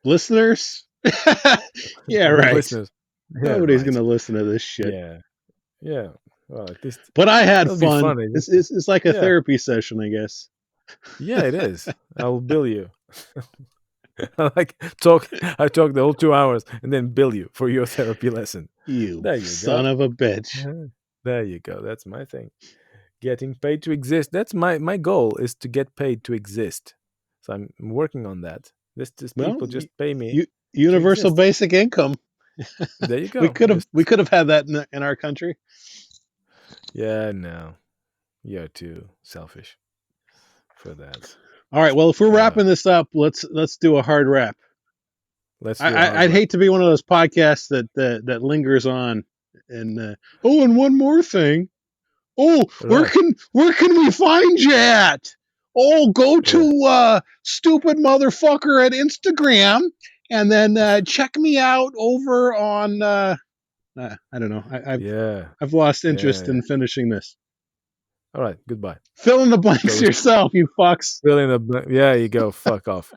listeners? Yeah, right. Listeners, yeah, Nobody's right, gonna listen to this shit. yeah, yeah. Well, at least But I had it'll be fun. funny. It's like a Yeah, therapy session, I guess. yeah, it is. I will bill you. Like talk, I talk the whole 2 hours and then bill you for your therapy lesson. You There you son go. of a bitch. There you go. That's my thing. Getting paid to exist. That's my goal is to get paid to exist. So I'm working on that. This Well, people just pay me you to universal exist. basic income. There you we go. could have Just we could have had that in our country. yeah, no, you're too selfish for that. All right. Well, if we're Uh, wrapping this up, let's do a hard wrap. let's do a hard I'd rap. hate to be one of those podcasts that lingers on and oh, and one more thing. Oh, Right. where can we find you at? Oh, go Yeah. to stupid motherfucker at Instagram, and then check me out over on. I don't know. Yeah. I've lost Yeah. interest Yeah. in finishing this. All right. Goodbye. Fill in the blanks So yourself, you fucks. fill in the yeah. You go. Fuck off.